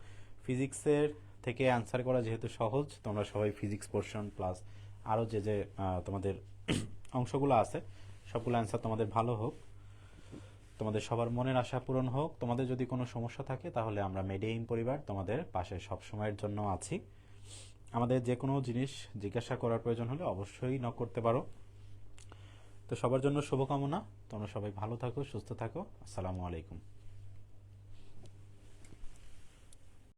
ফিজিক্সের থেকে অ্যান্সার করা যেহেতু সহজ, তোমরা সবাই ফিজিক্স পোর্শন প্লাস আরও যে যে তোমাদের অংশগুলো আছে সবগুলো অ্যান্সার তোমাদের ভালো হোক, তোমাদের সবার মনের আশা পূরণ হোক। তোমাদের যদি কোনো সমস্যা থাকে তাহলে আমরা মেডিইন পরিবার তোমাদের পাশে সব সময়ের জন্য আছি। আমাদের যে কোনো জিনিস জিজ্ঞাসা করার প্রয়োজন হলে অবশ্যই নক করতে পারো। তো সবার জন্য শুভকামনা, তোমরা সবাই ভালো থাকো, সুস্থ থাকো। আসসালামু আলাইকুম।